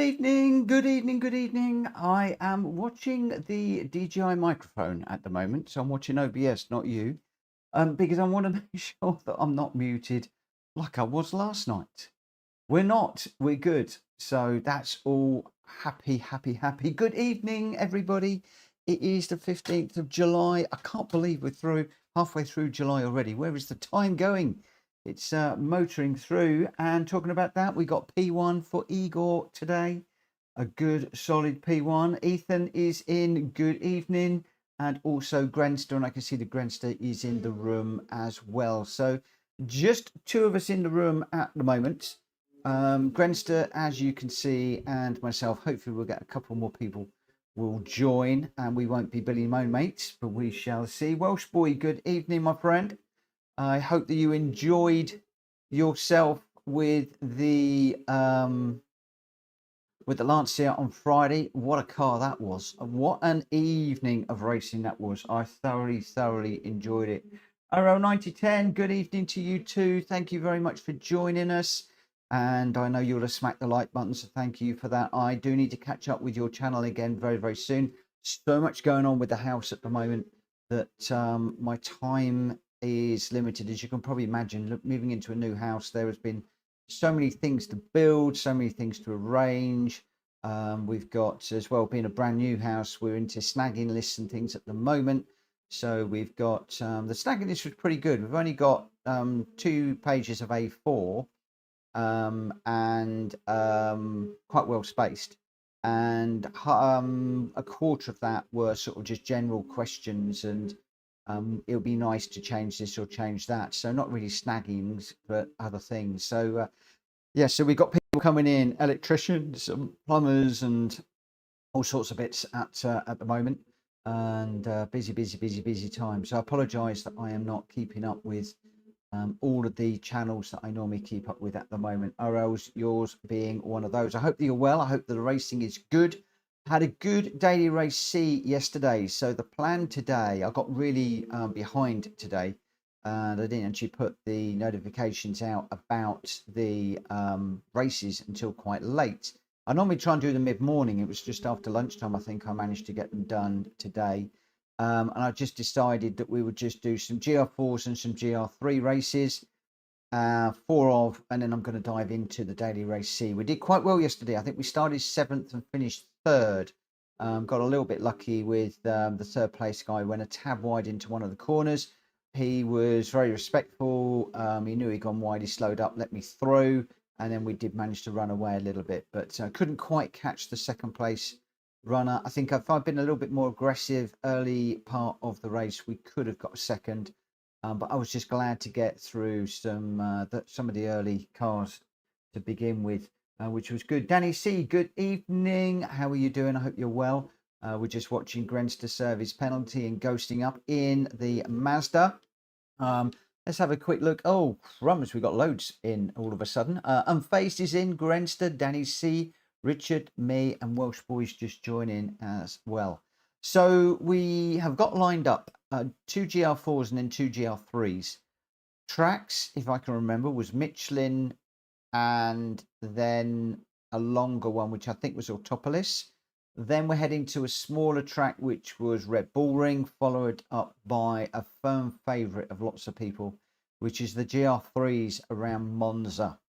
evening, good evening, good evening. I am watching the DJI microphone at the moment, so I'm watching OBS, not you, because I want to make sure that I'm not muted like I was last night. We're not, we're good. So that's all happy, happy, happy. Good evening, everybody. It is the 15th of July. I can't believe we're halfway through July already. Where is the time going? It's motoring through, and talking about that, we got P1 for Igor today. A good solid P1. Ethan is in. Good evening. And also Grenster, and I can see the Grenster is in the room as well. So just two of us in the room at the moment. Grenster, as you can see, and myself. Hopefully we'll get a couple more people will join, and we won't be Billy Moan mates, but we shall see. Welsh boy, good evening, my friend. I hope that you enjoyed yourself with the Lancia on Friday. What a car that was. What an evening of racing that was. I thoroughly enjoyed it. RL9010, good evening to you too. Thank you very much for joining us. And I know you'll have smacked the like button, so thank you for that. I do need to catch up with your channel again very soon. So much going on with the house at the moment that my time is limited. As you can probably imagine, moving into a new house, there has been so many things to build, so many things to arrange. We've got, as well, being a brand new house, we're into snagging lists and things at the moment. So we've got the snagging list was pretty good. We've only got 2 pages of A4 and quite well spaced, and a quarter of that were sort of just general questions, and it would be nice to change this or change that. So not really snaggings, but other things. So yeah, so we've got people coming in, electricians, plumbers, and all sorts of bits at the moment, and busy time. So I apologise that I am not keeping up with all of the channels that I normally keep up with at the moment. RL's yours being one of those. I hope that you're well. I hope that the racing is good. Had a good daily race C yesterday. So the plan today, I got really behind today, and I didn't actually put the notifications out about the races until quite late. I normally try and do them mid-morning. It was just after lunchtime, I think I managed to get them done today. And I just decided that we would just do some Gr.4s and some Gr.3 races, 4 of, and then I'm going to dive into the daily race C. We did quite well yesterday. I think we started 7th and finished 3rd. Got a little bit lucky with the 3rd place guy. Went a tad wide into one of the corners. He was very respectful. He knew he'd gone wide. He slowed up, let me through, and then we did manage to run away a little bit, but couldn't quite catch the 2nd place runner. I think if I'd been a little bit more aggressive early part of the race, we could have got a 2nd. But I was just glad to get through some of the early cars to begin with, which was good. Danny C, good evening. How are you doing? I hope you're well. We're just watching Grenster serve his penalty and ghosting up in the Mazda. Let's have a quick look. Oh, crumbs, we got loads in all of a sudden. Unfazed is in, Grenster, Danny C, Richard, me, and Welsh boys just joining as well. So we have got lined up 2 Gr4s and then 2 Gr3s. Tracks, if I can remember, was Michelin, and then a longer one, which I think was Autopolis. Then we're heading to a smaller track, which was Red Bull Ring, followed up by a firm favourite of lots of people, which is the Gr3s around Monza.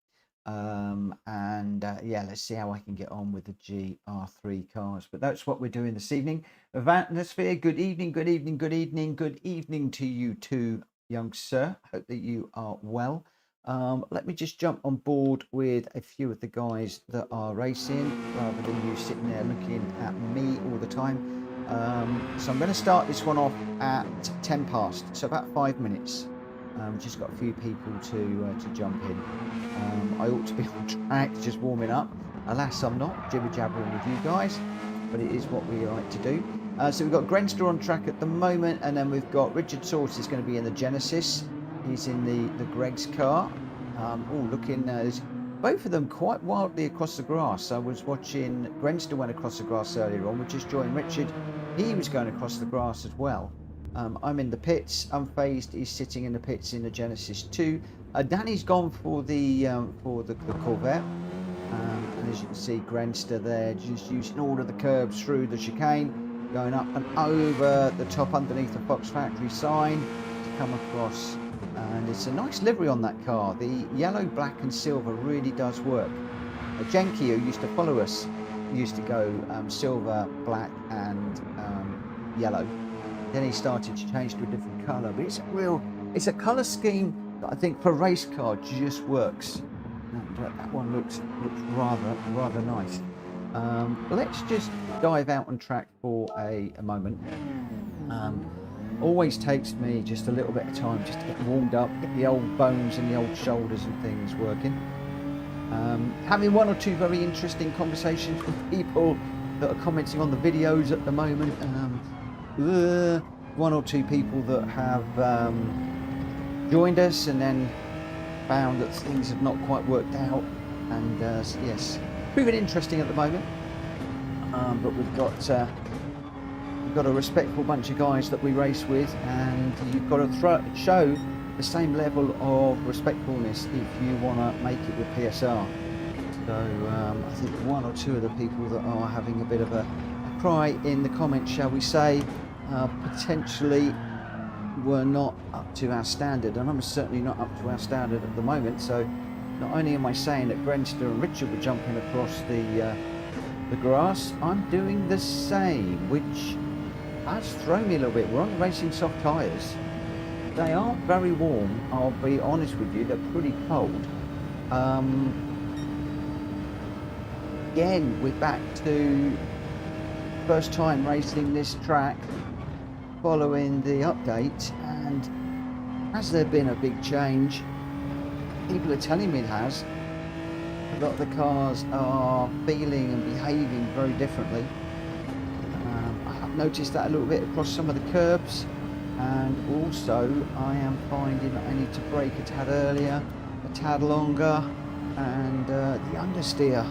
Yeah, let's see how I can get on with the Gr3 cars. But that's what we're doing this evening. Atmosphere, good evening, good evening, good evening, good evening to you too, young sir. Hope that you are well. Let me just jump on board with a few of the guys that are racing, rather than you sitting there looking at me all the time. So I'm going to start this one off at 10 past, so about 5 minutes. Just got a few people to jump in. I ought to be on track, just warming up. Alas, I'm not jibber jabbering with you guys, but it is what we like to do. So we've got Grenster on track at the moment, and then we've got Richard Source is going to be in the Genesis. He's in the Greg's car. Looking both of them quite wildly across the grass. I was watching Grenster went across the grass earlier on. We just joined Richard. He was going across the grass as well. I'm in the pits. Unfazed is sitting in the pits in the Genesis 2. Danny's gone for the Corvette, and as you can see, Grenster there, just using all of the curbs through the chicane, going up and over the top underneath the Fox Factory sign to come across. And it's a nice livery on that car. The yellow, black and silver really does work. Genki, who used to follow us, used to go silver, black and yellow. Then he started to change to a different colour. But it's a colour scheme that I think for a race car just works. And that one looks rather nice. Let's just dive out on track for a moment. Always takes me just a little bit of time just to get warmed up, get the old bones and the old shoulders and things working. Having one or two very interesting conversations with people that are commenting on the videos at the moment. One or two people that have joined us and then found that things have not quite worked out, and yes, proving interesting at the moment. But we've got a respectful bunch of guys that we race with, and you've got to show the same level of respectfulness if you want to make it with PSR. So I think one or two of the people that are having a bit of a cry in the comments, shall we say, potentially were not up to our standard, and I'm certainly not up to our standard at the moment. So not only am I saying that Grenster and Richard were jumping across the grass, I'm doing the same, which has thrown me a little bit. We're on racing soft tyres. They are very warm, I'll be honest with you, they're pretty cold. Again, we're back to first time racing this track following the update, and has there been a big change? People are telling me it has. A lot of the cars are feeling and behaving very differently. I have noticed that a little bit across some of the curbs, and also I am finding that I need to brake a tad earlier, a tad longer, and the understeer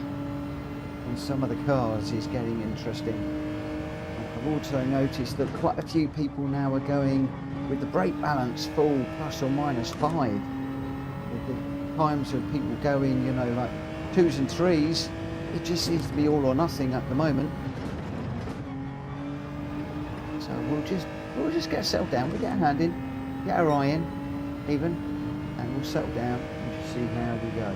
on some of the cars is getting interesting. I've also noticed that quite a few people now are going with the brake balance full plus or minus 5. The times of people going, you know, like 2s and 3s, it just seems to be all or nothing at the moment. So we'll just get settled down, we'll get a hand in, get our eye in, even, and we'll settle down and just see how we go.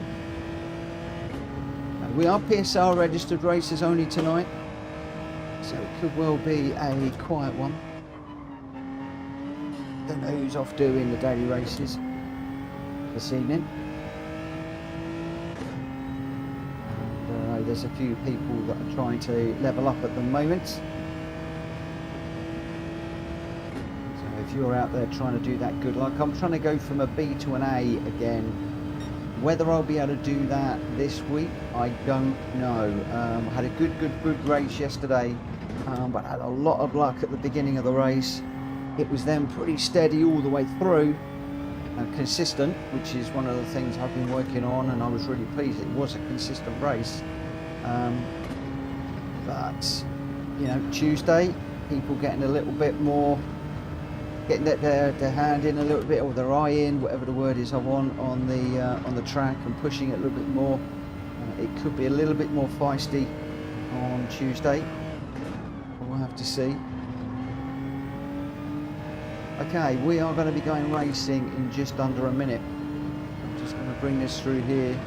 We are PSR registered racers only tonight, so it could well be a quiet one. Don't know who's off doing the daily races this evening. And there's a few people that are trying to level up at the moment. So if you're out there trying to do that, good luck. I'm trying to go from a B to an A again. Whether I'll be able to do that this week, I don't know. I had a good race yesterday, but I had a lot of luck at the beginning of the race. It was then pretty steady all the way through and consistent, which is one of the things I've been working on, and I was really pleased it was a consistent race. But you know, Tuesday, people getting a little bit more, getting their hand in a little bit, or their eye in, whatever the word is I want, on the track, and pushing it a little bit more. It could be a little bit more feisty on Tuesday. We'll have to see. Okay, we are going to be going racing in just under a minute. I'm just going to bring this through here.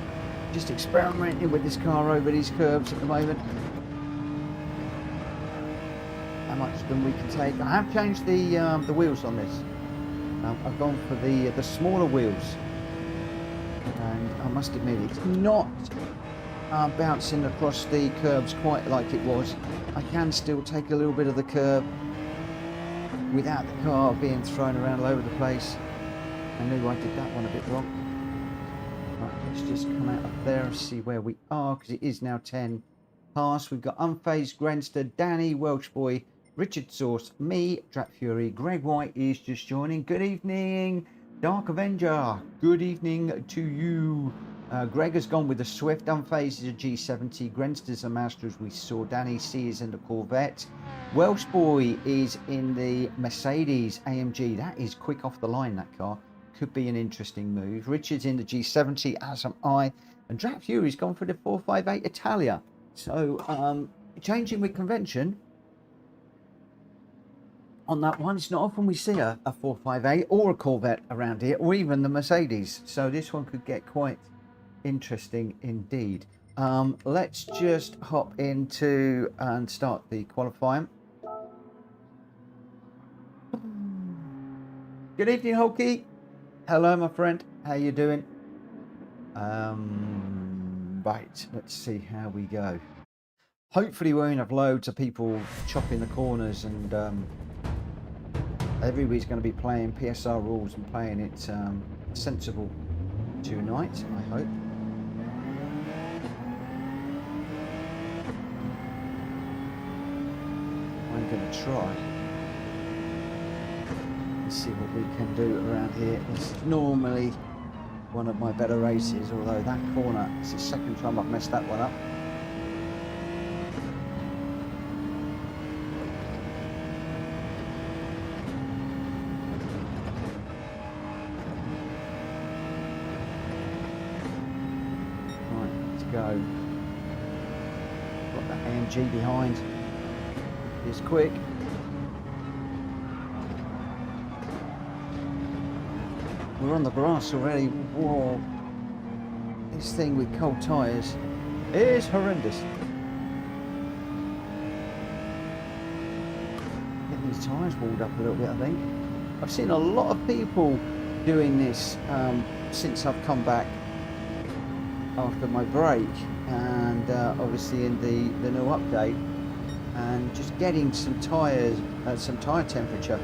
Just experimenting with this car over these curves at the moment. How much of them we can take. I have changed the wheels on this. I've gone for the smaller wheels, and I must admit it's not bouncing across the curbs quite like it was. I can still take a little bit of the curb without the car being thrown around all over the place. I knew I did that one a bit wrong. Right, let's just come out up there and see where we are, because it is now 10 past. We've got Unfazed, Grenster, Danny, Welsh Boy, Richard Source, me, Drat Fury, Greg White is just joining. Good evening, Dark Avenger. Good evening to you. Greg has gone with the Swift. Unfazed is a G70. Grenster's a Master, as we saw. Danny C is in the Corvette. Welsh Boy is in the Mercedes AMG. That is quick off the line, that car. could be an interesting move. Richard's in the G70, as am I, and Gr.4's gone for the 458 Italia. So changing with convention on that one. It's not often we see a 458 or a Corvette around here, or even the Mercedes. So this one could get quite interesting indeed. Let's just hop into and start the qualifying. Good evening, Hulky. Hello, my friend. How you doing? Right, let's see how we go. Hopefully we won't have loads of people chopping the corners, and everybody's going to be playing PSR rules and playing it sensible tonight, I hope. I'm going to try. Let's see what we can do around here. It's normally one of my better races, although that corner, it's the second time I've messed that one up. Right, let's go. Got that AMG behind. It's quick. We're on the grass already. Whoa. This thing with cold tyres is horrendous. Get these tyres walled up a little bit, I think. I've seen a lot of people doing this since I've come back after my break, and obviously in the new update, and just getting some tyres, some tyre temperature.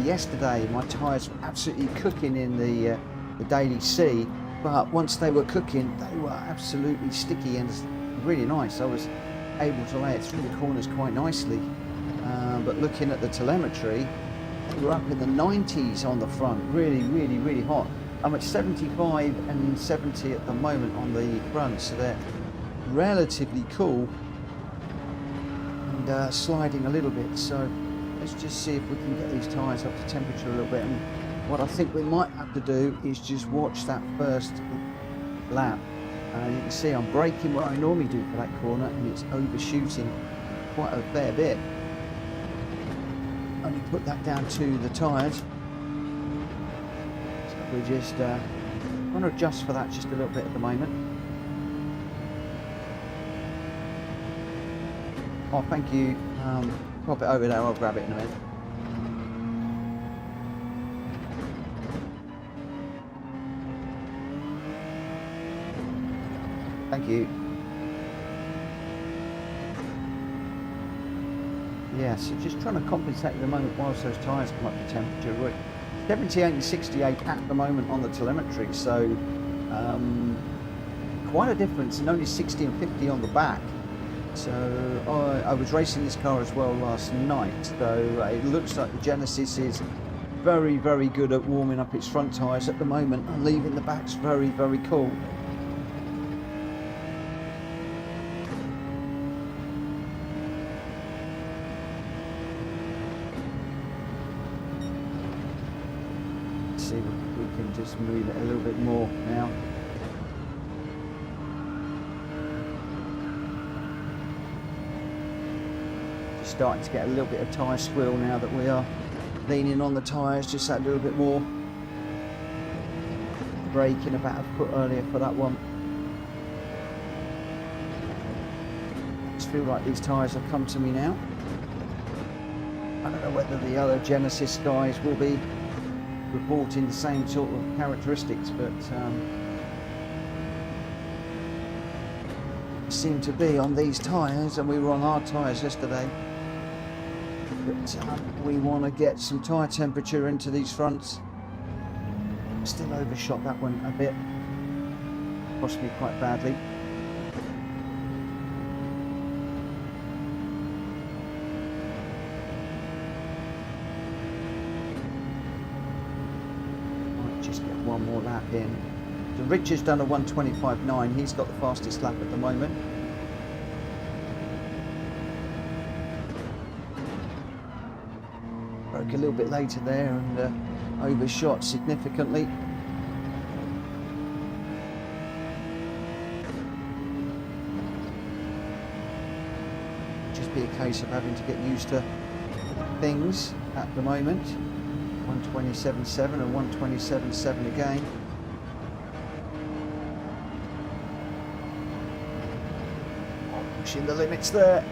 Yesterday my tyres were absolutely cooking in the Daily C, but once they were cooking they were absolutely sticky and really nice. I was able to lay it through the corners quite nicely, but looking at the telemetry, they were up in the 90s on the front. Really hot. I'm at 75 and 70 at the moment on the front, so they're relatively cool and sliding a little bit. So let's just see if we can get these tyres up to temperature a little bit. And what I think we might have to do is just watch that first lap. You can see I'm braking what I normally do for that corner, and it's overshooting quite a fair bit. Only put that down to the tyres. So we're just going to adjust for that just a little bit at the moment. Oh, thank you. Pop it over there, I'll grab it in a minute. Thank you. Yeah, so just trying to compensate at the moment whilst those tyres come up to temperature. We're 78 and 68 at the moment on the telemetry, so quite a difference, and only 60 and 50 on the back. So I was racing this car as well last night, so it looks like the Genesis is very good at warming up its front tyres at the moment and leaving the backs very cool. Let's see if we can just move it a little bit more now. Starting to get a little bit of tyre squeal now that we are leaning on the tyres just that little bit more. Braking about a foot earlier for that one. I just feel like these tyres have come to me now. I don't know whether the other Genesis guys will be reporting the same sort of characteristics, but seem to be on these tyres, and we were on our tyres yesterday. But we want to get some tyre temperature into these fronts. Still overshot that one a bit. Cost me quite badly. Might just get one more lap in. So Richard's done a 1:25.9. He's got the fastest lap at the moment. broke a little bit later there and overshot significantly. Just be a case of having to get used to things at the moment. 127.7 and 127.7 again. Pushing the limits there.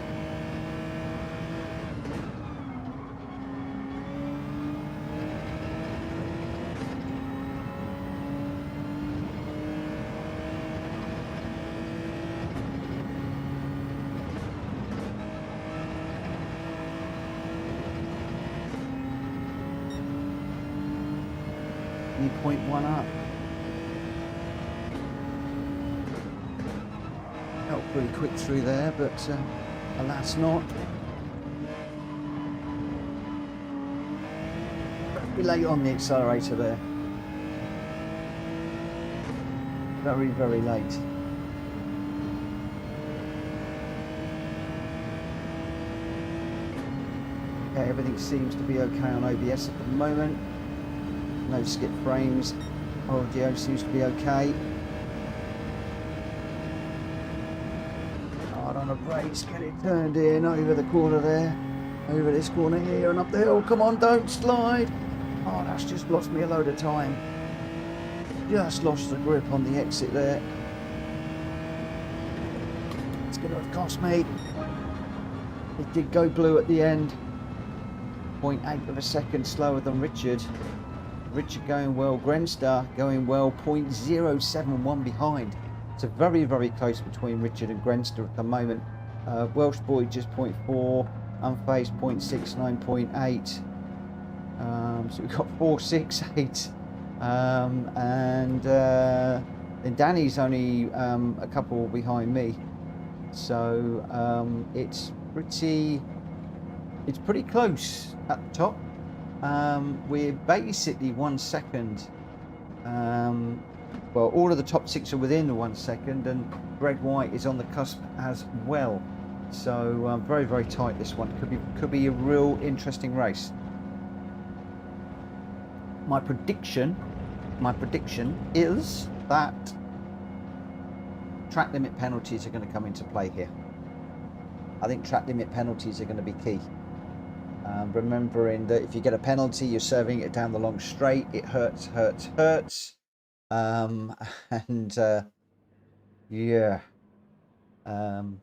Need 0.1 up. Felt pretty quick through there, but alas not. Be late on the accelerator there. Very, very late. Okay, everything seems to be okay on OBS at the moment. No skip frames. Audio seems to be okay. Hard on a brace, get it turned in over the corner there. Over this corner here and up the hill. Come on, don't slide. Oh, that's just lost me a load of time. Just lost the grip on the exit there. It's going to have cost me. It did go blue at the end. 0.8 of a second slower than Richard. Richard going well, Gr.4 going well, 0.071 behind. So very, very close between Richard and Gr.4 at the moment. Welsh boy just 0.4, unfazed 0.69, 0.8. So we've got 4.68. And then Danny's only a couple behind me. So it's pretty close at the top. We're basically 1 second. Well, all of the top 6 are within 1 second, and Greg White is on the cusp as well. So very, very tight this one. Could be a real interesting race. My prediction is that track limit penalties are going to come into play here. I think track limit penalties are going to be key. Remembering that if you get a penalty, you're serving it down the long straight. It hurts. Yeah. Going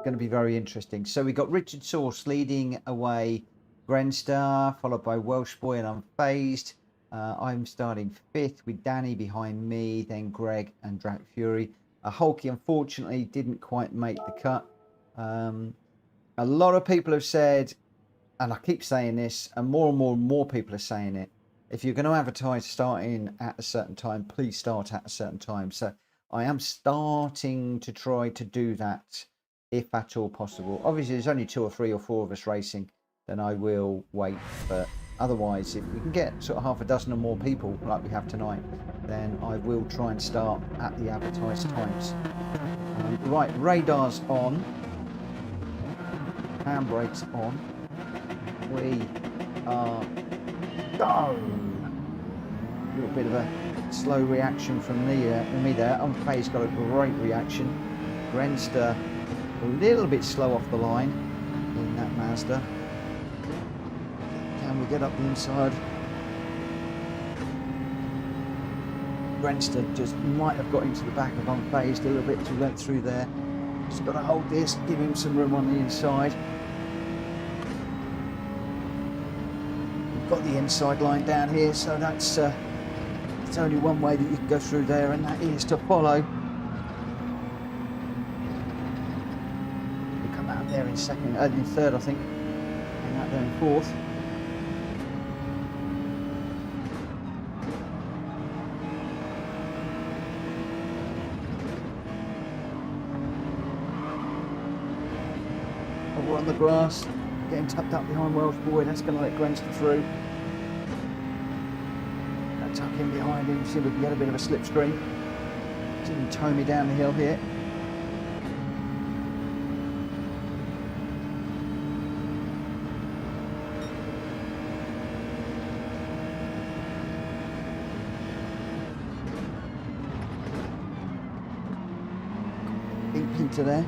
to be very interesting. So we got Richard Source leading away, Gr.4, followed by Welsh Boy and Unfazed. I'm starting 5th with Danny behind me, then Greg and Drak Fury. Hulky unfortunately didn't quite make the cut. A lot of people have said, and I keep saying this, and more people are saying it, if you're going to advertise starting at a certain time, please start at a certain time. So I am starting to try to do that, if at all possible. Obviously, there's only 2 or 3 or 4 of us racing, then I will wait. But otherwise, if we can get sort of half a dozen or more people like we have tonight, then I will try and start at the advertised times. Right, radar's on. Handbrakes on. We are go. A little bit of a slow reaction from me there. Unfazed got a great reaction. Gr.4 a little bit slow off the line in that Mazda. Can we get up the inside? Gr.4 just might have got into the back of Unfazed a little bit as we went through there. Just got to hold this, give him some room on the inside. We've got the inside line down here, so that's it's only one way that you can go through there, and that is to follow. We'll come out there in second, in third, I think, and out there in fourth. We're on the grass, getting tucked up behind Welsh Boy. That's going to let Gr.4 through. I'll tuck in behind him, see if we can get a bit of a slipstream. See him tow me down the hill here. deep into there.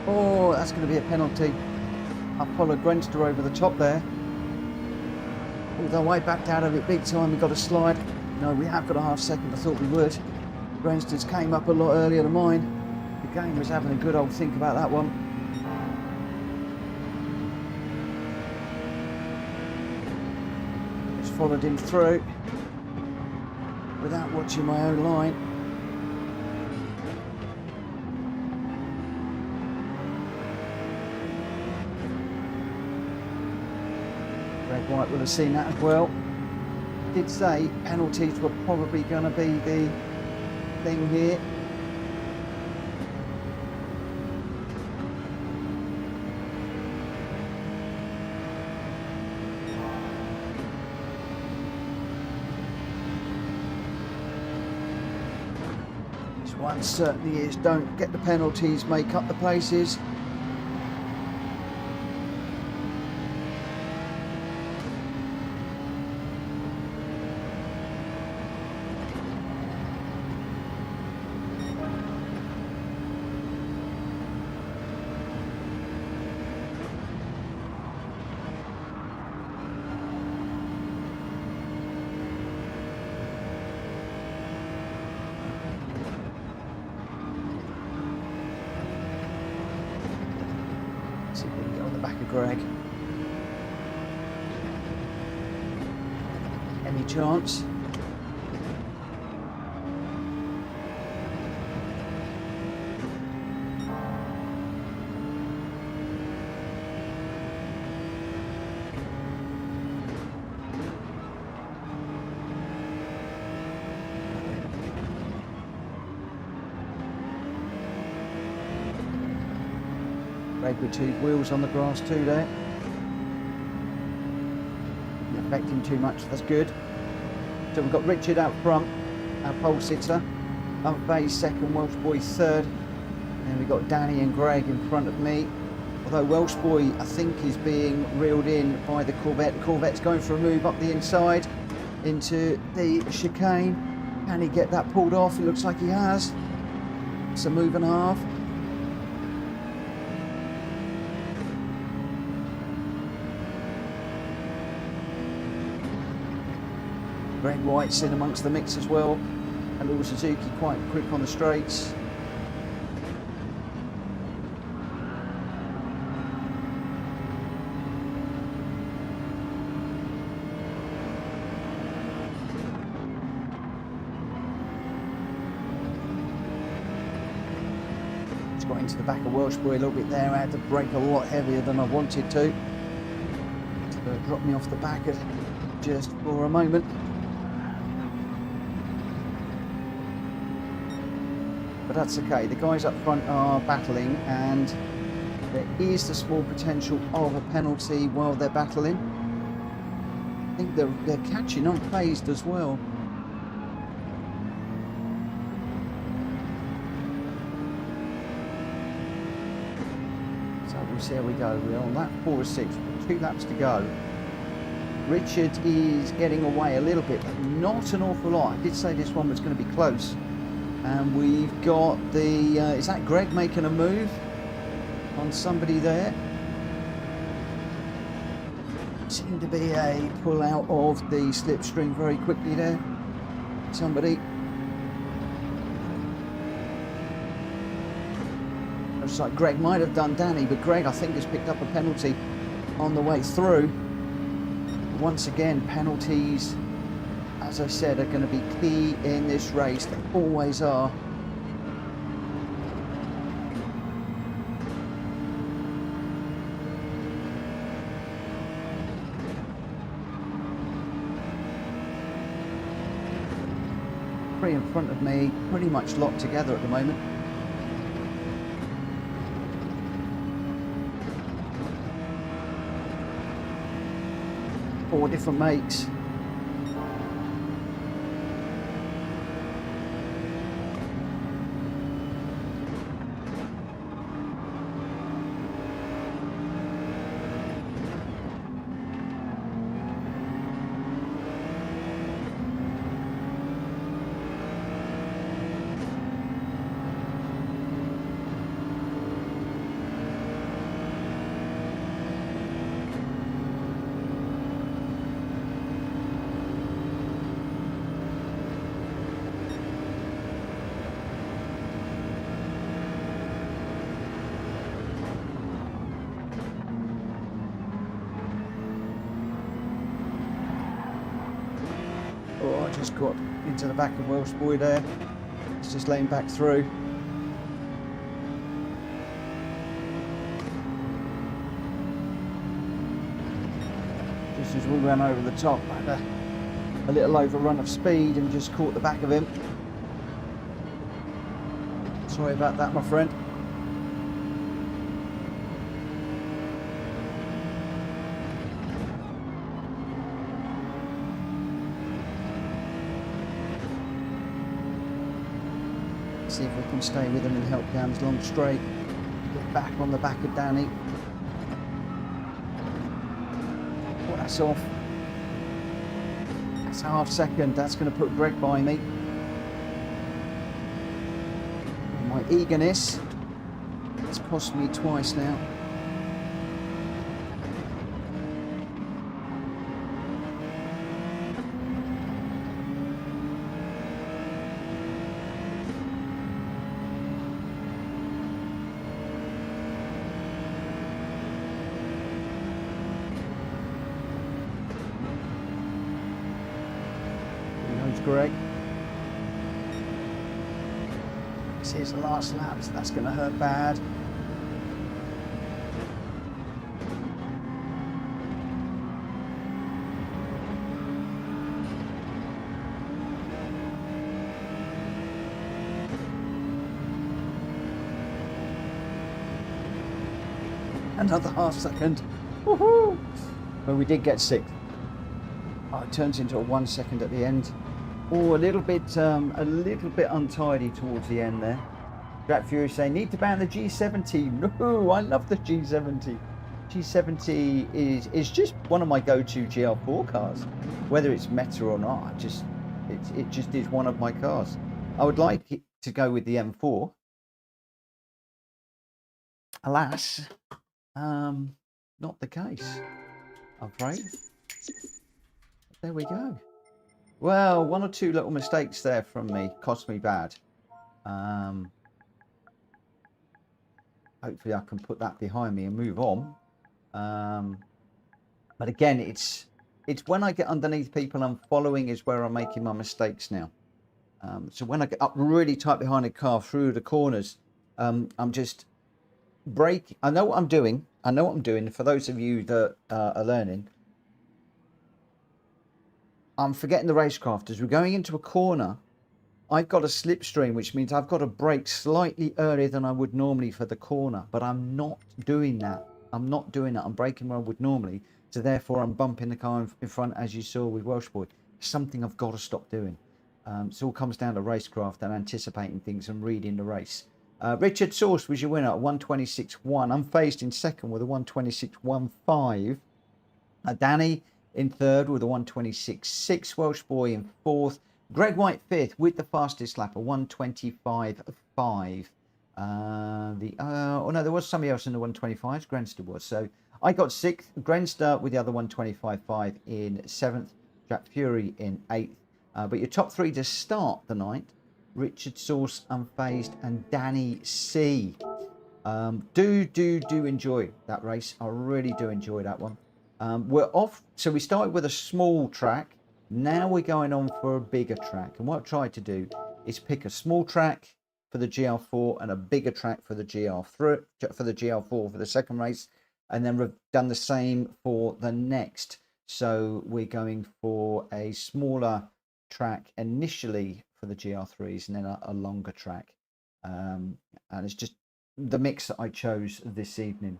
Oh, that's going to be a penalty. I followed Gr.4 over the top there. Although I backed out of it big time and got a slide. No, we have got a half second. I thought we would. Gr.4's came up a lot earlier than mine. The game was having a good old think about that one. Just followed him through without watching my own line. White will have seen that as well. Did say penalties were probably going to be the thing here. This one certainly is. Don't get the penalties, make up the places. See if we can get on the back of Greg. Any chance? Greg with two wheels on the grass too there. Not affecting too much, that's good. So we've got Richard out front, our pole sitter. Bay second, Welsh Boy third. And we've got Danny and Greg in front of me. Although Welsh Boy, I think, is being reeled in by the Corvette. The Corvette's going for a move up the inside into the chicane. Can he get that pulled off? It looks like he has. It's a move and a half. Greg White's in amongst the mix as well, and all Suzuki quite quick on the straights. Just got into the back of Welsh Boy a little bit there. I had to brake a lot heavier than I wanted to. So it dropped me off the back just for a moment. But that's okay, the guys up front are battling, and there is the small potential of a penalty while they're battling. I think they're catching unfazed as well. So we'll see how we go. We're on lap 4 or 6, 2 laps to go. Richard is getting away a little bit, but not an awful lot. I did say this one was going to be close. And we've got the, is that Greg making a move on somebody there? Seemed to be a pull out of the slipstream very quickly there. Somebody. Looks like Greg might have done Danny, but Greg, I think, has picked up a penalty on the way through. Once again, penalties, as I said, are going to be key in this race. They always are. Three in front of me, pretty much locked together at the moment. 4 different makes. Oh, I just got into the back of Welsh Boy there. It's just laying back through. Just as we ran over the top, I had a little overrun of speed and just caught the back of him. Sorry about that, my friend. See if we can stay with him and help down his long straight. Get back on the back of Danny. Oh, that's off. That's a half second. That's going to put Greg by me. My eagerness. It's cost me twice now. Greg. This is the last lap, so that's going to hurt bad. Another half second. Woohoo! But we did get 6th. Oh, it turns into a 1 second at the end. Oh, a little bit untidy towards the end there. Gr.4 saying, need to ban the G70. No, I love the G70. G70 is just one of my go-to Gr.4 cars. Whether it's meta or not, it just is one of my cars. I would like it to go with the M4. Alas, not the case, I'm afraid. There we go. Well, 1 or 2 little mistakes there from me cost me bad. Hopefully I can put that behind me and move on. But again, it's when I get underneath people I'm following is where I'm making my mistakes now. So when I get up really tight behind a car through the corners, I'm just braking. I know what I'm doing. For those of you that are learning, I'm forgetting the racecraft. As we're going into a corner, I've got a slipstream, which means I've got to brake slightly earlier than I would normally for the corner, but I'm not doing that. I'm braking where I would normally, so therefore I'm bumping the car in front, as you saw with Welsh Boy. Something I've got to stop doing. So it all comes down to racecraft and anticipating things and reading the race. Richard Source was your winner at 126.1. Unfazed in second with a 126.15. Danny in third with a 126.6. Welsh Boy in fourth. Greg White fifth with the fastest lap, a 125.5. Oh no, there was somebody else in the 125s. Grenster was. So I got sixth. Grenster with the other 125.5 in seventh. Gr.4 in eighth. But your top 3 to start the night: Richard Source, Unfazed, and Danny C. Do enjoy that race. I really do enjoy that one. We're off. So we started with a small track. Now we're going on for a bigger track. And what I've tried to do is pick a small track for the Gr.4 and a bigger track for the Gr.3, for the Gr.4 for the second race. And then we've done the same for the next. So we're going for a smaller track initially for the Gr.3s and then a longer track. And it's just the mix that I chose this evening.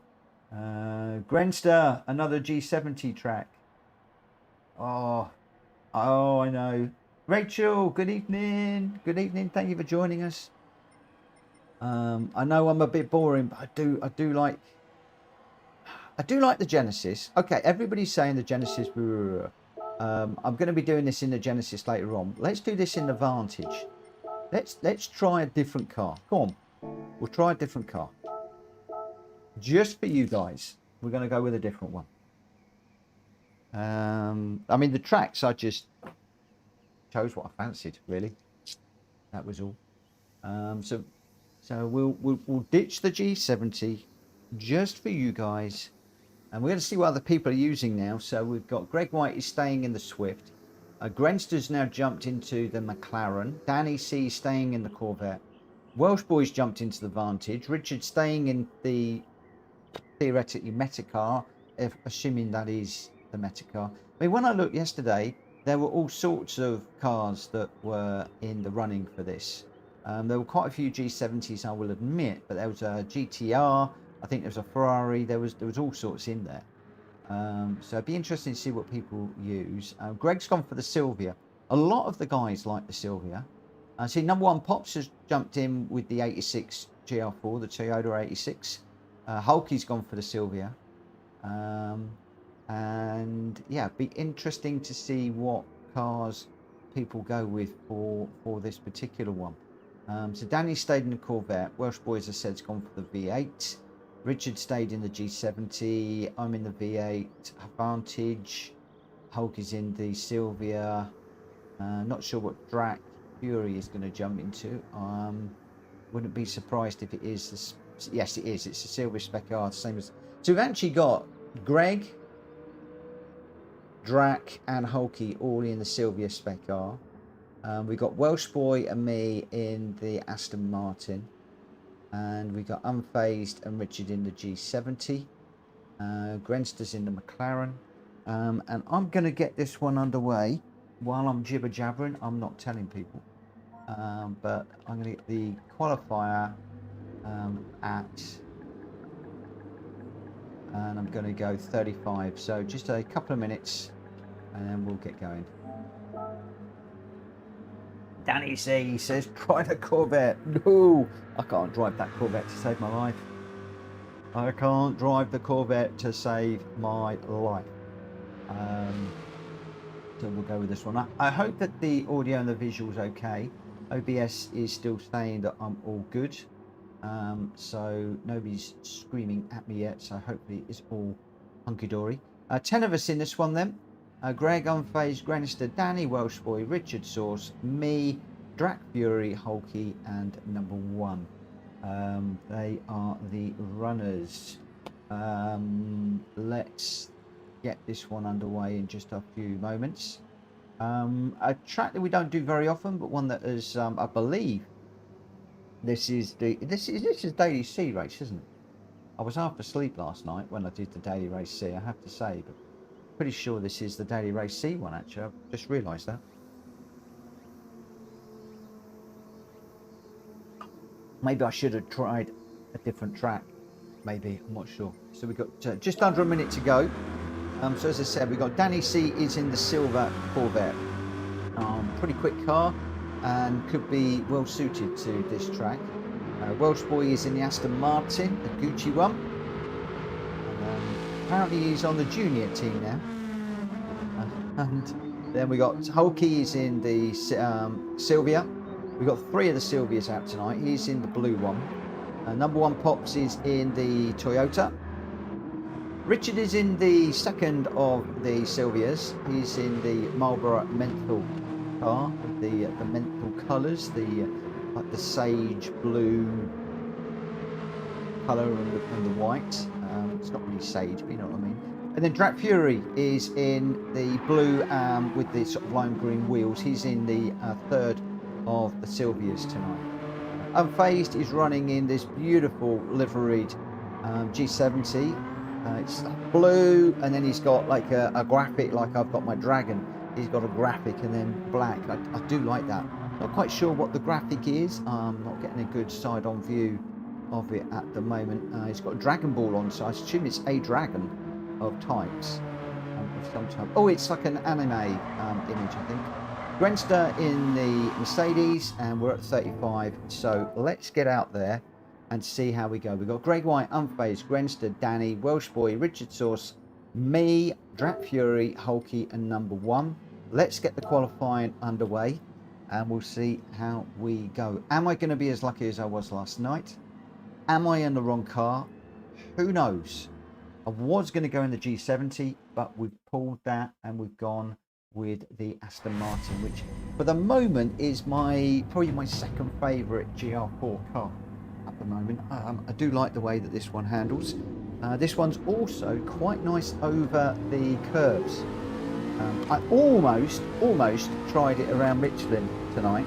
Grenster, another G70 track. Oh, I know. Rachel, good evening. Good evening. Thank you for joining us. I know I'm a bit boring, but I do like the Genesis. Okay, everybody's saying the Genesis. I'm going to be doing this in the Genesis later on. Let's do this in the Vantage. Let's try a different car. Come on, we'll try a different car. Just for you guys, we're going to go with a different one. I mean, the tracks, I just chose what I fancied, really. That was all. So we'll ditch the G70 just for you guys, and we're going to see what other people are using now. So we've got Greg White is staying in the Swift. Grenster's now jumped into the McLaren. Danny C staying in the Corvette. Welsh Boys jumped into the Vantage. Richard staying in the theoretically Meta car, if assuming that is the Meta car. I mean, when I looked yesterday, there were all sorts of cars that were in the running for this. There were quite a few G70s, I will admit, but there was a GTR. I think there was a Ferrari. There was all sorts in there. So it'd be interesting to see what people use. Greg's gone for the Silvia. A lot of the guys like the Silvia. I see number one Pops has jumped in with the 86 Gr.4, the Toyota 86. Hulky's gone for the Silvia. And yeah, it'd be interesting to see what cars people go with for this particular one. So Danny stayed in the Corvette. Welsh Boys, as I said, has gone for the V8. Richard stayed in the G70. I'm in the V8 Vantage. Hulk is in the Silvia. Not sure what Drac Fury is going to jump into. Wouldn't be surprised if it is this. Yes, it is. It's a Silvia Spec R, the same as. So we've actually got Greg, Drac, and Hulky all in the Silvia Spec R. We got Welsh Boy and me in the Aston Martin, and we got Unfazed and Richard in the G70. Grenster's in the McLaren, and I'm going to get this one underway while I'm jibber jabbering. I'm not telling people, but I'm going to get the qualifier at, and I'm going to go 35. So just a couple of minutes, and then we'll get going. Danny C says, try the Corvette. No, I can't drive that Corvette to save my life. I can't drive the Corvette to save my life. So we'll go with this one. I hope that the audio and the visuals okay. OBS is still saying that I'm all good. So nobody's screaming at me yet. So hopefully it's all hunky-dory. 10 of us in this one then. Greg, Unfazed, Granister, Danny, Welsh Boy, Richard Source, me, Drac Fury, Hulky, and number one. They are the runners. Let's get this one underway in just a few moments. A track that we don't do very often, but one that is, I believe, this is Daily C race, isn't it? I was half asleep last night when I did the Daily Race C, I have to say, but pretty sure this is the Daily Race C one, actually. I've just realised that. Maybe I should have tried a different track. Maybe, I'm not sure. So we've got just under a minute to go. So as I said, we've got Danny C is in the silver Corvette. Pretty quick car and could be well suited to this track. Welsh Boy is in the Aston Martin, the Gucci one. Apparently he's on the junior team now. And then we got Hulky is in the Silvia. We've got 3 of the Silvias out tonight. He's in the blue one. Number one Pops is in the Toyota. Richard is in the second of the Silvias. He's in the Marlboro menthol car with the menthol colours, like the sage blue colour and the white. It's not really sage, but you know what I mean. And then Drac Fury is in the blue with the sort of lime green wheels. He's in the third of the Silvias tonight. Unfazed is running in this beautiful liveried G70. It's blue, and then he's got like a graphic, like I've got my Dragon. He's got a graphic and then black. I do like that. Not quite sure what the graphic is. I'm not getting a good side-on view of it at the moment. He's got a Dragon Ball on, so I assume it's a dragon of types. sometimes. Oh, it's like an anime image, I think. Grenster in the Mercedes, and we're at 35. So let's get out there and see how we go. We've got Greg White, Unfazed, Grenster, Danny, Welsh Boy, Richard Sauce, me, Drat Fury, Hulky, and number 1. Let's get the qualifying underway, and we'll see how we go. Am I going to be as lucky as I was last night? Am I in the wrong car? Who knows? I was going to go in the G70, but we've pulled that and we've gone with the Aston Martin, which for the moment is probably my second favourite Gr.4 car at the moment. I do like the way that this one handles. This one's also quite nice over the curves. I almost tried it around Michelin tonight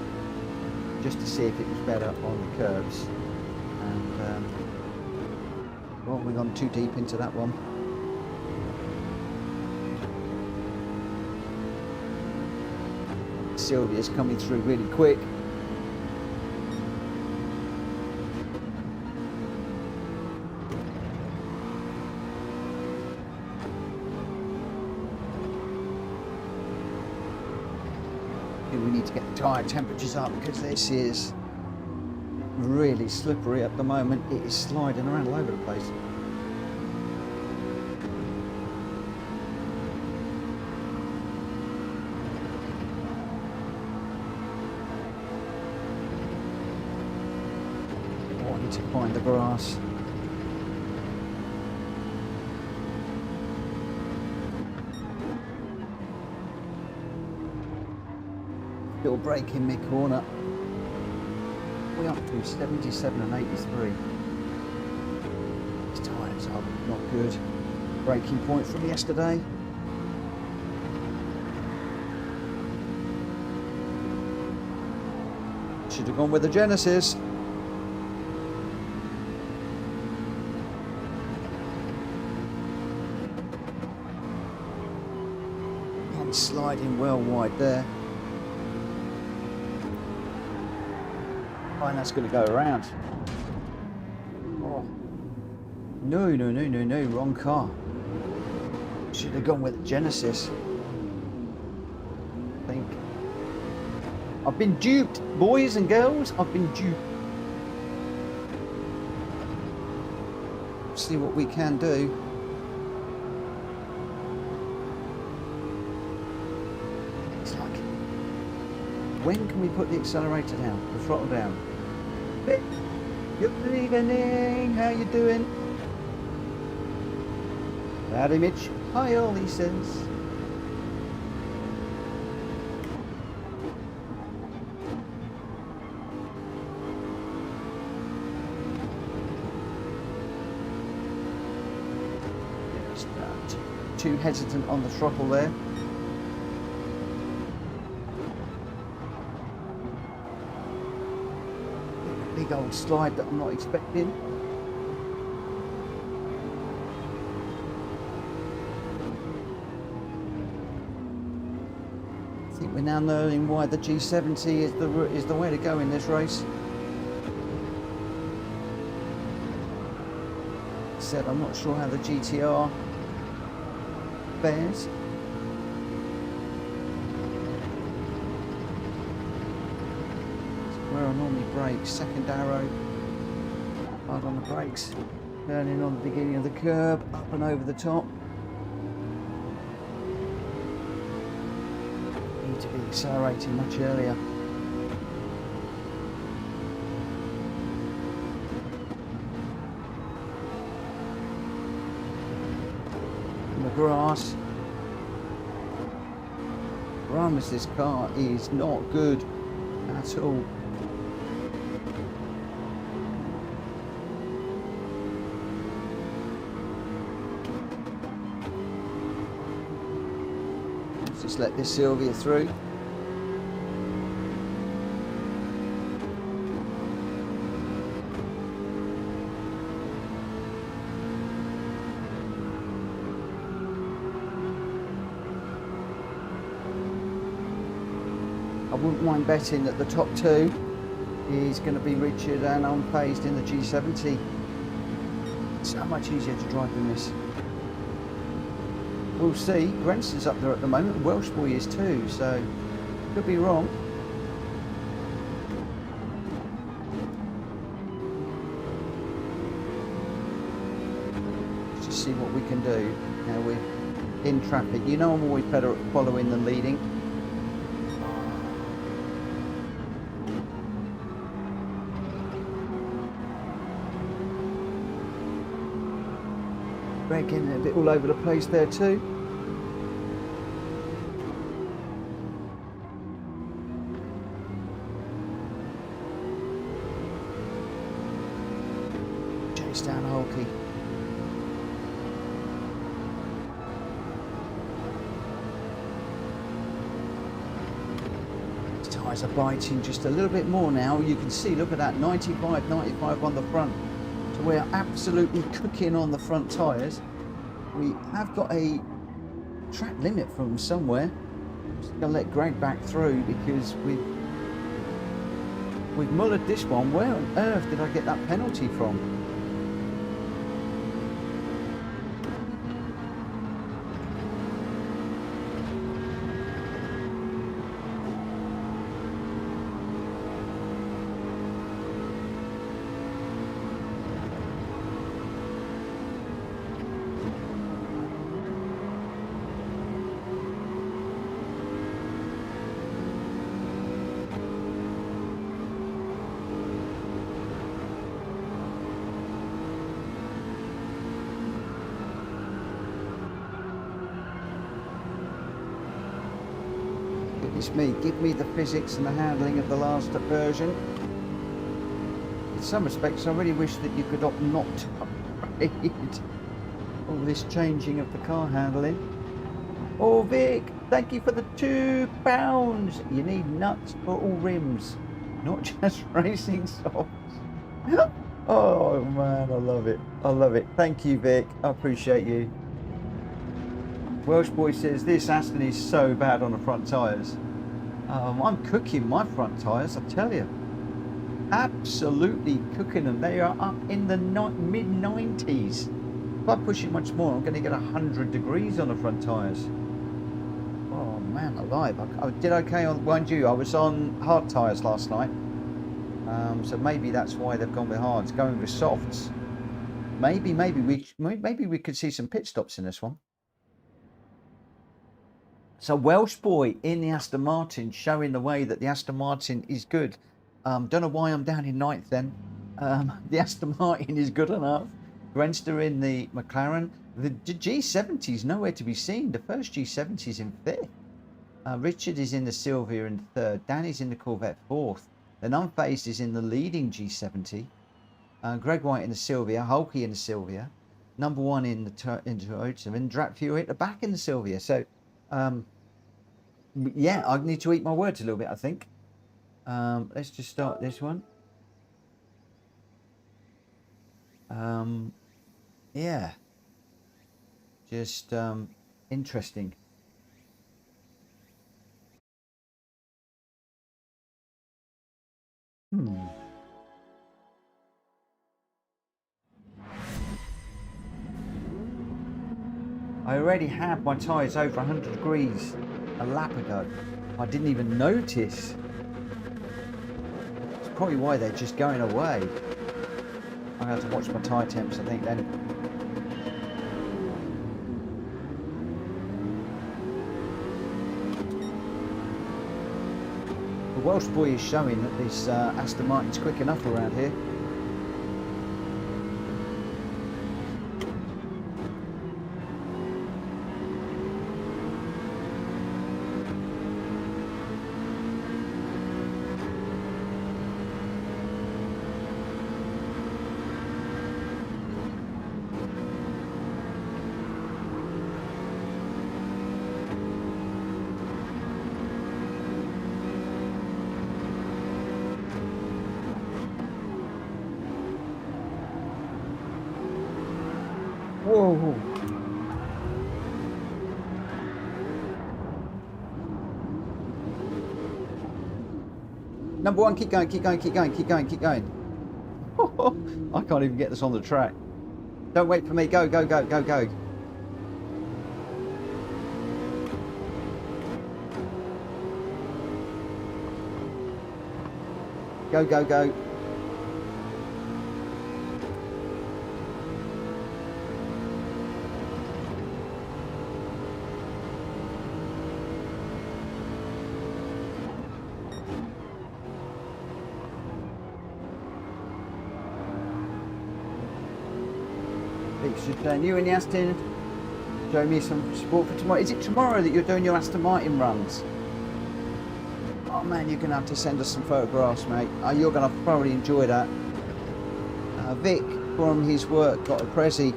just to see if it was better on the curves, and well, we've gone too deep into that one. Sylvia's coming through really quick. We need to get the tyre temperatures up because this is really slippery at the moment. It is sliding around all over the place. Oh, I need to find the grass. Little break in mid-corner. We're up to 77 and 83. These tyres are not good. Braking point from yesterday. Should have gone with the Genesis. And sliding well wide there. That's going to go around. Oh. No, wrong car. Should have gone with the Genesis. I think. I've been duped, boys and girls. I've been duped. See what we can do. It's like, when can we put the accelerator down, the throttle down? Good evening, how you doing? Howdy Mitch, hi all, he says. Just too hesitant on the throttle there. Big old slide that I'm not expecting. I think we're now knowing why the G70 is the way to go in this race. Said I'm not sure how the GTR fares. Where I normally brake, second arrow, hard on the brakes, turning on the beginning of the curb, up and over the top. Need to be accelerating much earlier. In the grass. Promise, this car is not good at all. Just let this Sylvia through. I wouldn't mind betting that the top two is going to be Richard and Unfazed in the G70. It's so much easier to drive than this. we'll see. Grenson's up there at the moment. Welsh boy is too, so could be wrong. Let's just see what we can do. Now we're in traffic. You know I'm always better at following than leading. Greg getting a bit all over the place there too. Chase down Hulky. His tyres are biting just a little bit more now. You can see, look at that, 95, 95 on the front. So we're absolutely cooking on the front tyres. We have got a track limit from somewhere. I'm just going to let Greg back through because we've mullered this one. Where on earth did I get that penalty from? It's me. Give me the physics and the handling of the last version. In some respects, I really wish that you could opt not to upgrade all this changing of the car handling. Oh, Vic, thank you for the £2. You need nuts for all rims, not just racing softs. Oh man, I love it. I love it. Thank you, Vic. I appreciate you. Welsh boy says this Aston is so bad on the front tyres. I'm cooking my front tyres, I tell you. Absolutely cooking them. They are up in the mid-90s. If I push it much more, I'm going to get 100 degrees on the front tyres. Oh man, alive. I did okay on, mind you, I was on hard tyres last night. So maybe that's why they've gone with hards. Going with softs. Maybe we could see some pit stops in this one. So Welsh boy in the Aston Martin, showing the way that the Aston Martin is good. Don't know why I'm down in 9th then. The Aston Martin is good enough. Grenster in the McLaren. The G70 is nowhere to be seen. The first G70 is in 5th. Richard is in the Silvia in 3rd. Danny's in the Corvette 4th. Then Unfazed is in the leading G70. Greg White in the Silvia. Hulky in the Silvia. Number 1 in the Toyota. And Gr.4 at the back in the Silvia. So yeah, I need to eat my words a little bit, I think. Let's just start this one. Yeah, just interesting. I already had my tyres over 100 degrees a lap ago. I didn't even notice. It's probably why they're just going away. I'm going to have to watch my tyre temps, I think, then. The Welsh boy is showing that this Aston Martin's quick enough around here. Whoa. Number 1, keep going, keep going, keep going, keep going, keep going. I can't even get this on the track. Don't wait for me, go, go, go, go, go. Go, go, go. You and the Aston, show me some sport for tomorrow. Is it tomorrow that you're doing your Aston Martin runs? Oh man, you're going to have to send us some photographs, mate. You're going to thoroughly enjoy that. Vic, from his work, got a Prezi,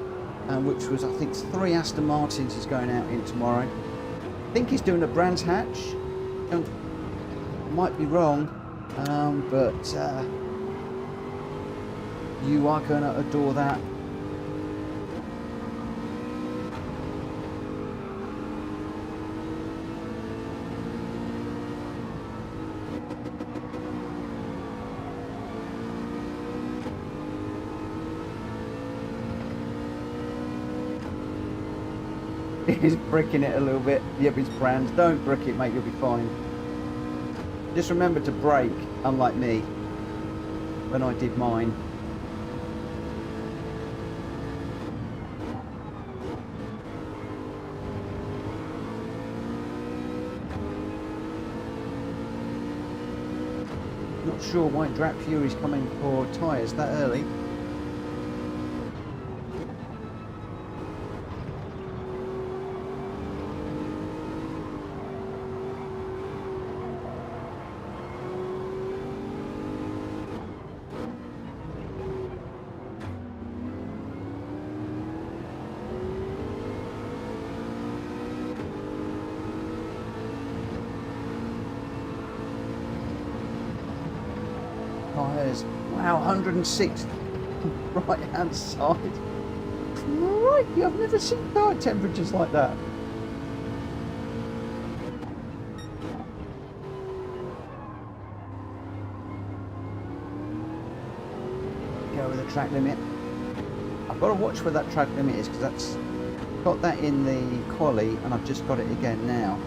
which was, I think, 3 Aston Martins he's going out in tomorrow. I think he's doing a Brands Hatch. Might be wrong, but you are going to adore that. He's bricking it a little bit. Yep, it's Brands. Don't brick it, mate. You'll be fine. Just remember to brake, unlike me, when I did mine. Not sure why Gr.4 is coming for tyres that early. Tyres, wow, 106 right hand side. Right, I've never seen tyre temperatures like that. Go with the track limit. I've got to watch where that track limit is, because that's got that in the quali and I've just got it again now.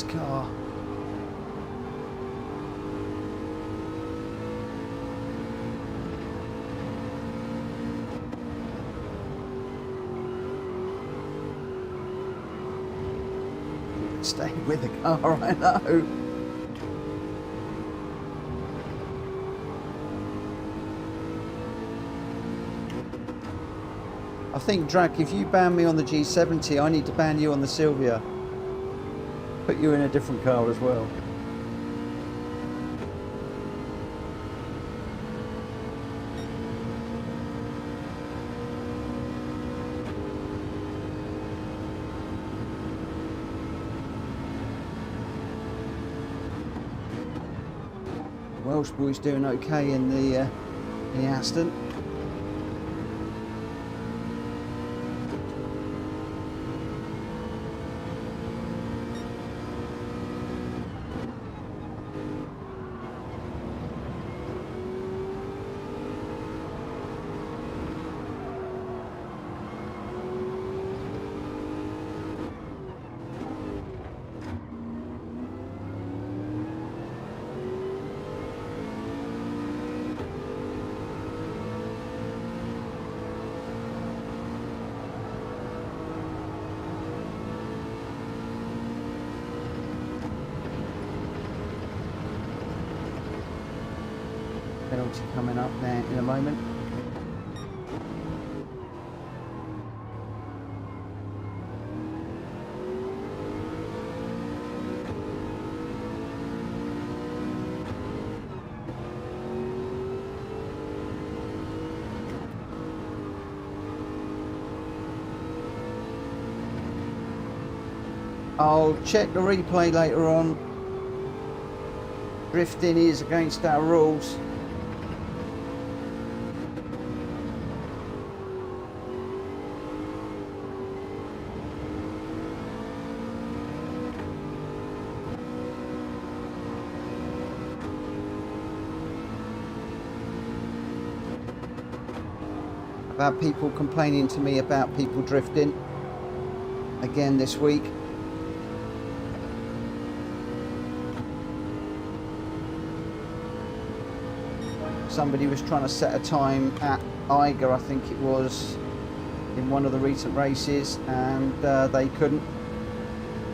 Car. Stay with the car, I know. I think, Drac, if you ban me on the G70, I need to ban you on the Silvia. Put you in a different car as well. Welsh boy's doing okay in the Aston. Penalty coming up there in a moment. I'll check the replay later on. Drifting is against our rules. About people complaining to me about people drifting again this week. somebody was trying to set a time at Eiger, I think it was, in one of the recent races, and they couldn't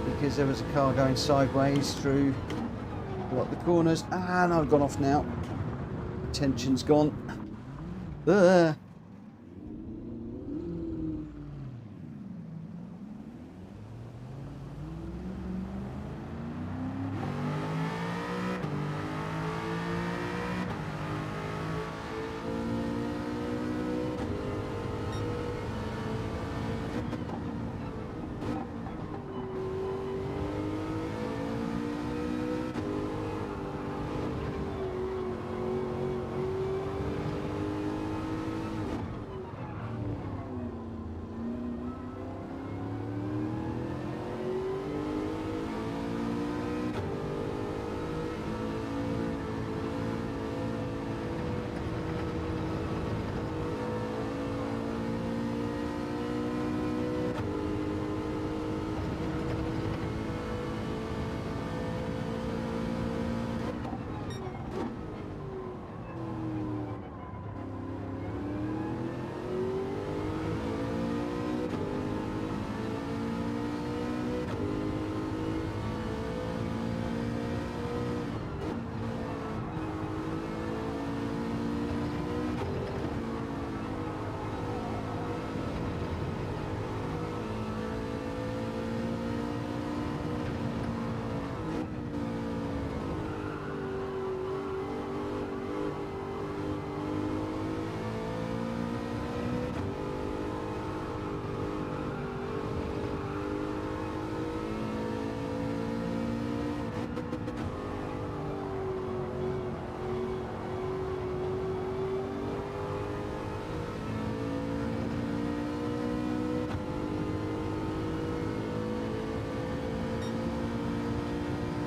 because there was a car going sideways through a lot of the corners. And I've gone off now. Tension's gone. Ugh.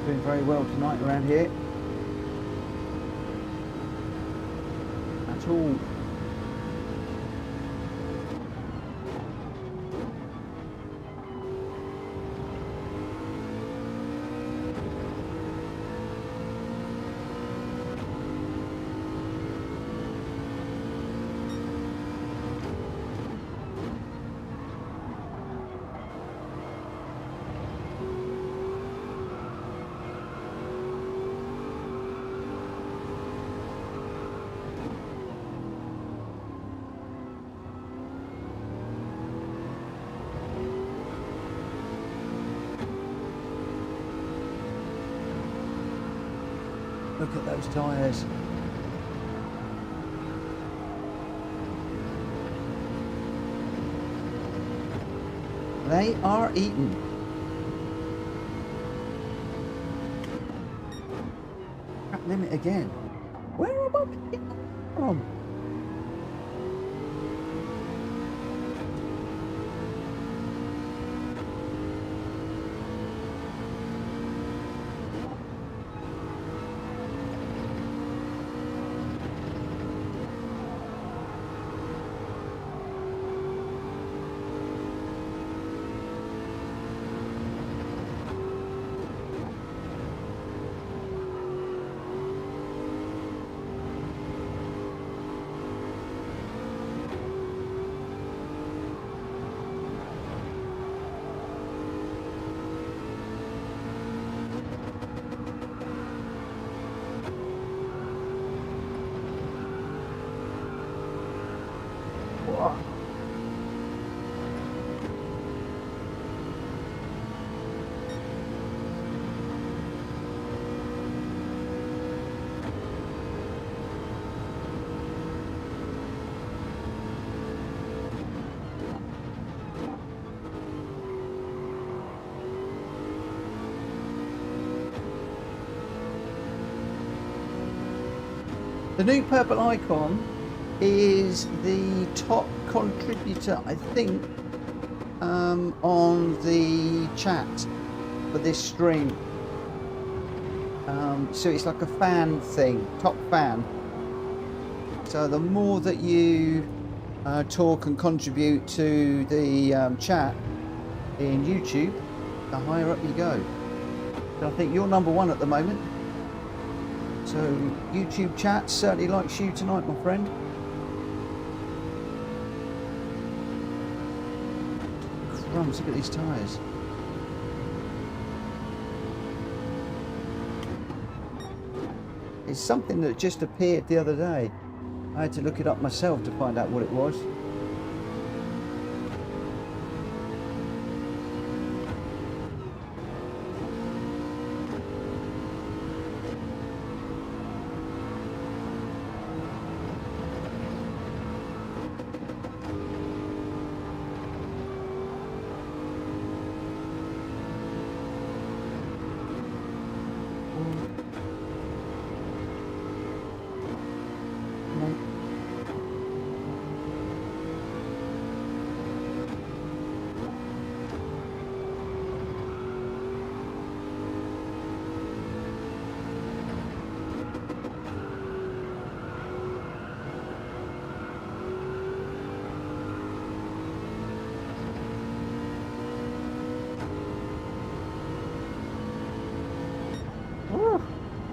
Doing very well tonight around here. At all. Look at those tyres. They are eaten. Crap limit again. Where am I getting from? The new purple icon is the top contributor, I think, on the chat for this stream. So it's like a fan thing, top fan. So the more that you talk and contribute to the chat in YouTube, the higher up you go. So I think you're number one at the moment. So YouTube chat certainly likes you tonight, my friend. Crumbs, look at these tyres. It's something that just appeared the other day. I had to look it up myself to find out what it was.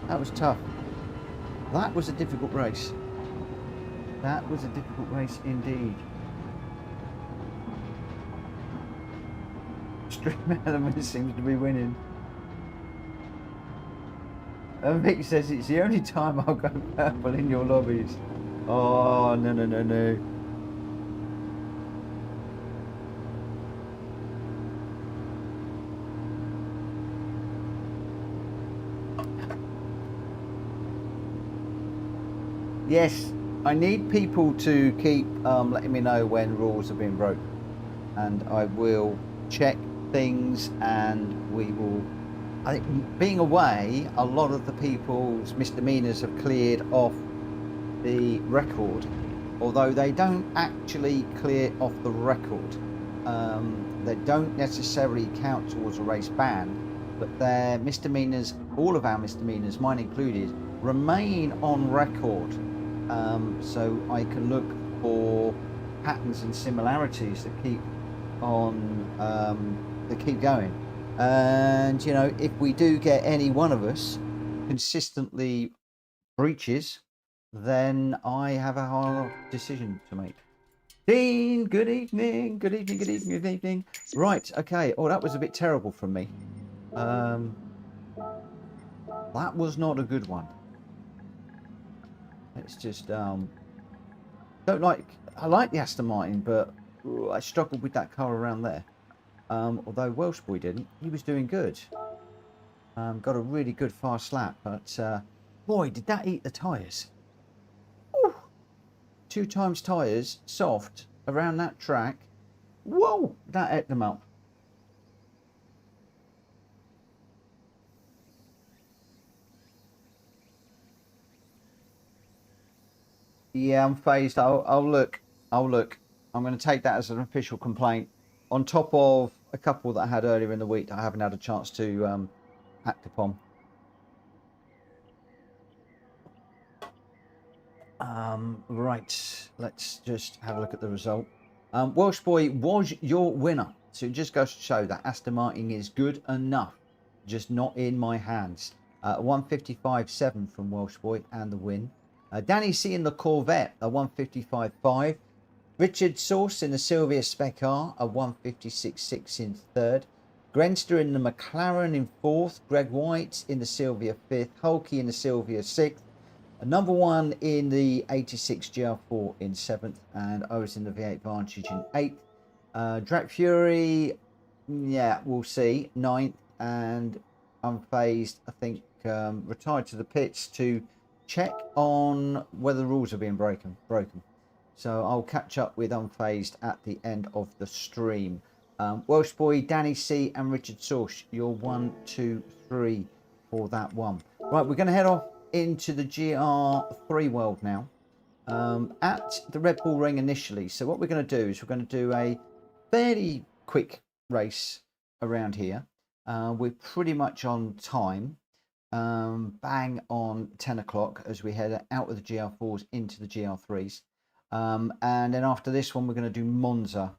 That was tough. That was a difficult race. That was a difficult race indeed. Stream Element seems to be winning. Vic says it's the only time I'll go purple in your lobbies. Oh, no, no, no, no. Yes, I need people to keep letting me know when rules have been broken, and I will check things, and we will. I think being away, a lot of the people's misdemeanors have cleared off the record, although they don't actually clear off the record. They don't necessarily count towards a race ban, but their misdemeanors, all of our misdemeanors, mine included, remain on record. So I can look for patterns and similarities that keep on that keep going. And you know, if we do get any one of us consistently breaches, then I have a hard decision to make. Dean, good evening, good evening, good evening, good evening. Right, okay. Oh, that was a bit terrible from me. That was not a good one. It's just don't like. I like the Aston Martin, but I struggled with that car around there. Although Welsh boy didn't, he was doing good. Got a really good fast lap, but boy, did that eat the tyres. 2 times tyres, soft, around that track. Whoa, that ate them up. Yeah, I'm phased. I'll look. I'll look. I'm going to take that as an official complaint, on top of a couple that I had earlier in the week that I haven't had a chance to act upon. Right, let's just have a look at the result. Welsh boy was your winner. So it just goes to show that Aston Martin is good enough, just not in my hands. 155.7 from Welsh boy and the win. Danny C in the Corvette, a 155.5. Richard Sauce in the Sylvia Spec R, a 156.6 in third. Grenster in the McLaren in fourth. Greg White in the Sylvia fifth. Hulky in the Sylvia sixth. Number 1 in the 86 Gr.4 in 7th, and I was in the V8 Vantage in 8th. Gr.4, yeah, we'll see, 9th, and Unfazed, I think, retired to the pits to check on whether the rules are being broken. So I'll catch up with Unfazed at the end of the stream. Welsh boy, Danny C, and Richard Sauce, you're 1, 2, 3 for that one. Right, we're going to head off into the Gr.3 world now, at the Red Bull Ring initially. So what we're going to do is we're going to do a fairly quick race around here. We're pretty much on time, bang on 10 o'clock as we head out of the Gr.4s into the Gr.3s. And then after this one, we're going to do Monza.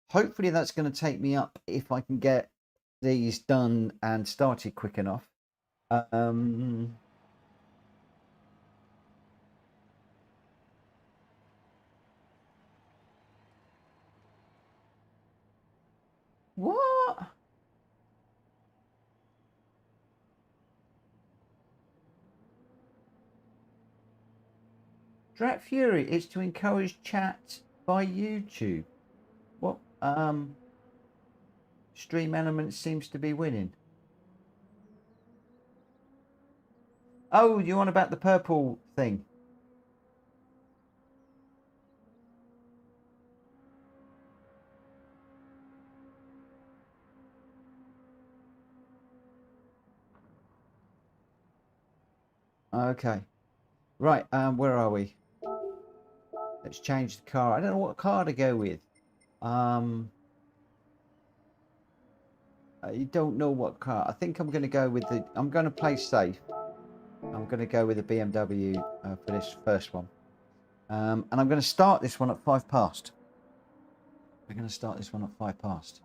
Hopefully that's going to take me up if I can get these done and started quick enough. What? Gr.4 is to encourage chat by YouTube. What? Stream Elements seems to be winning. Oh, you on about the purple thing? Okay. Right, where are we? Let's change the car. I don't know what car to go with. I don't know what car. I think I'm going to go with the... I'm going to play safe. I'm going to go with the BMW for this first one. And I'm going to start this one at 5 past. We're going to start this one at 5 past.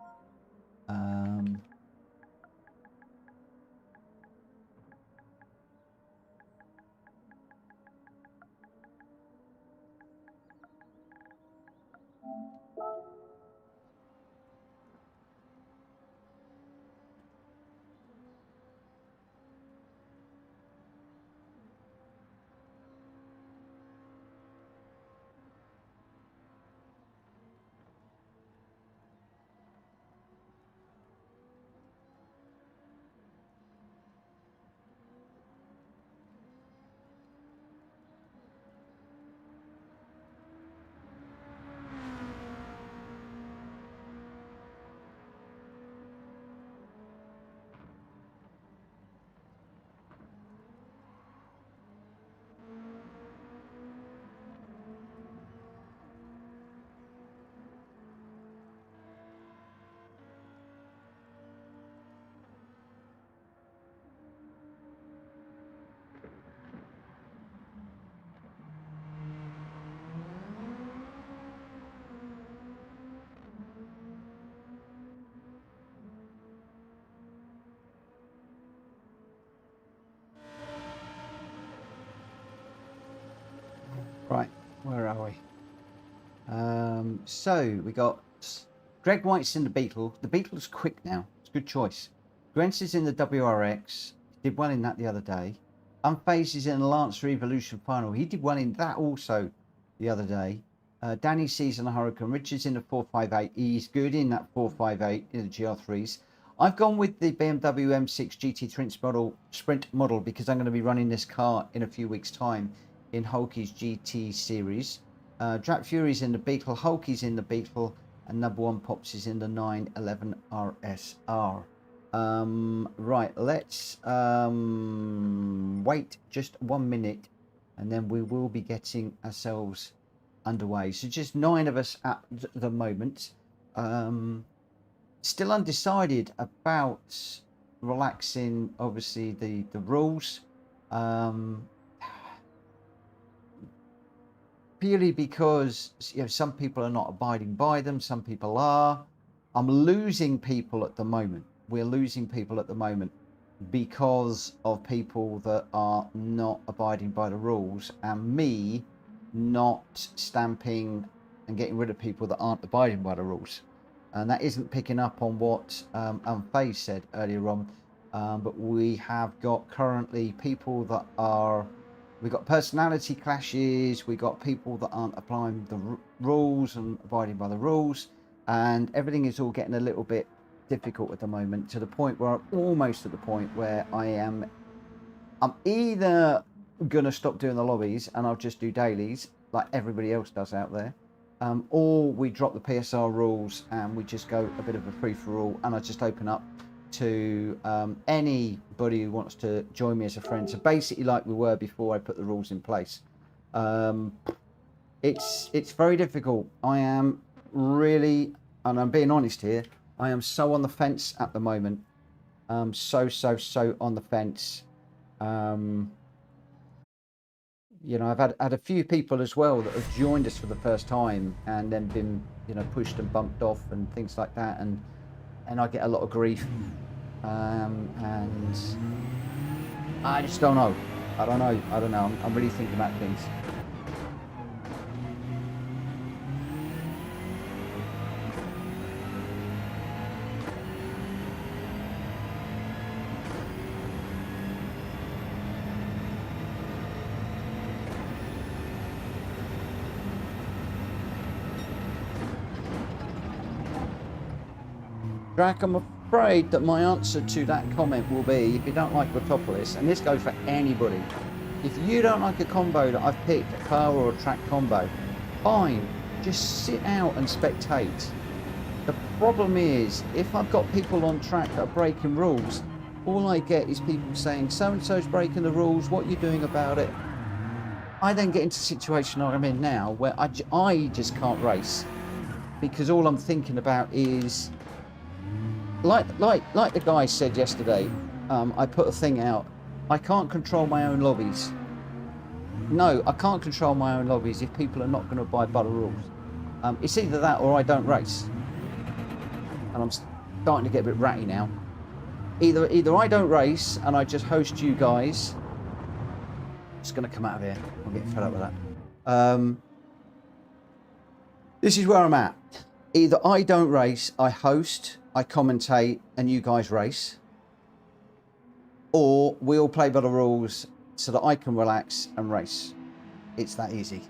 Right, where are we? So we got Greg White's in the Beetle. The Beetle's quick now. It's a good choice. Grents is in the WRX. He did well in that the other day. Unfazed is in the Lancer Evolution Final. He did well in that also the other day. Danny C's in the Hurricane. Richard's in the 458. He's good in that 458 in the GR3s. I've gone with the BMW M6 GT Sprint model because I'm going to be running this car in a few weeks' time in Hulkie's GT series. Gr.4's in the Beetle, Hulkie's in the Beetle, and number 1 Pops is in the 911 RSR. Right, let's wait just 1 minute and then we will be getting ourselves underway. So just 9 of us at the moment. Still undecided about relaxing, obviously, the rules. Purely because, you know, some people are not abiding by them, some people are. I'm losing people at the moment. We're losing people at the moment because of people that are not abiding by the rules, and me not stamping and getting rid of people that aren't abiding by the rules. And that isn't picking up on what Faye said earlier on, but we have got currently people that are... We've got personality clashes, we've got people that aren't applying the rules and abiding by the rules, and everything is all getting a little bit difficult at the moment, to the point where I'm almost at the point where I'm either going to stop doing the lobbies and I'll just do dailies like everybody else does out there, or we drop the PSR rules and we just go a bit of a free-for-all, and I just open up to anybody who wants to join me as a friend. So basically like we were before I put the rules in place. It's very difficult. I am really, and I'm being honest here, I am so on the fence at the moment. So on the fence. You know, I've had a few people as well that have joined us for the first time and then been, you know, pushed and bumped off and things like that, and I get a lot of grief, and I just don't know. I don't know. I'm really thinking about things. Jack, I'm afraid that my answer to that comment will be, if you don't like Autopolis, and this goes for anybody, if you don't like a combo that I've picked, a car or a track combo, fine, just sit out and spectate. The problem is, if I've got people on track that are breaking rules, all I get is people saying, so-and-so's breaking the rules, what are you doing about it? I then get into a situation I'm in now where I just can't race, because all I'm thinking about is, like the guy said yesterday, I put a thing out, I can't control my own lobbies. No, I can't control my own lobbies if people are not going to abide by the rules. It's either that or I don't race. And I'm starting to get a bit ratty now. Either I don't race and I just host you guys. Just going to come out of here. I'm getting fed up with that. This is where I'm at. Either I don't race, I host, I commentate, and you guys race. Or we all play by the rules so that I can relax and race. It's that easy.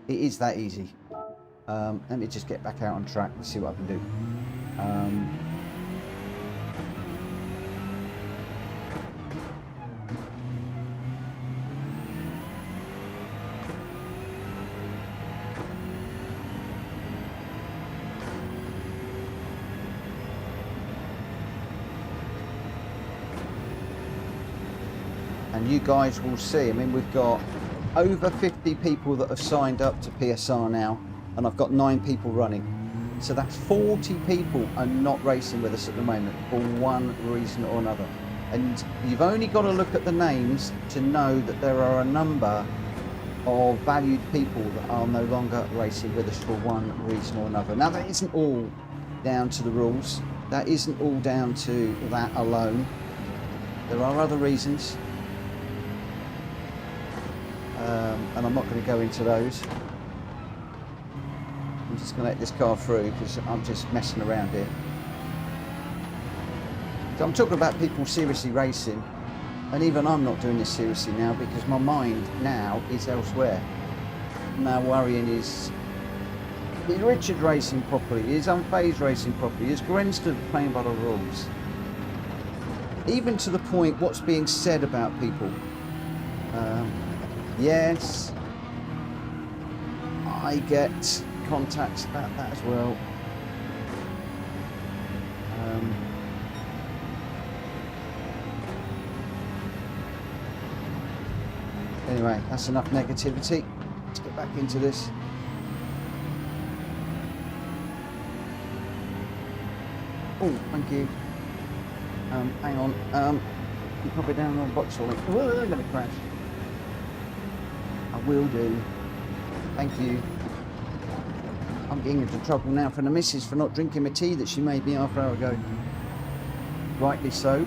It is that easy. Let me just get back out on track and see what I can do. And you guys will see, I mean, we've got over 50 people that have signed up to PSR now, and I've got 9 people running. So that's 40 people are not racing with us at the moment for one reason or another. And you've only got to look at the names to know that there are a number of valued people that are no longer racing with us for one reason or another. Now, that isn't all down to the rules. That isn't all down to that alone. There are other reasons. And I'm not going to go into those. I'm just going to let this car through because I'm just messing around here. So I'm talking about people seriously racing, and even I'm not doing this seriously now because my mind now is elsewhere. Now worrying is Richard racing properly? Is Unfazed racing properly? Is Grenstead playing by the rules? Even to the point what's being said about people. Yes, I get contacts about that as well. Anyway, that's enough negativity. Let's get back into this. Oh, thank you. Hang on. You pop it down on box or I'm going to crash. I will do. Thank you. I'm getting into trouble now from the missus for not drinking my tea that she made me half an hour ago. Rightly so.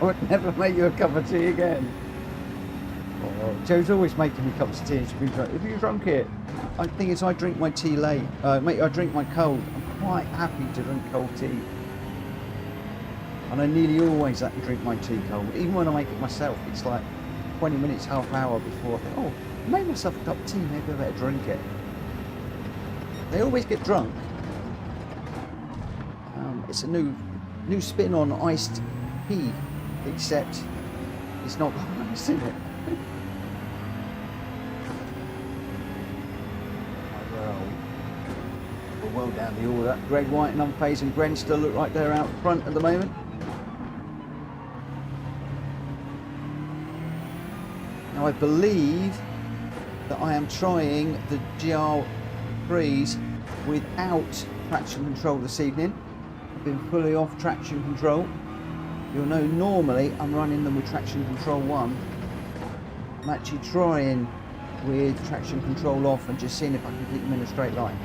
I would never make you a cup of tea again. Oh, Joe's always making me cups of tea. She's been drunk. Have you drunk it? The thing is, I drink my tea late. Mate, I drink my cold. I'm quite happy to drink cold tea. And I nearly always drink my tea cold. Even when I make it myself, it's like 20 minutes, half hour before I think, oh, I made myself a cup of tea, maybe I better drink it. They always get drunk. It's a new spin on iced tea. Except it's not nice, is it? Well, well down the order. Greg White and Unfazed and Gren still look like they're out front at the moment. Now I believe that I am trying the Gr.3s without traction control this evening. I've been fully off traction control. You'll know normally I'm running them with traction control 1. I'm actually trying with traction control off and just seeing if I can keep them in a straight line.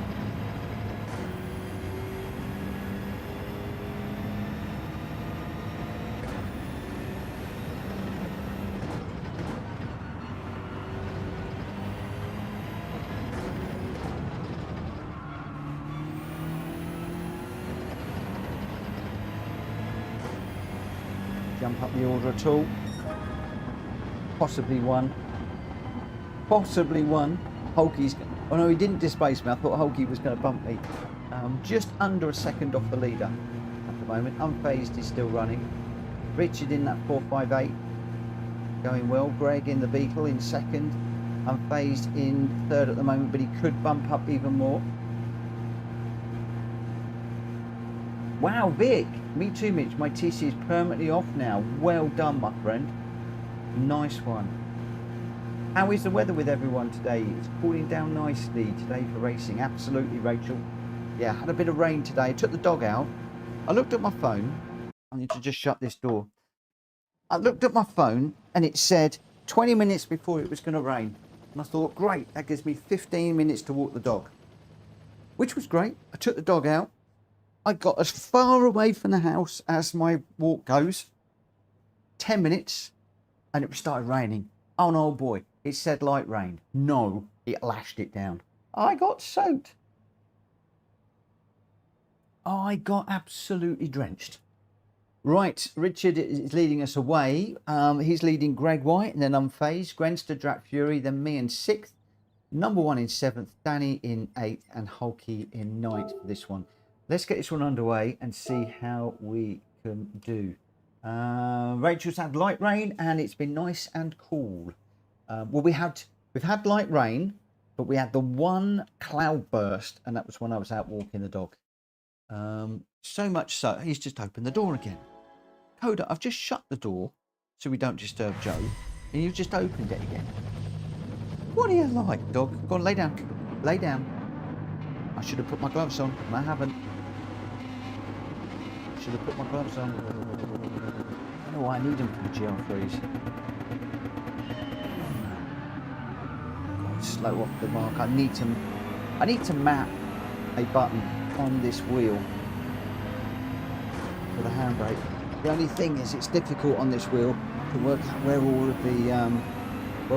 Jump up the order at all. Possibly one. Possibly one. Hulky's. Oh no, he didn't displace me. I thought Hulky was going to bump me. Just under a second off the leader at the moment. Unfazed is still running. Richard in that 458. Going well. Greg in the Beetle in second. Unfazed in third at the moment, but he could bump up even more. Wow, Vic. Me too, Mitch. My TC is permanently off now. Well done, my friend. Nice one. How is the weather with everyone today? It's cooling down nicely today for racing. Absolutely, Rachel. Yeah, had a bit of rain today. I took the dog out. I looked at my phone. I need to just shut this door. I looked at my phone and it said 20 minutes before it was going to rain. And I thought, great, that gives me 15 minutes to walk the dog. Which was great. I took the dog out. I got as far away from the house as my walk goes. 10 minutes and it started raining. Oh no, boy. It said light rain. No, it lashed it down. I got soaked. I got absolutely drenched. Right, Richard is leading us away. He's leading Greg White and then Unfazed. Grenster, Drat Fury, then me in 6th. Number 1 in 7th. Danny in 8th and Hulky in 9th for this one. Let's get this one underway and see how we can do. Rachel's had light rain and it's been nice and cool. Well, we've had light rain, but we had the one cloud burst, and that was when I was out walking the dog. So much so, he's just opened the door again. Coda, I've just shut the door so we don't disturb Joe, and you've just opened it again. What are you like, dog? Go on, lay down. Lay down. I should have put my gloves on, and I haven't. Should have put my gloves on. I don't know why I need them for the Gr.3s. Slow off the mark. I need to map a button on this wheel for the handbrake. The only thing is it's difficult on this wheel to work out where all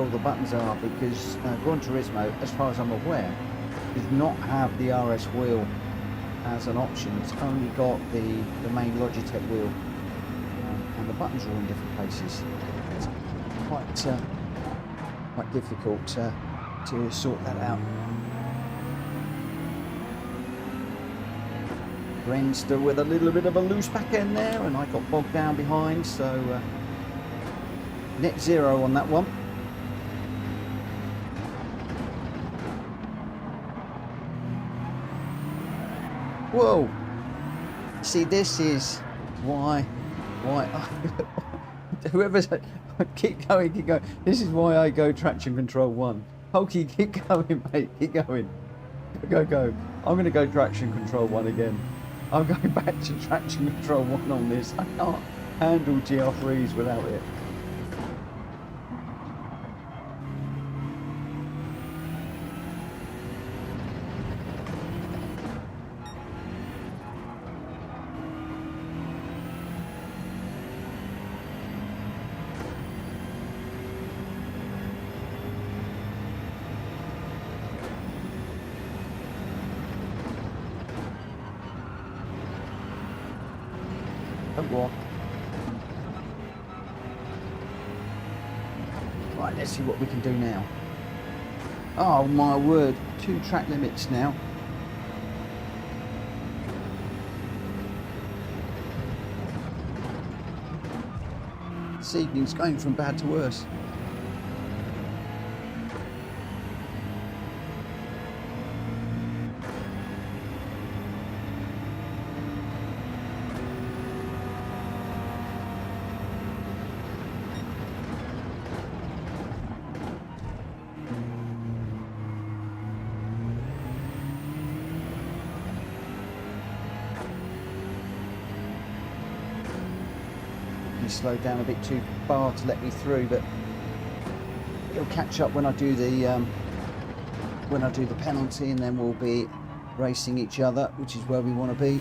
of the buttons are, because Gran Turismo, as far as I'm aware, does not have the RS wheel as an option. It's only got the main Logitech wheel, and the buttons are all in different places. It's quite difficult to sort that out. Grenster with a little bit of a loose back end there, and I got bogged down behind, so net zero on that one. Whoa! See, this is why whoever's keep going. This is why I go traction control 1. Hulky, keep going, mate. Keep going. Go. I'm going to go traction control 1 again. I'm going back to traction control 1 on this. I can't handle Gr.3s without it. Don't walk. Right, let's see what we can do now. Oh my word, 2 track limits now. This evening's going from bad to worse. slowed down a bit too far to let me through, but it'll catch up when I do the penalty, and then we'll be racing each other, which is where we want to be.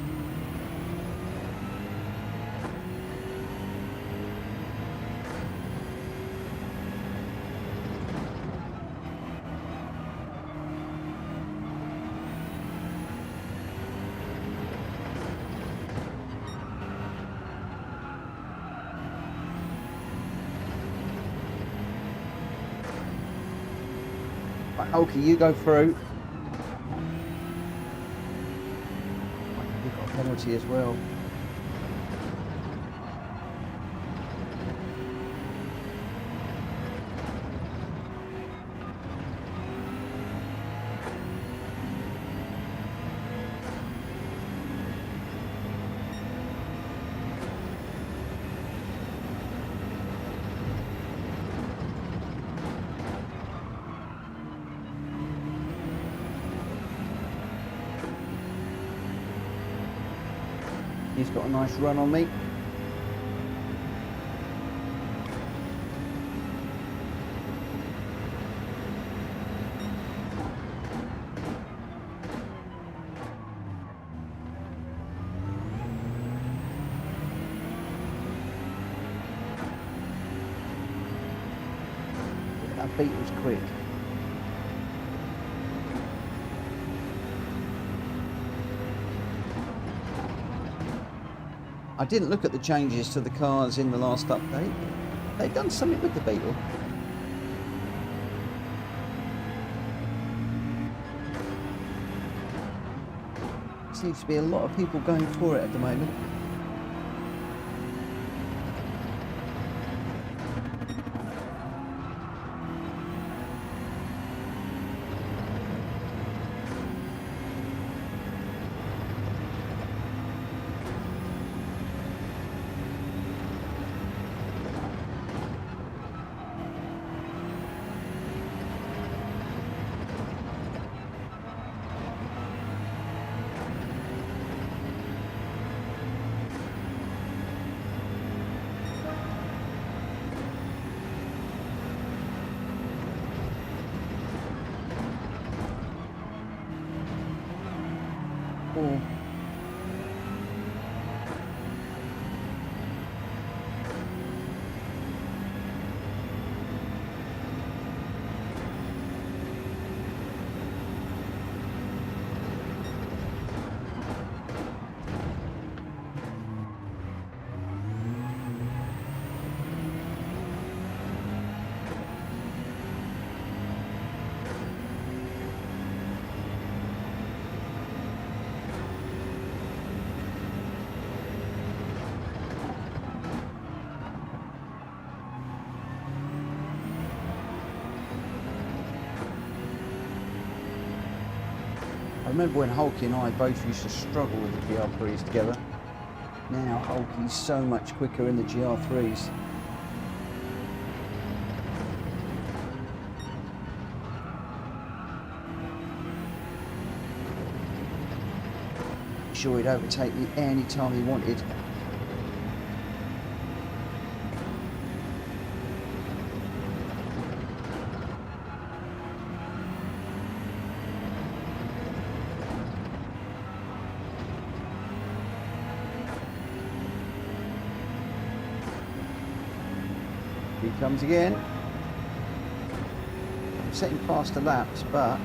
Okay, you go through. You've got a penalty as well. He's got a nice run on me. That beat was quick. I didn't look at the changes to the cars in the last update. They've done something with the Beetle. Seems to be a lot of people going for it at the moment. Oh. I remember when Hulky and I both used to struggle with the Gr.3s together. Now Hulky's so much quicker in the Gr.3s. Sure, he'd overtake me any time he wanted. He comes again. I'm setting faster laps, but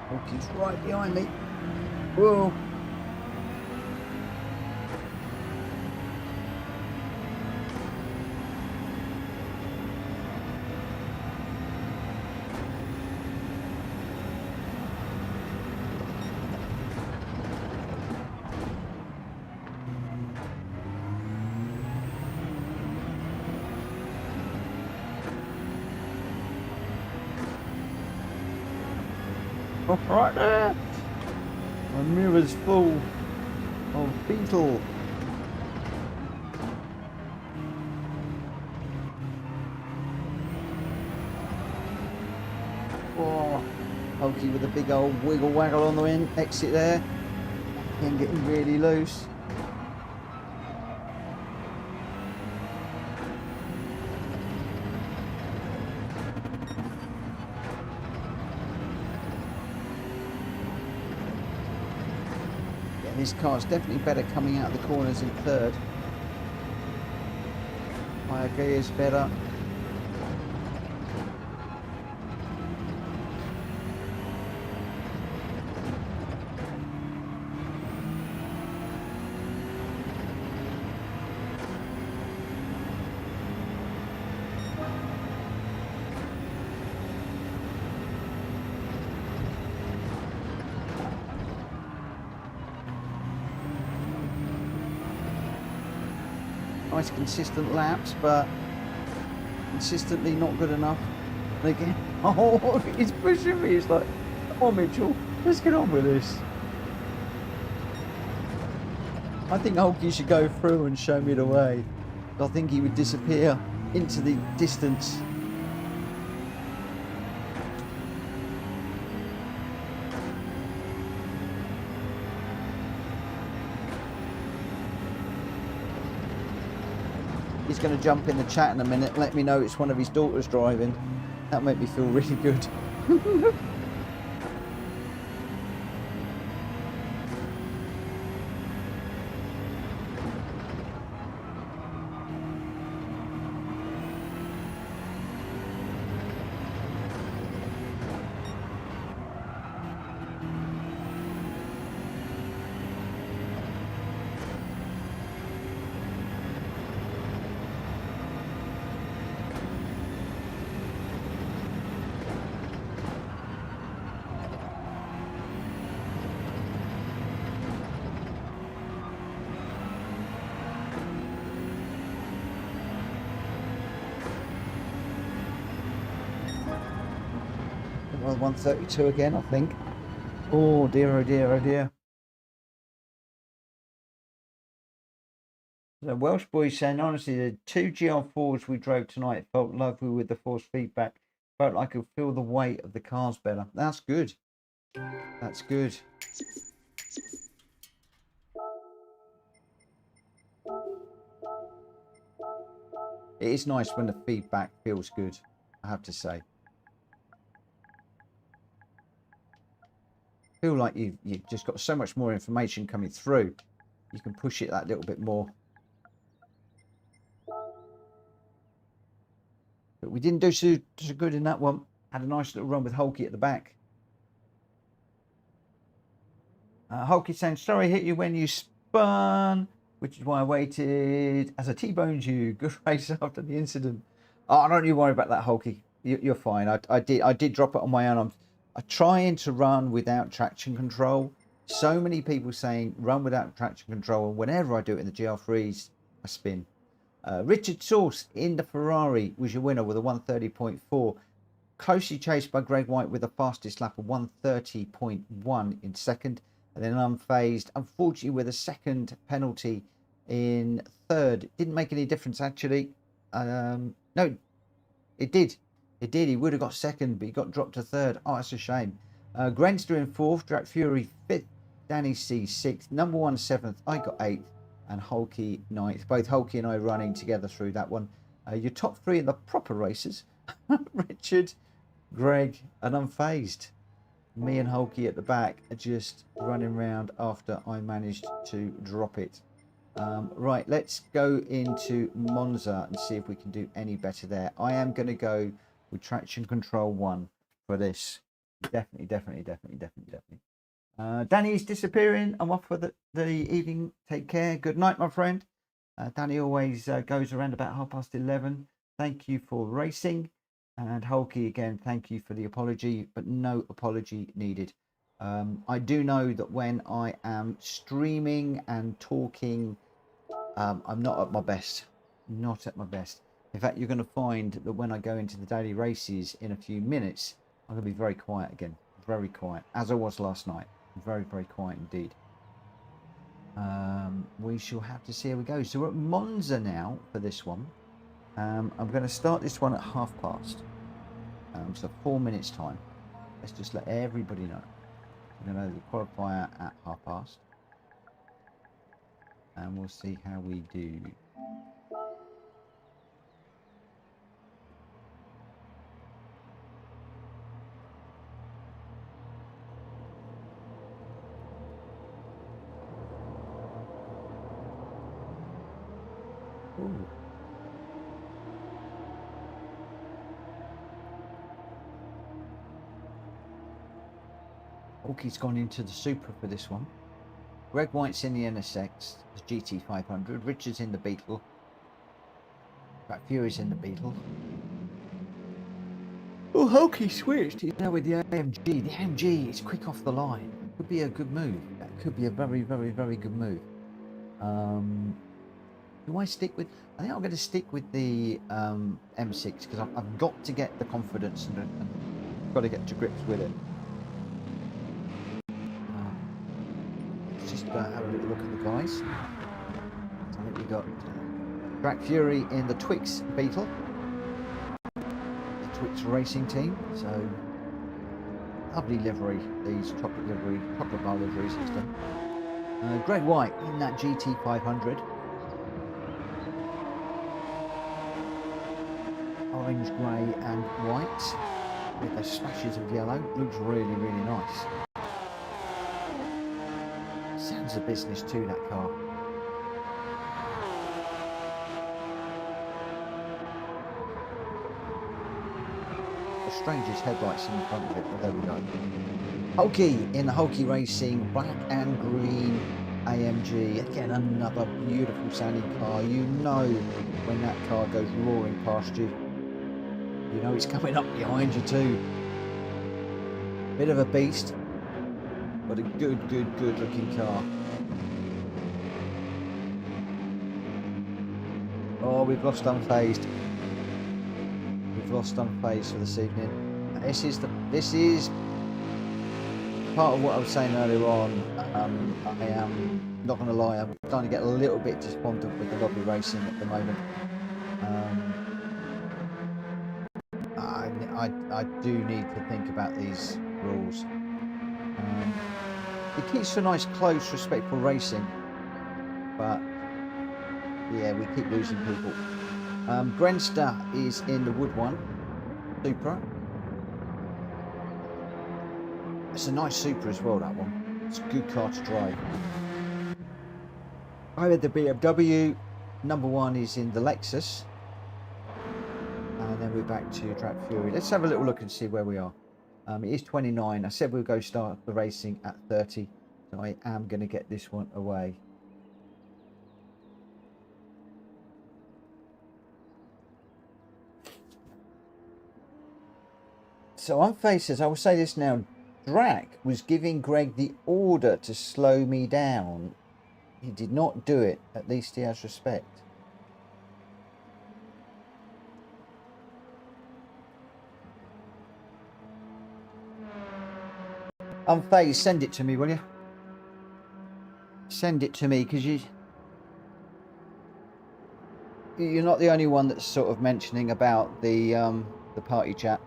Hulky's right behind me. Whoa. Right there. My mirror's full of beetle. Oh, Hulky with a big old wiggle waggle on the end exit there. Again, getting really loose. His car's definitely better coming out of the corners in third. Gr.3 is better. Nice consistent laps, but consistently not good enough. And again, oh, he's pushing me. It's like, come on, Mitchell, let's get on with this. I think Hulky should go through and show me the way. I think he would disappear into the distance. He's going to jump in the chat in a minute, let me know it's one of his daughters driving. That'll make me feel really good. Well, 132 again, I think. Oh dear, oh dear, oh dear. The Welsh boy saying, honestly, the 2 Gr.4s we drove tonight felt lovely with the force feedback. Felt like I could feel the weight of the cars better. That's good. That's good. It is nice when the feedback feels good, I have to say. I feel like you've just got so much more information coming through. You can push it that little bit more. But we didn't do so good in that one. Had a nice little run with Hulky at the back. Hulky saying, sorry, hit you when you spun, which is why I waited as I T-boned you. Good race after the incident. Oh, don't you worry about that, Hulky. You're fine. I did drop it on my own. I'm trying to run without traction control. So many people saying run without traction control, and whenever I do it in the Gr.3s, I spin. Richard Sauce in the Ferrari was your winner with a 130.4. Closely chased by Greg White with the fastest lap of 130.1 in second. And then unfazed, unfortunately, with a second penalty in third. Didn't make any difference, actually. No, it did. It did. He would have got second, but he got dropped to third. Oh, that's a shame. Grenster in fourth, Drac Fury fifth, Danny C sixth, number one seventh. I got eighth, and Hulky ninth. Both Hulky and I running together through that one. Your top three in the proper races: Richard, Greg, and unfazed. Me and Hulky at the back are just running around after I managed to drop it. Right, let's go into Monza and see if we can do any better there. I am going to go with traction control 1 for this. Definitely. Danny's disappearing. I'm off for the evening. Take care. Good night, my friend. Danny always goes around about 11:30. Thank you for racing. And Hulky, again, thank you for the apology, but no apology needed. I do know that when I am streaming and talking, I'm not at my best. Not at my best. In fact, you're going to find that when I go into the daily races in a few minutes, I'm going to be very quiet again. Very quiet, as I was last night. Very quiet indeed. We shall have to see how we go. So we're at Monza now for this one. I'm going to start this one at past. So 4 minutes time. Let's just let everybody know. We're going to do the qualifier at past. And we'll see how we do. Ooh. Hawkey's gone into the Supra for this one. Greg White's in the NSX, the GT500. Richard's in the Beetle. Brad Fury's in the Beetle. Oh, Hawkey switched. He's now with the AMG. The AMG is quick off the line. Could be a good move. That could be a very, very, very good move. Do I stick with? I think I'm going to stick with the M6 because I've got to get the confidence and got to get to grips with it. Let's just have a little look at the guys. I think we got Brad Fury in the Twix Beetle, the Twix racing team. So lovely livery, these chocolate bar liveries he's done. Greg White in that GT500. Orange, grey and white with those splashes of yellow. Looks really, really nice. Sounds of business too, that car. The strangest headlights in the front of it, but there we go. Hawkey in the Hawkey Racing black and green AMG. Again, another beautiful sounding car. You know when that car goes roaring past you. You know it's coming up behind you too. Bit of a beast, but a good looking car. Oh, we've lost Unfazed. We've lost Unfazed for this evening. This is part of what I was saying earlier on. I am not going to lie. I'm starting to get a little bit despondent with the lobby racing at the moment. I do need to think about these rules. It keeps for nice, close, respectful racing, but yeah, we keep losing people. Grenster is in the Wood one, Supra. It's a nice Supra as well, that one. It's a good car to drive. I had the BMW. Number one is in the Lexus. And then we're back to Track Fury. Let's have a little look and see where we are. It is 29. I said we'll go start the racing at 30. So I am going to get this one away. So Unfazed says, I will say this now. Drac was giving Greg the order to slow me down. He did not do it. At least he has respect. Unfazed, send it to me, will you? Send it to me, because you're not the only one that's sort of mentioning about the party chat.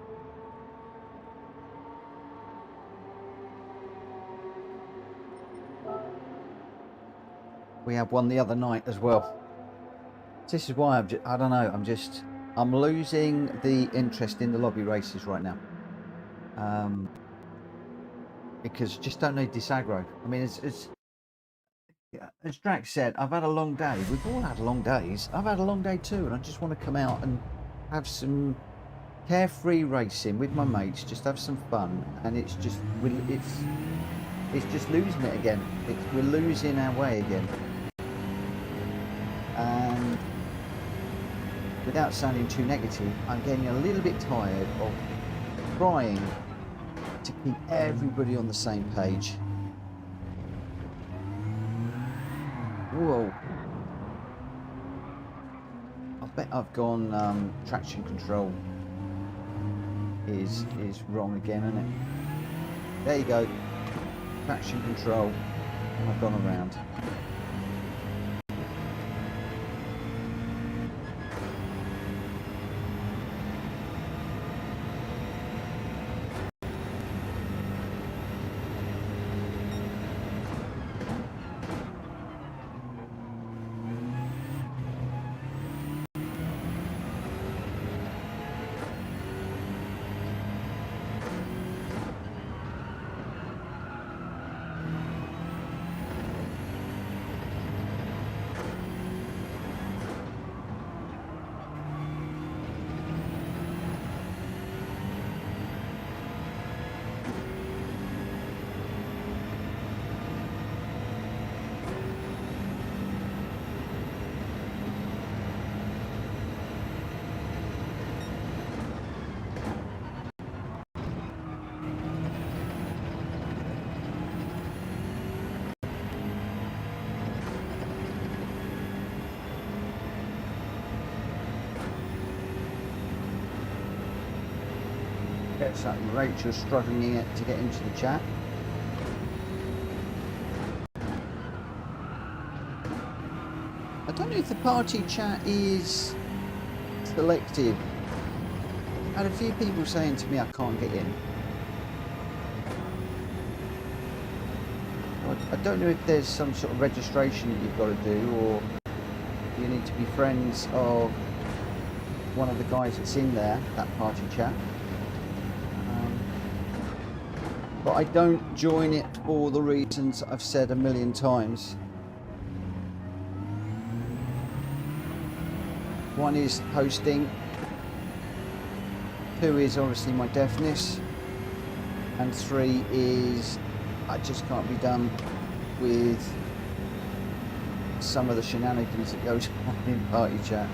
We had one the other night as well. This is why I don't know. I'm losing the interest in the lobby races right now. Because I just don't need this aggro. I mean, as Drax said, I've had a long day. We've all had long days. I've had a long day too, and I just want to come out and have some carefree racing with my mates. Just have some fun, and it's just losing it again. We're losing our way again. And without sounding too negative, I'm getting a little bit tired of trying to keep everybody on the same page. Whoa. I bet I've gone traction control is wrong again, isn't it? There you go. Traction control. And I've gone around. Gets up. Rachel's struggling to get into the chat. I don't know if the party chat is selective. I had a few people saying to me I can't get in. I don't know if there's some sort of registration that you've got to do, or you need to be friends of one of the guys that's in there, that party chat. But I don't join it for the reasons I've said a million times. One is hosting, two is obviously my deafness, and three is I just can't be done with some of the shenanigans that goes on in party chat.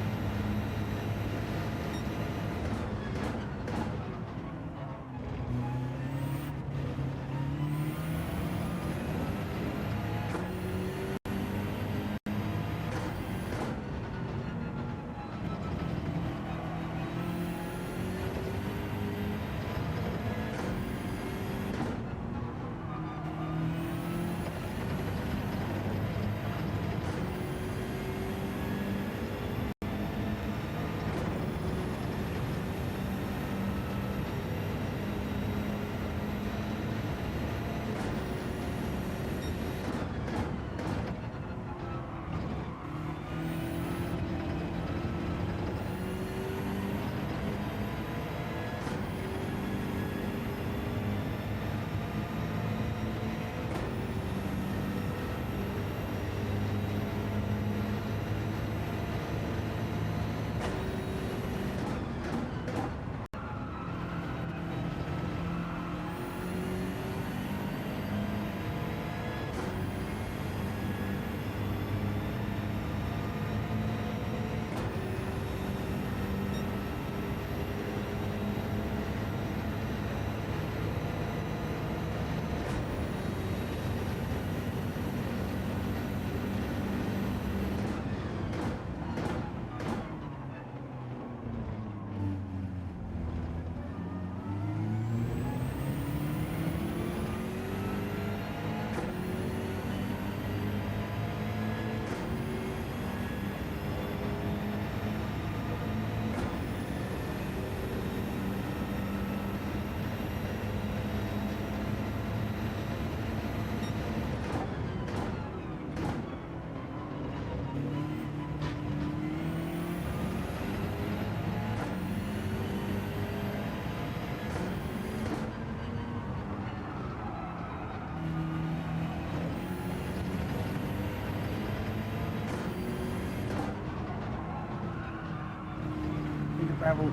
Gravel.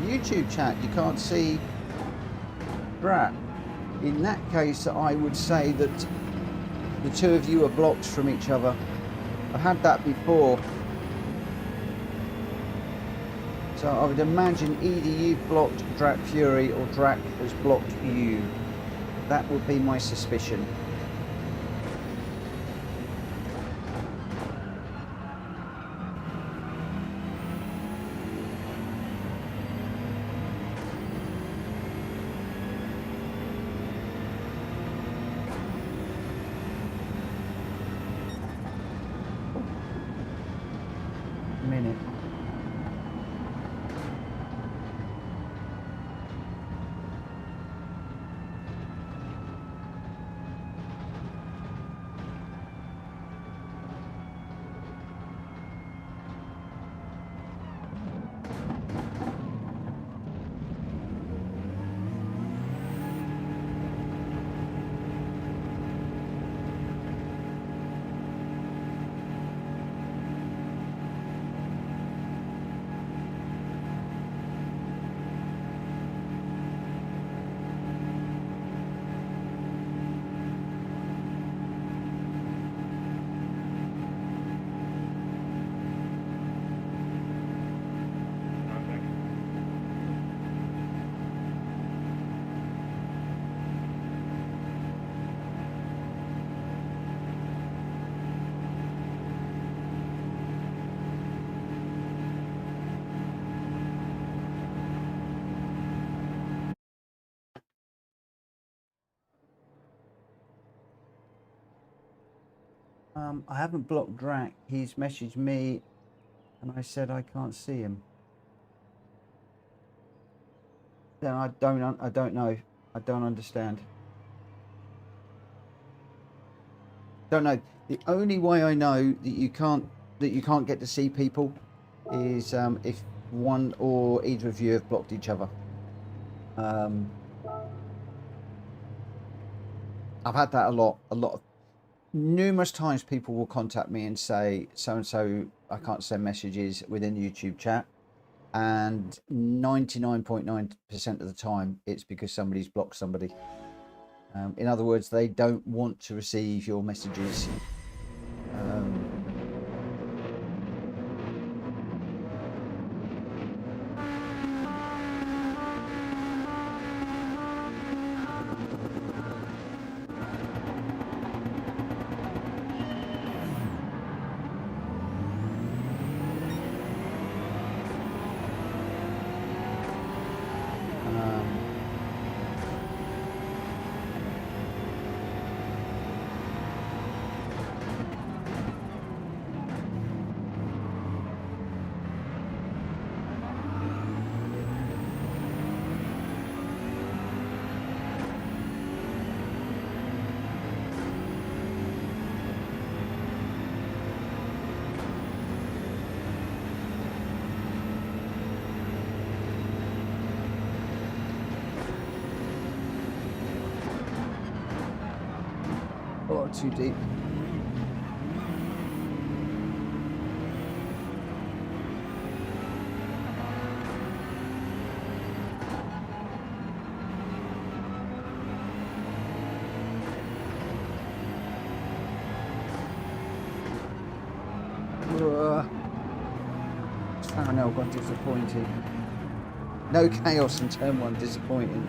YouTube chat, you can't see Gr.4. In that case, I would say that the two of you are blocked from each other. I've had that before. So I would imagine either you've blocked Gr.4 or Gr.4 has blocked you. That would be my suspicion. Minute. I haven't blocked Drac. He's messaged me, and I said I can't see him. Then I don't know. I don't understand. Don't know. The only way I know that you can't get to see people is if one or either of you have blocked each other. I've had that a lot of numerous times. People will contact me and say so and so I can't send messages within the YouTube chat, and 99.9% of the time it's because somebody's blocked somebody. In other words, they don't want to receive your messages. Oh, too deep. Farnell got disappointed. No chaos in turn one, disappointing.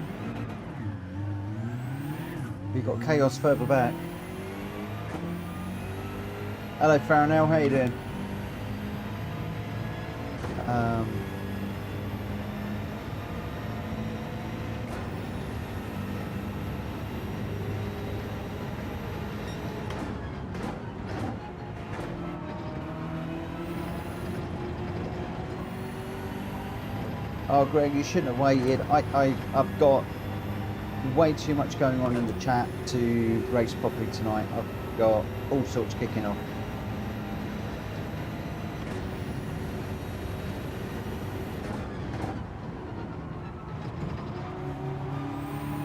We've got chaos further back. Hello Farnell, how you doing? Oh Greg, you shouldn't have waited. I've got way too much going on in the chat to race properly tonight. I've got all sorts kicking off.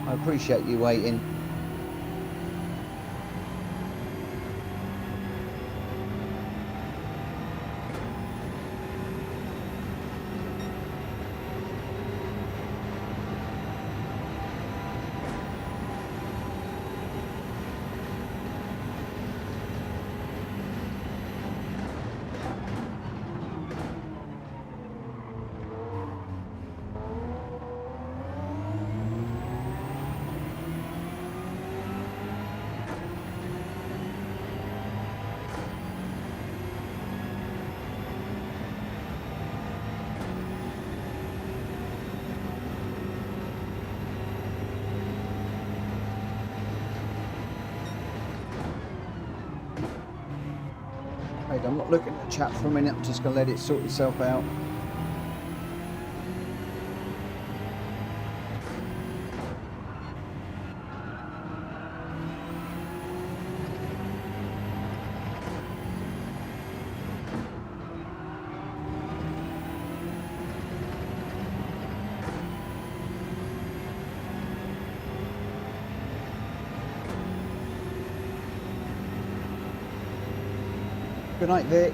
I appreciate you waiting. I'm not looking at the chat for a minute, I'm just going to let it sort itself out. Good night, Vic.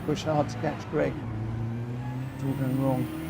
push hard to catch Greg. It's all going wrong.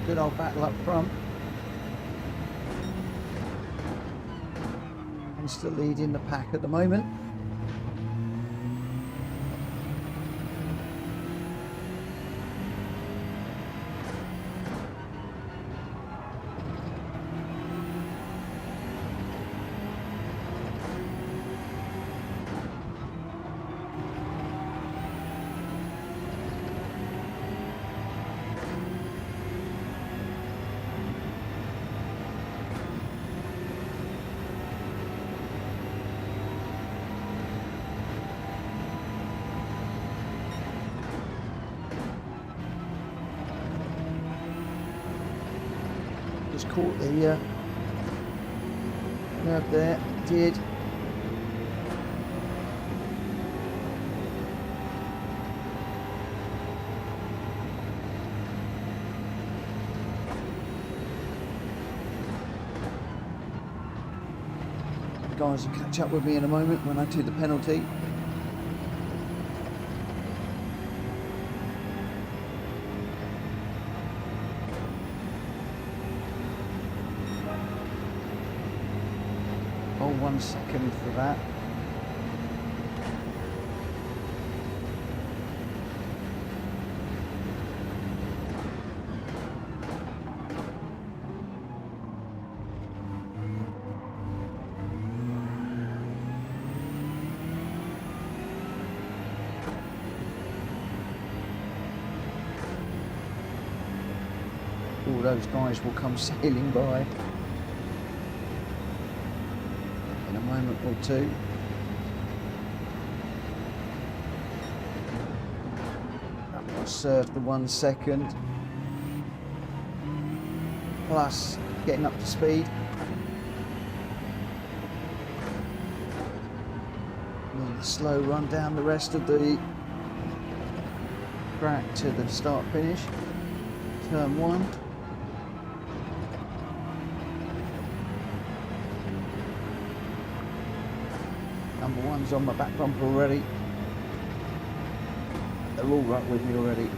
Good old battle up front. And still leading the pack at the moment. Just caught the nerve there, did. The guys will catch up with me in a moment when I do the penalty. Oh, 1 second for that. All those guys will come sailing by in a moment or two. That will serve the 1 second. Plus getting up to speed. And a slow run down the rest of the track to the start finish. Turn 1. Number 1's on my back bumper already. They're all right with me already.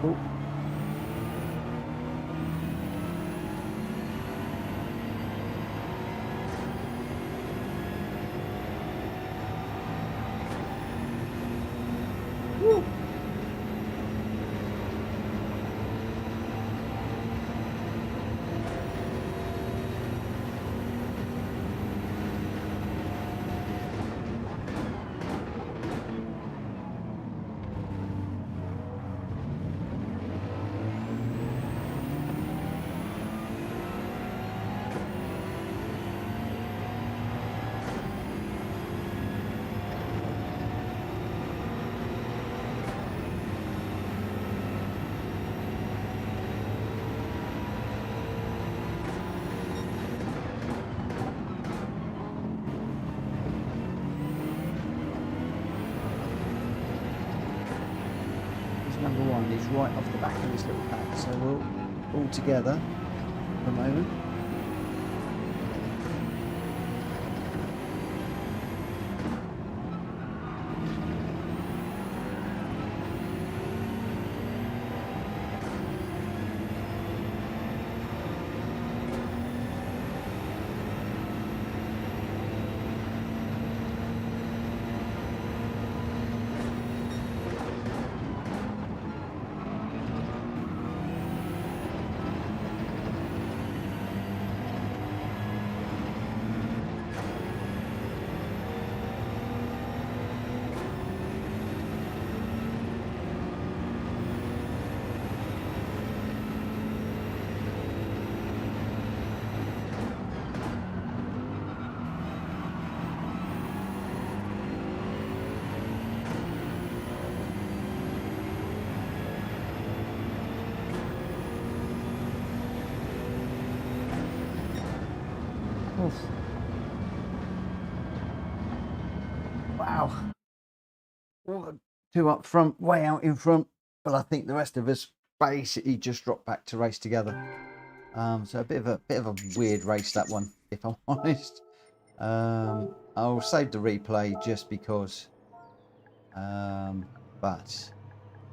Oh. Woo. number one is right off the back of this little pack, so we're all together for a moment. Oof. Wow. All the two up front, way out in front, but I think the rest of us basically just dropped back to race together. So a bit of a weird race, that one, if I'm honest. I'll save the replay just because. But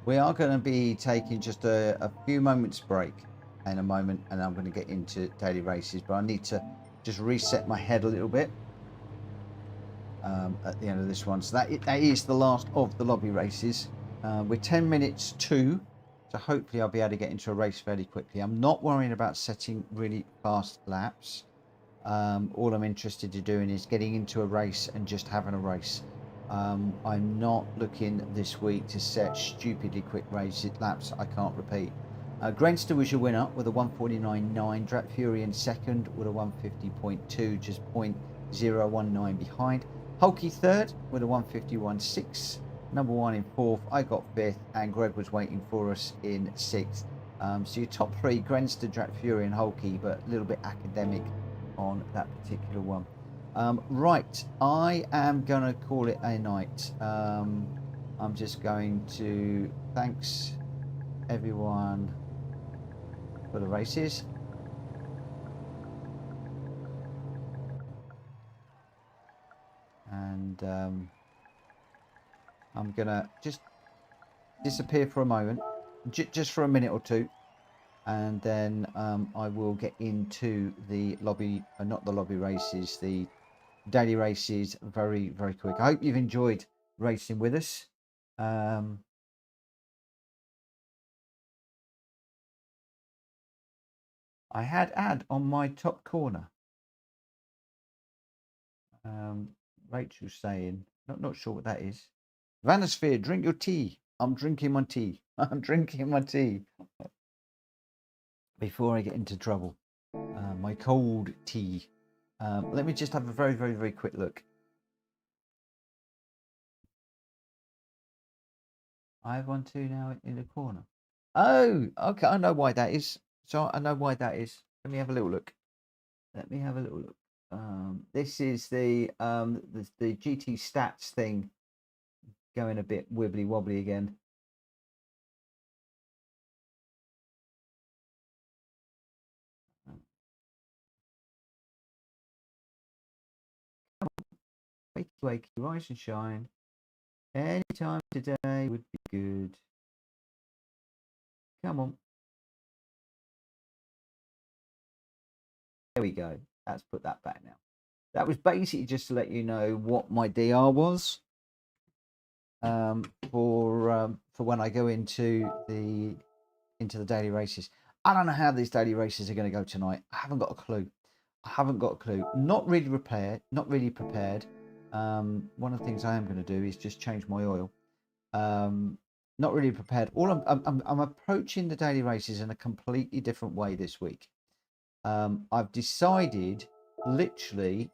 we are going to be taking just a few moments break in a moment, and I'm going to get into daily races, but I need to just reset my head a little bit at the end of this one. So that is the last of the lobby races. We're 10 minutes to, so hopefully I'll be able to get into a race fairly quickly. I'm not worrying about setting really fast laps. All I'm interested in doing is getting into a race and just having a race. I'm not looking this week to set stupidly quick races laps I can't repeat. Gr.4 was your winner with a 149.9. Gr.3 in second with a 150.2, just 0.019 behind. Hulky third with a 151.6. Number one in fourth. I got fifth, and Greg was waiting for us in sixth. So your top three: Gr.4, Gr.3, and Hulky, but a little bit academic on that particular one. Right, I am gonna call it a night. I'm just going to thanks everyone for the races. And I'm gonna just disappear for a moment, just for a minute or two, and then I will get into the lobby, not the lobby races, the daily races very quick. I hope you've enjoyed racing with us. I had ad on my top corner. Rachel's saying, not sure what that is. Vanosphere, drink your tea. I'm drinking my tea. I'm drinking my tea before I get into trouble. My cold tea. Let me just have a very quick look. I have one too now in the corner. Oh, okay. I know why that is. So I know why that is. Let me have a little look. Let me have a little look. This is the GT stats thing going a bit wibbly wobbly again. Wakey, wakey, rise and shine. Any time today would be good. Come on. There we go. Let's put that back now. That was basically just to let you know what my DR was for when I go into the daily races. I don't know how these daily races are going to go tonight. I haven't got a clue. Not really prepared. One of the things I am going to do is just change my oil. Not really prepared. I'm approaching the daily races in a completely different way this week. I've decided literally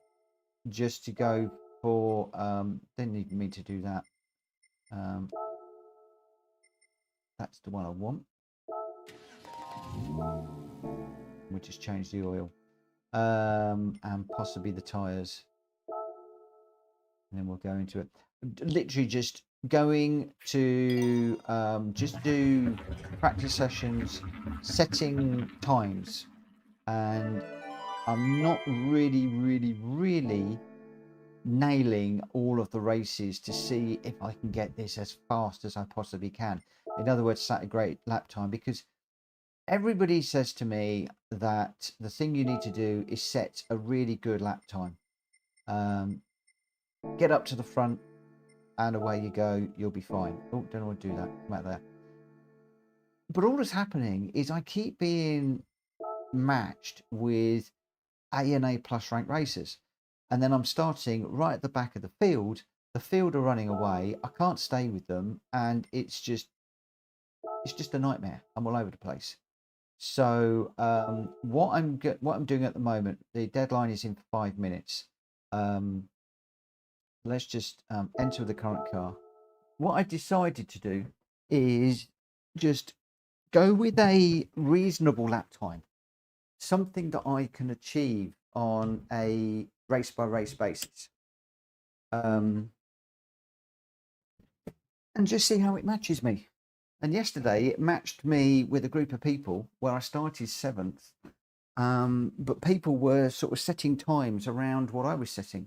just to go for didn't need me to do that. That's the one I want. We'll just change the oil and possibly the tires, and then we'll go into it. Literally just going to just do practice sessions, setting times, and I'm not really nailing all of the races to see if I can get this as fast as I possibly can. In other words, set a great lap time, because everybody says to me that the thing you need to do is set a really good lap time. Get up to the front and away you go, you'll be fine. Oh, don't want to do that. Come out there. But all that's happening is I keep being matched with A and A plus ranked racers. And then I'm starting right at the back of the field. The field are running away. I can't stay with them. And it's just a nightmare. I'm all over the place. So what I'm doing at the moment, the deadline is in 5 minutes. Let's just enter the current car. What I decided to do is just go with a reasonable lap time, something that I can achieve on a race by race basis, and just see how it matches me. And yesterday it matched me with a group of people where I started 7th, but people were sort of setting times around what I was setting.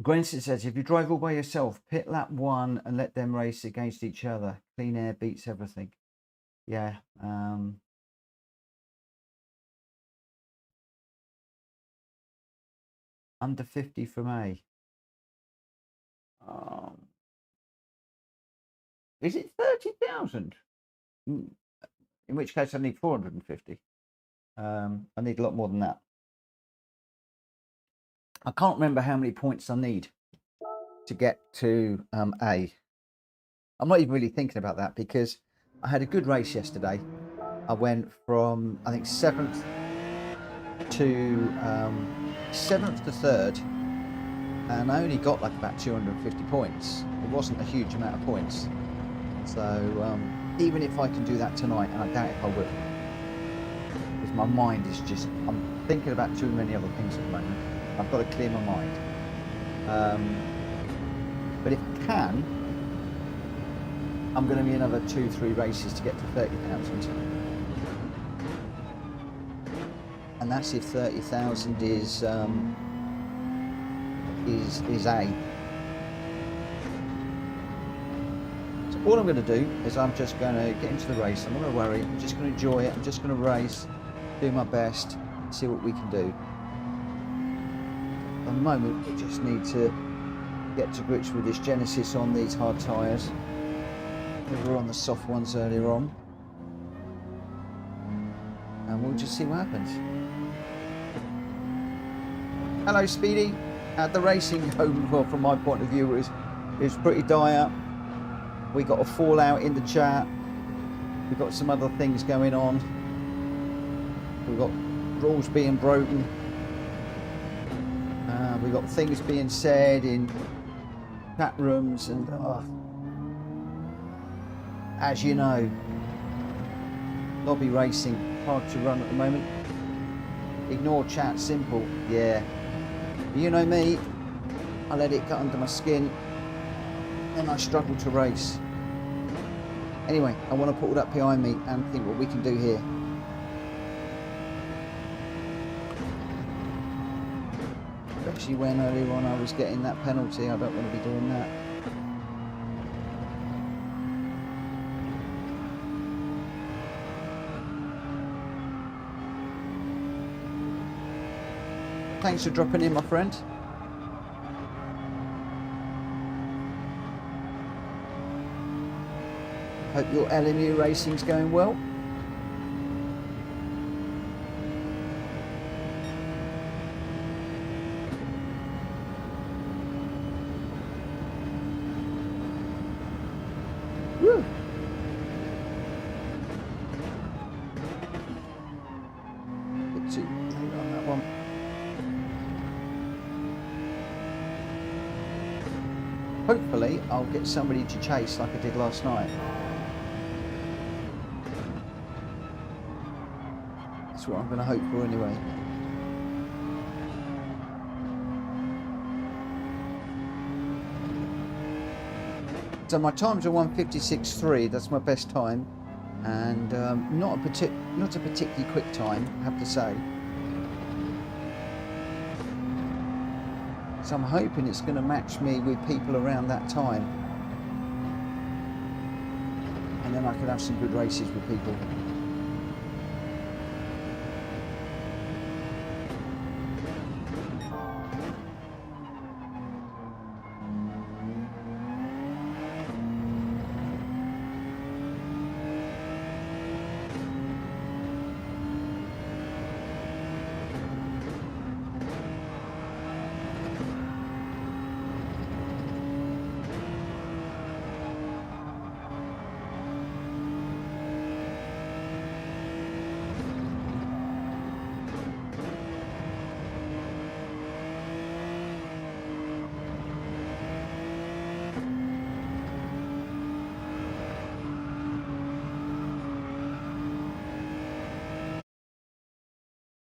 Grenson says, if you drive all by yourself, pit lap 1 and let them race against each other. Clean air beats everything. Yeah. Under 50 from A. Is it 30,000? In which case I need 450. I need a lot more than that. I can't remember how many points I need to get to A. I'm not even really thinking about that because I had a good race yesterday. I went from, I think, 7th to 3rd, and I only got like about 250 points. It wasn't a huge amount of points. So even if I can do that tonight, and I doubt if I will, because my mind is just, I'm thinking about too many other things at the moment. I've got to clear my mind. But if I can, I'm going to be another 2-3 races to get to 30,000. And that's if 30,000 is A. So all I'm going to do is I'm just going to get into the race. I'm not going to worry. I'm just going to enjoy it. I'm just going to race, do my best, see what we can do. At the moment, we just need to get to grips with this Genesis on these hard tyres. We were on the soft ones earlier on. And we'll just see what happens. Hello, Speedy. The racing home, well, from my point of view, is pretty dire. We got a fallout in the chat. We've got some other things going on. We've got rules being broken. We've got things being said in chat rooms, and as you know, lobby racing, hard to run at the moment. Ignore chat, simple. Yeah. You know me, I let it cut under my skin and I struggle to race. Anyway, I want to put all that behind me and think what we can do here. Especially when earlier on I was getting that penalty. I don't want to be doing that. Thanks for dropping in, my friend. Hope your LMU racing's going well. Woo. Bit too late on that one. Hopefully, I'll get somebody to chase like I did last night. That's what I'm going to hope for anyway. So my times are 1:56.3. That's my best time, and not a particularly quick time, I have to say. So I'm hoping it's going to match me with people around that time, and then I can have some good races with people.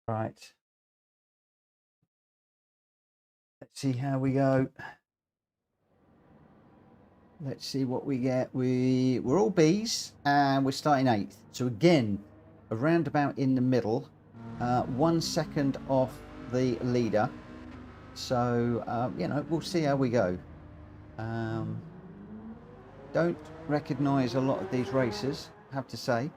Right. Let's see how we go. Let's see what we get. We're all Bs and we're starting 8th. So again, around about in the middle, 1 second off the leader. So, you know, we'll see how we go. Don't recognise a lot of these racers, I have to say.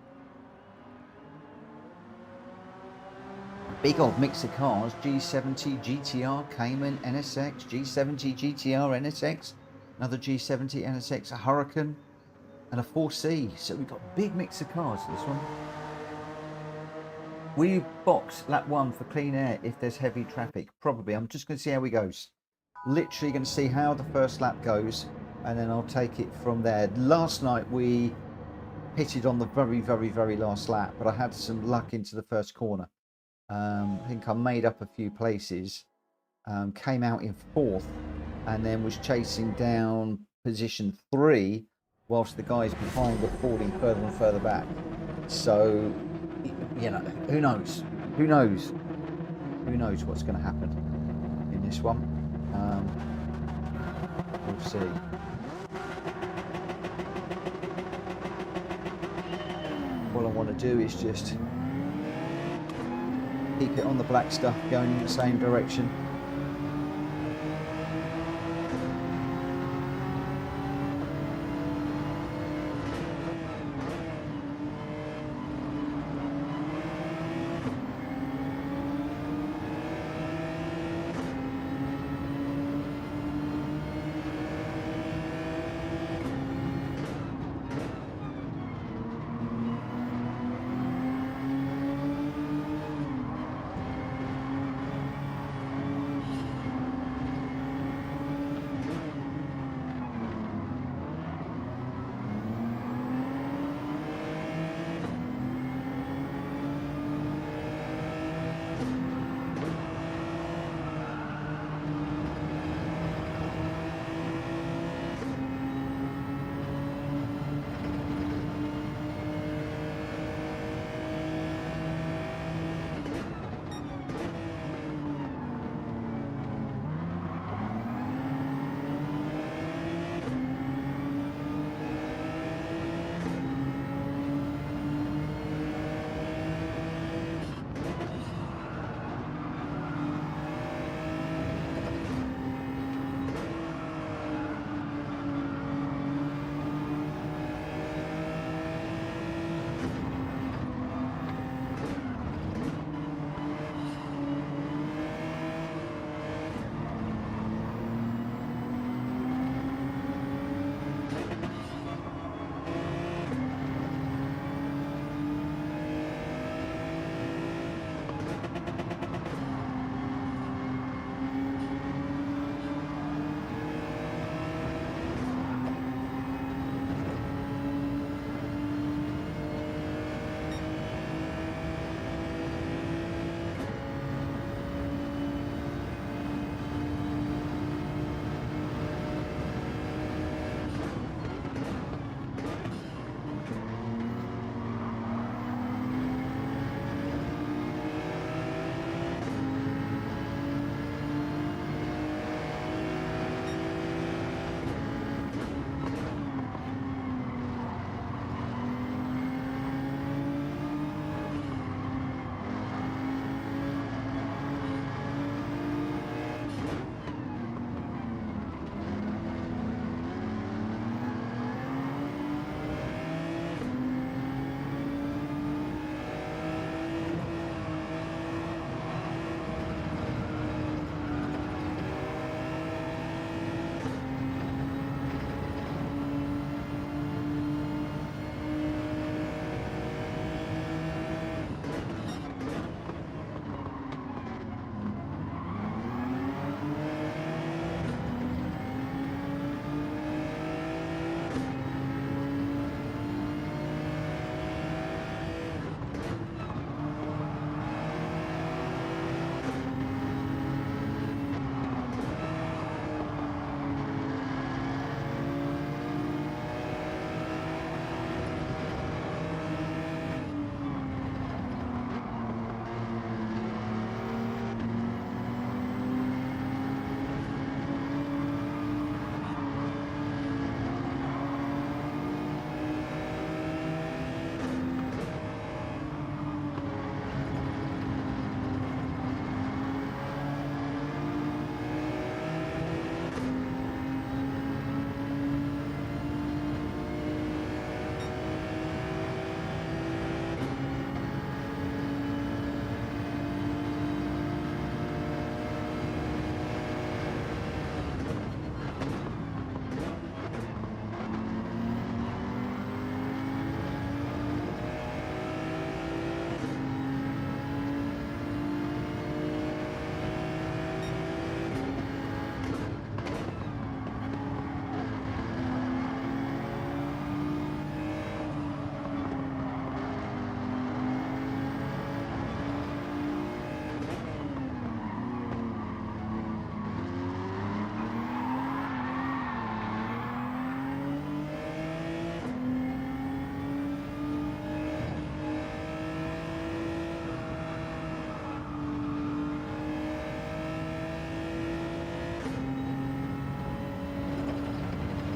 Big old mix of cars, G70, GTR, Cayman, NSX, G70, GTR, NSX, another G70, NSX, a Hurricane, and a 4C. So we've got a big mix of cars, this one. Will you box lap 1 for clean air if there's heavy traffic? Probably. I'm just going to see how he goes. Literally going to see how the first lap goes, and then I'll take it from there. Last night we pitted on the very last lap, but I had some luck into the first corner. I think I made up a few places, came out in 4th, and then was chasing down position 3 whilst the guys behind were falling further and further back. So, you know, who knows what's going to happen in this one. We'll see. All I want to do is just keep it on the black stuff, going in the same direction.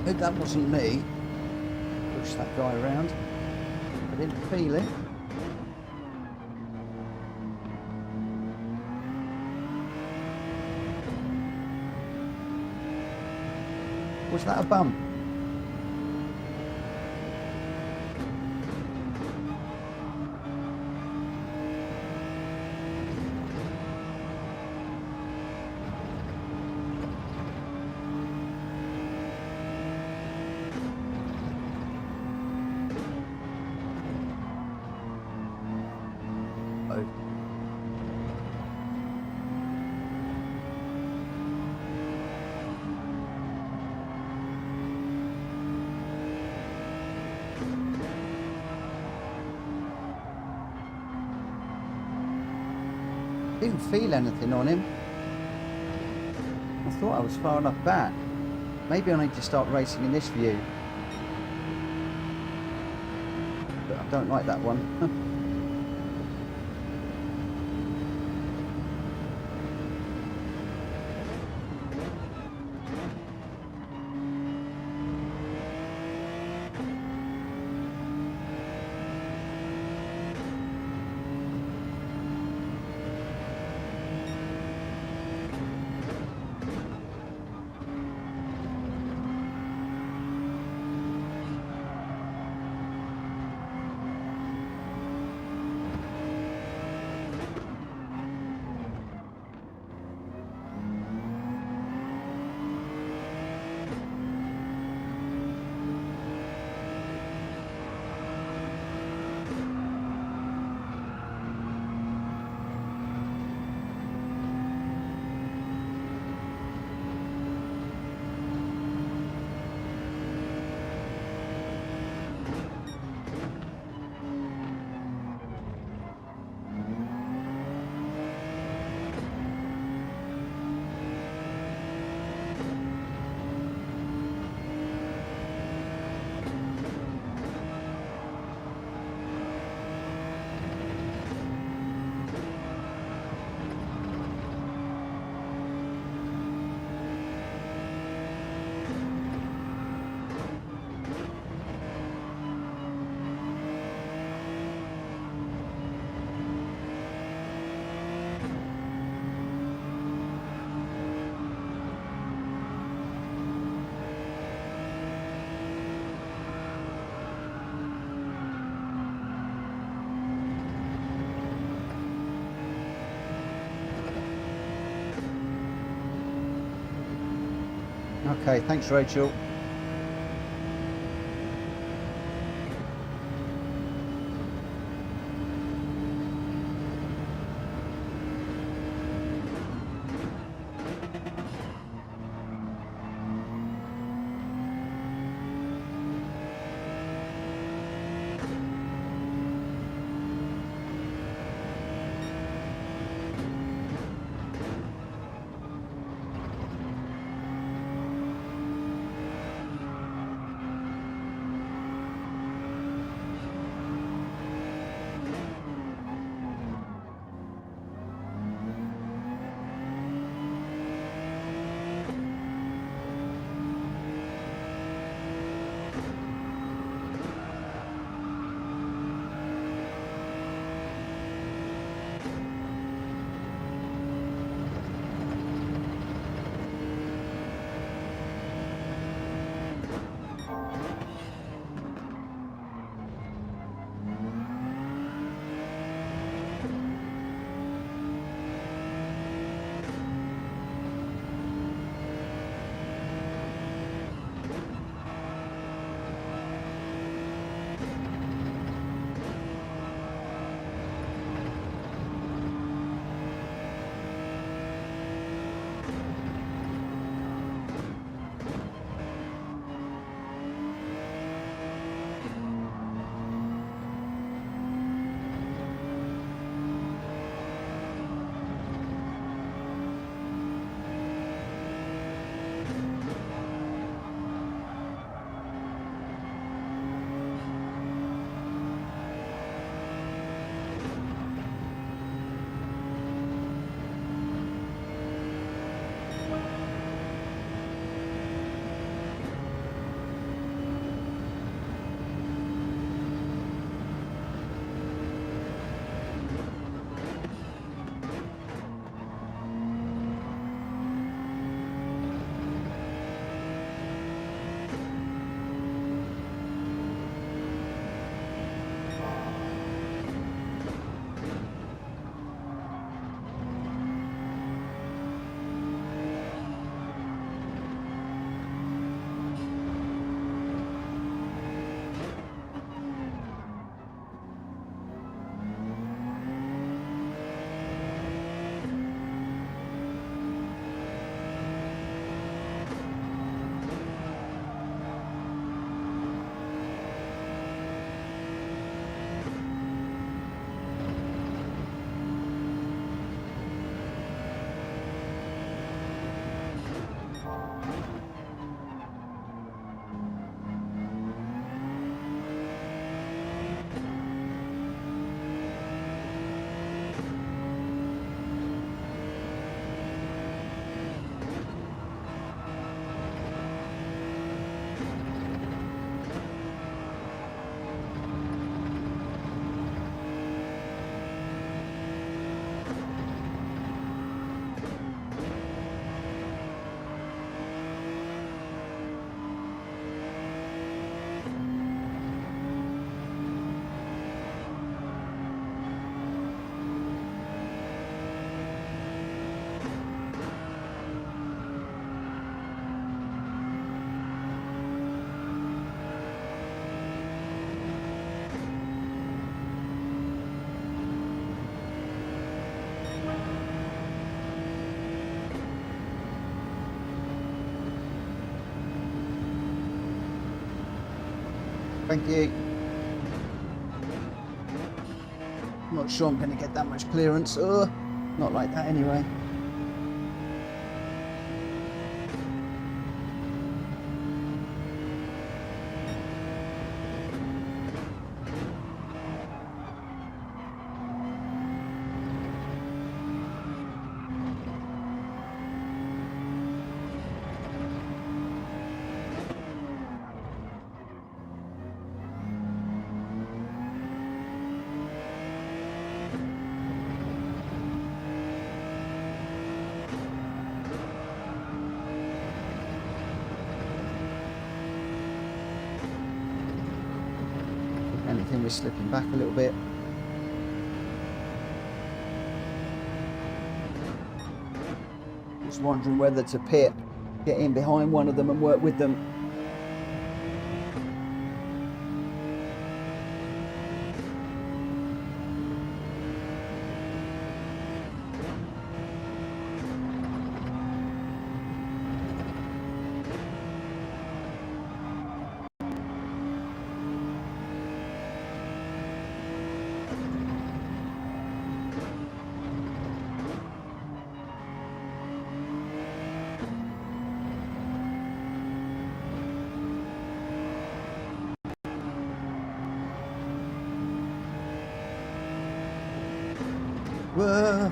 Hope that wasn't me. Push that guy around. I didn't feel it. Was that a bump? Oh. Didn't feel anything on him. I thought I was far enough back. Maybe I need to start racing in this view. But I don't like that one. Okay, thanks Rachel. Thank you. I'm not sure I'm going to get that much clearance. Not like that anyway. Anything, we're slipping back a little bit. Just wondering whether to pit, get in behind one of them and work with them. Whoa.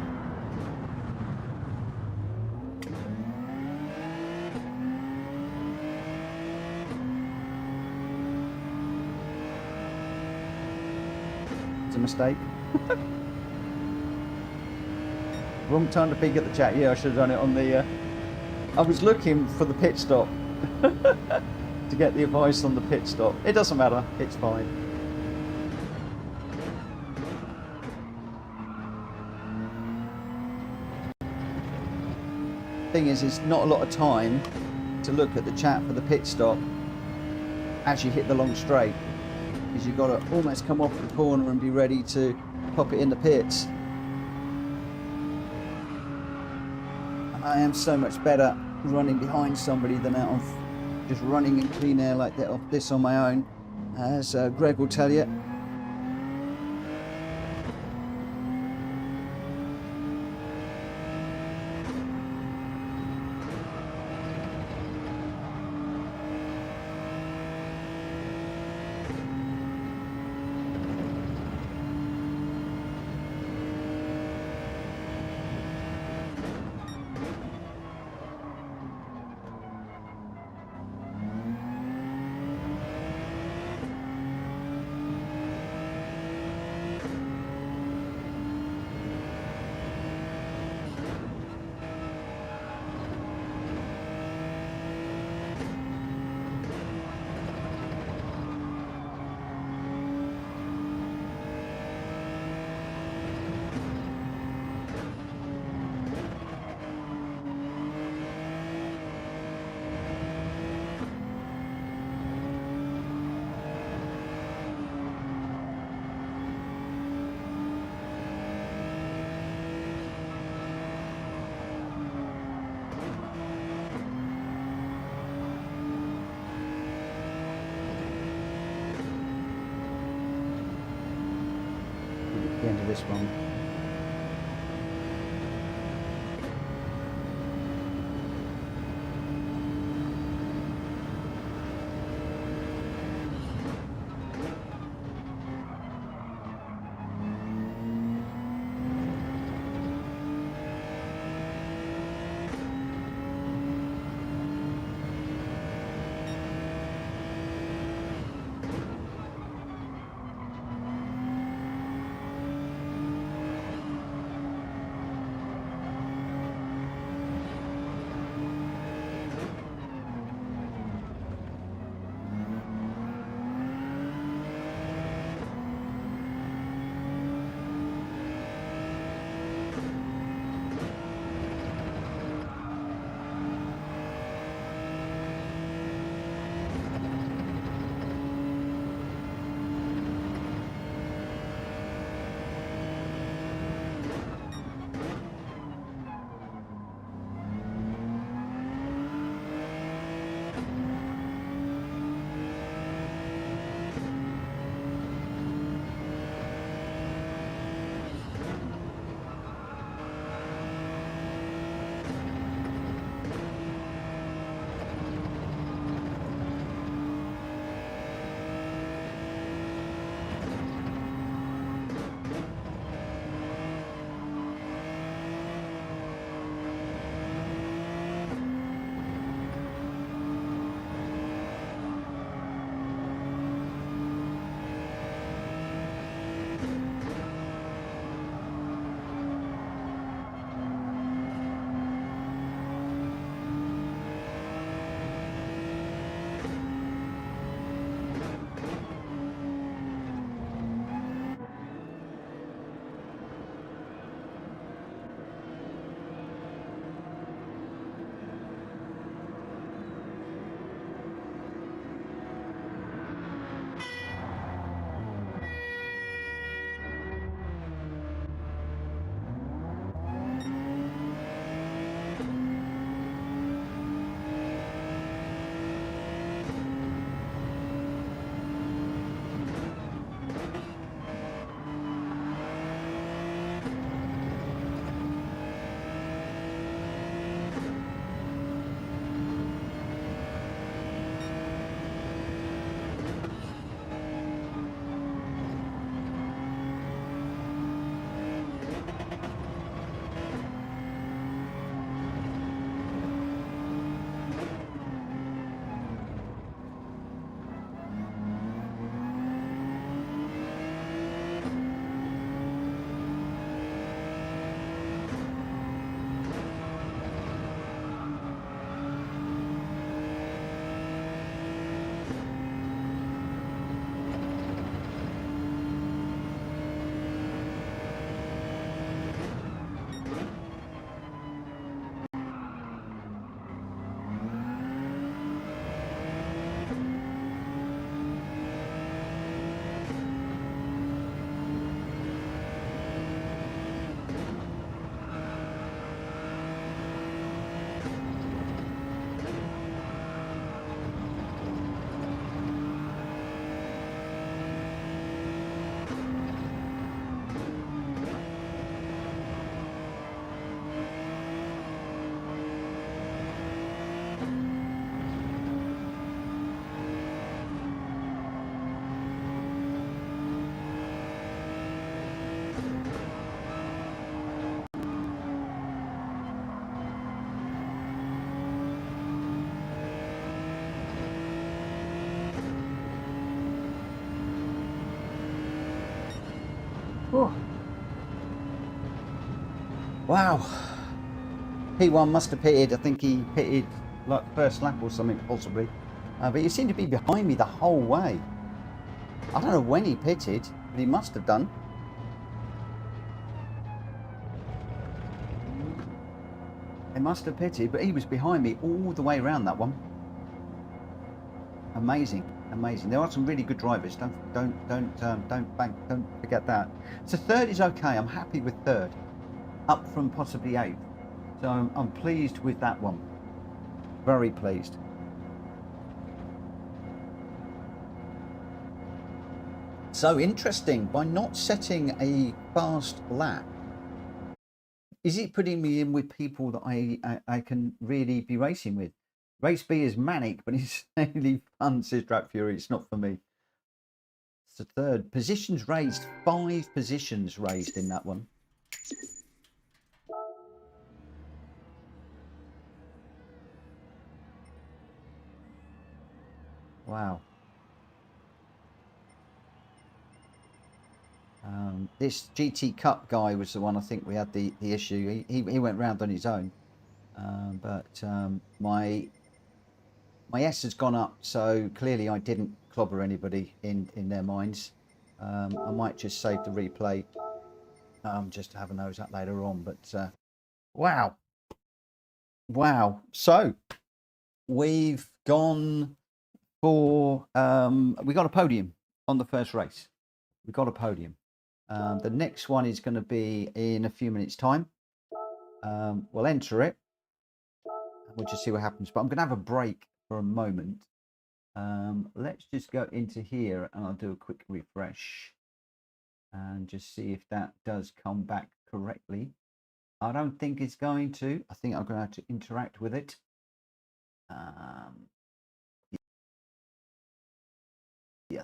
It's a mistake. Wrong time to peek at the chat. Yeah, I should have done it on the... I was looking for the pit stop to get the advice on the pit stop. It doesn't matter. It's fine. Thing is, it's not a lot of time to look at the chat for the pit stop as you hit the long straight, because you've got to almost come off the corner and be ready to pop it in the pits. And I am so much better running behind somebody than out of just running in clean air like that off this on my own, as Greg will tell you. The end of this one. Oh. Wow. P1 must have pitted. I think he pitted like first lap or something, possibly. But he seemed to be behind me the whole way. I don't know when he pitted, but he must have done. He must have pitted, but he was behind me all the way around that one. Amazing, amazing. There are some really good drivers. Don't forget that. So third is okay. I'm happy with third, up from possibly eighth. So I'm pleased with that one. Very pleased. So interesting. By not setting a fast lap, is it putting me in with people that I can really be racing with? Race B is manic, but it's really fun, says Gr.4. It's not for me. So third. Positions raised. 5 positions raised in that one. Wow. This GT Cup guy was the one I think we had the issue. He went round on his own. But my S has gone up, so clearly I didn't clobber anybody in their minds. I might just save the replay just to have a nose at later on. But wow. So we've gone for we got a podium on the first race. We got a podium. The next one is going to be in a few minutes' time. We'll enter it. We'll just see what happens. But I'm going to have a break for a moment. Let's just go into here and I'll do a quick refresh and just see if that does come back correctly. I don't think it's going to. I think I'm going to have to interact with it. Yeah.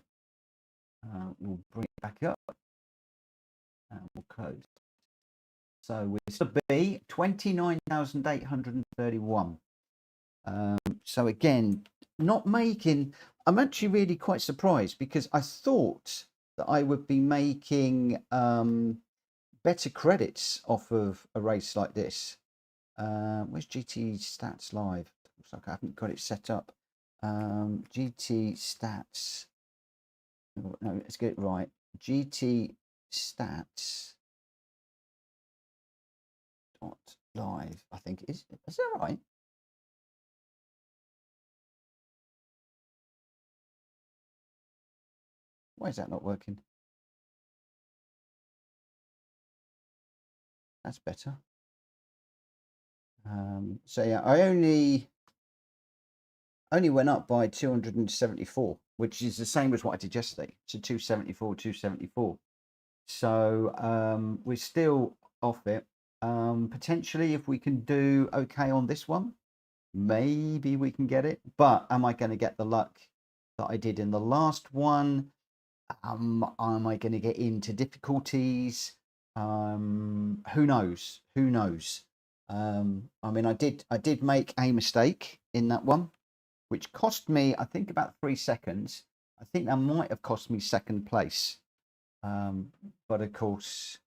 We'll bring it back up and we'll close. So we're still B 29,831. So again, not making. I'm actually really quite surprised because I thought that I would be making better credits off of a race like this. Where's GT Stats Live? Looks like I haven't got it set up. GT Stats. No, let's get it right. GT Stats. Live, I think it is. Is that right? Why is that not working? That's better. So yeah, I only went up by 274, which is the same as what I did yesterday. So 274. So we're still off it. Potentially, if we can do okay on this one, maybe we can get it. But am I going to get the luck that I did in the last one? Am I going to get into difficulties? Who knows? I mean, I did make a mistake in that one, which cost me, I think, about 3 seconds. I think that might have cost me second place. But of course,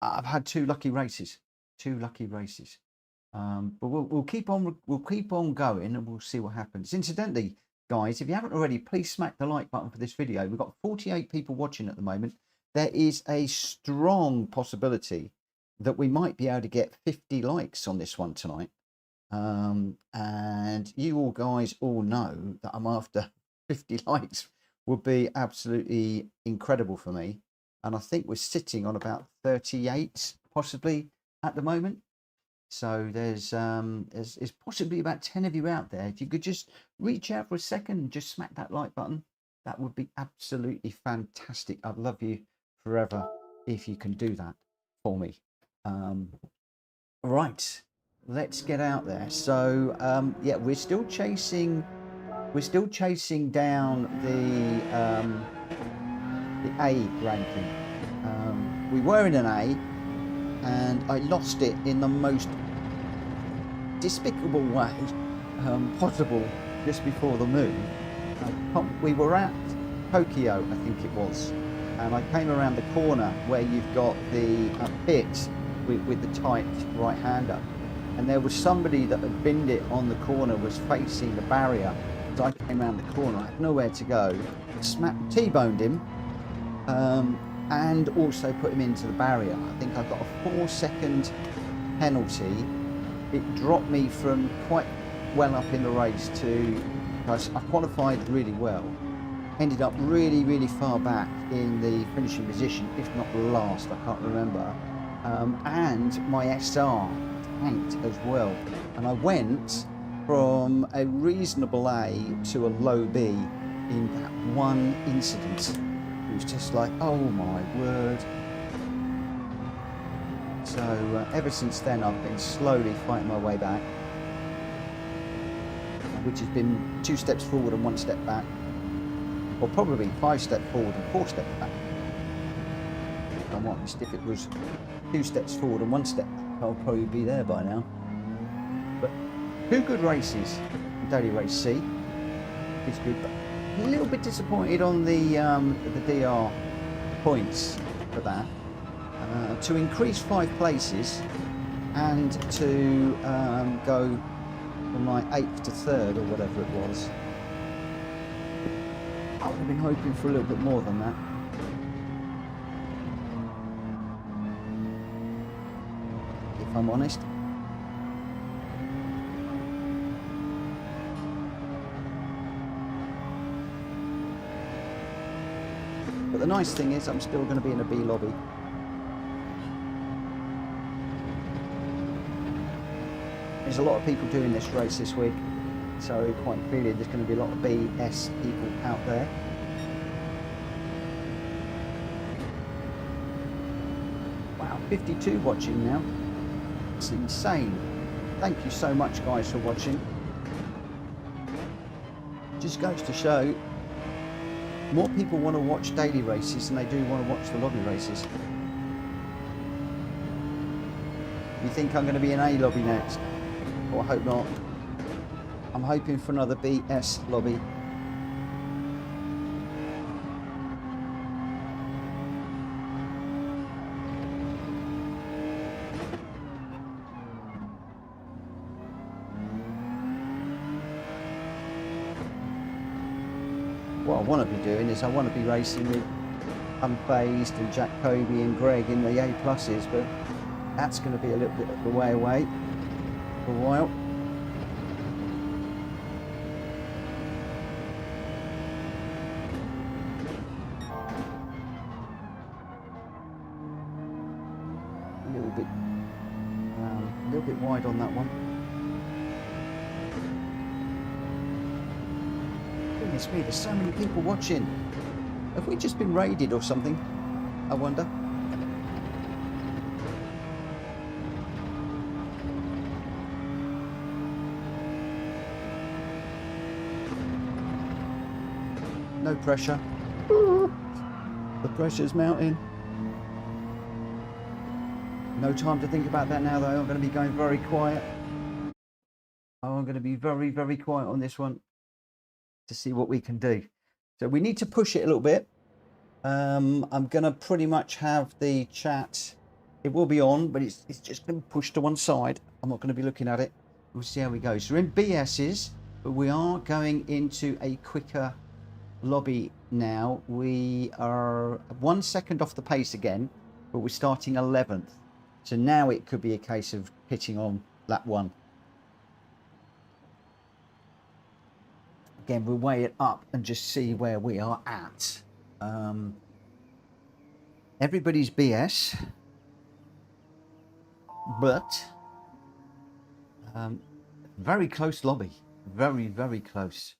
I've had 2 lucky races. But we'll keep on going and we'll see what happens. Incidentally, guys, if you haven't already, please smack the like button for this video. We've got 48 people watching at the moment. There is a strong possibility that we might be able to get 50 likes on this one tonight. And you all guys all know that I'm after 50 likes would be absolutely incredible for me. And I think we're sitting on about 38 possibly at the moment. So there's possibly about 10 of you out there. If you could just reach out for a second and just smack that like button, that would be absolutely fantastic. I'd love you forever if you can do that for me. Right, let's get out there. So yeah, we're still chasing down the A ranking. We were in an A and I lost it in the most despicable way possible just before the move. We were at Tokyo, I think it was, and I came around the corner where you've got the pit with the tight right hander, and there was somebody that had binned it on the corner, was facing the barrier. So I came around the corner, I had nowhere to go, T-boned him, and also put him into the barrier. I think I got a 4-second penalty. It dropped me from quite well up in the race to, I qualified really well, ended up really far back in the finishing position, if not last, I can't remember, and my SR tanked as well, and I went from a reasonable A to a low B in that one incident. It was just like, oh my word. So ever since then I've been slowly fighting my way back, which has been 2 steps forward and 1 step back, or probably 5 steps forward and 4 steps back. If I'm honest, if it was 2 steps forward and 1 step back, I'll probably be there by now. But 2 good races. Daily race C is good, but a little bit disappointed on the DR points for that. To increase 5 places and to go from like 8th to 3rd or whatever it was, I would have been hoping for a little bit more than that. If I'm honest. But the nice thing is I'm still going to be in a B lobby. There's a lot of people doing this race this week, so quite clearly there's going to be a lot of BS people out there. Wow, 52 watching now. It's insane. Thank you so much guys for watching. Just goes to show more people want to watch daily races than they do want to watch the lobby races. You think I'm going to be in A lobby next? Well, I hope not. I'm hoping for another BS lobby. What I want to be doing is I want to be racing with Unfazed and Jack Kobe and Greg in the A pluses, but that's going to be a little bit of the way away for a while. A little bit wide on that one. Goodness me, there's so many people watching. Have we just been raided or something? I wonder. No pressure. The pressure's mounting. No time to think about that now though. I'm going to be going very quiet. I'm going to be very quiet on this one to see what we can do. So we need to push it a little bit. I'm going to pretty much have the chat. It will be on, but it's just going to be pushed to one side. I'm not going to be looking at it. We'll see how we go. So we're in BS's, but we are going into a quicker lobby now. We are 1 second off the pace again, but we're starting 11th. So now it could be a case of hitting on lap 1. Again, we'll weigh it up and just see where we are at. Everybody's BS, but very close lobby. Very close.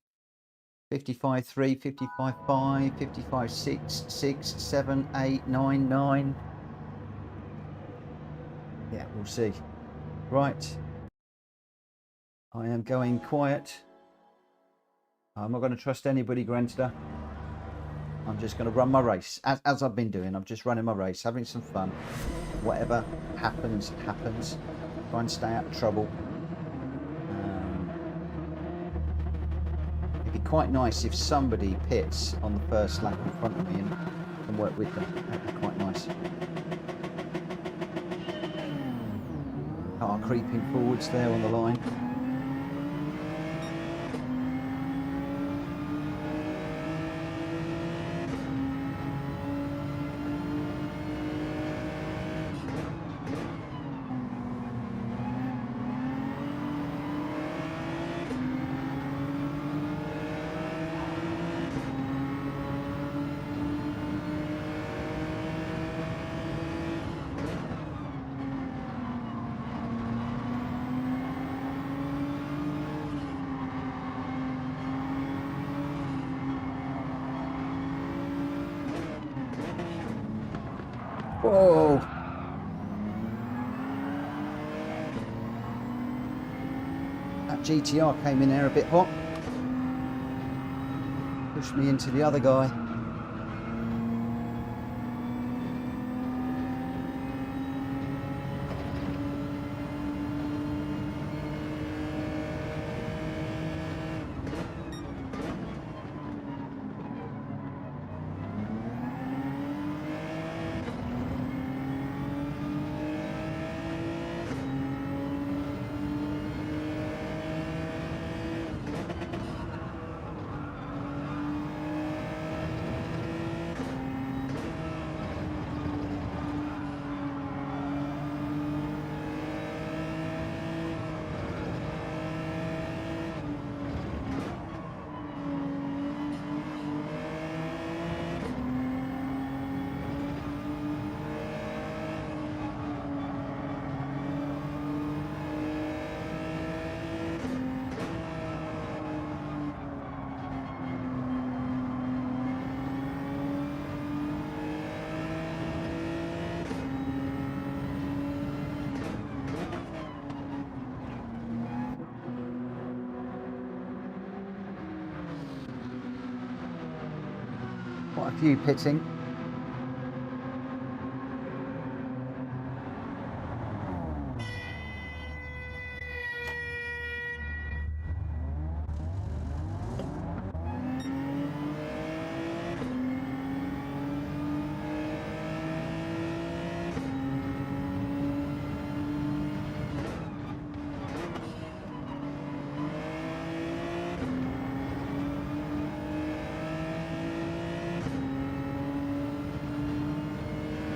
55.3, 55.5, 55.6, 6, 7, 8, 9, 9. Yeah, we'll see. Right. I am going quiet. I'm not going to trust anybody, Grandster. I'm just going to run my race, as I've been doing. I'm just running my race, having some fun. Whatever happens, happens. Try and stay out of trouble. It'd be quite nice if somebody pits on the first lap in front of me and can work with them. That'd be quite nice. Car creeping forwards there on the line. Whoa! That GTR came in there a bit hot. Pushed me into the other guy. Quite a few pitting.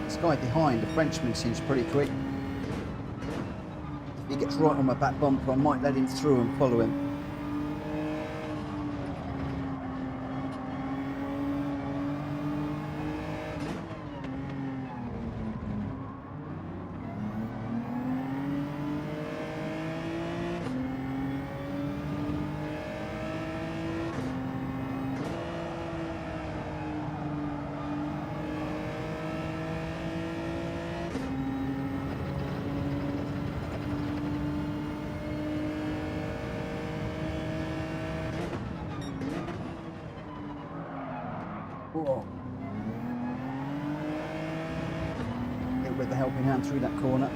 This guy behind, the Frenchman, seems pretty quick. If he gets right on my back bumper, I might let him through and follow him. Whoa. A little bit of the helping hand through that corner.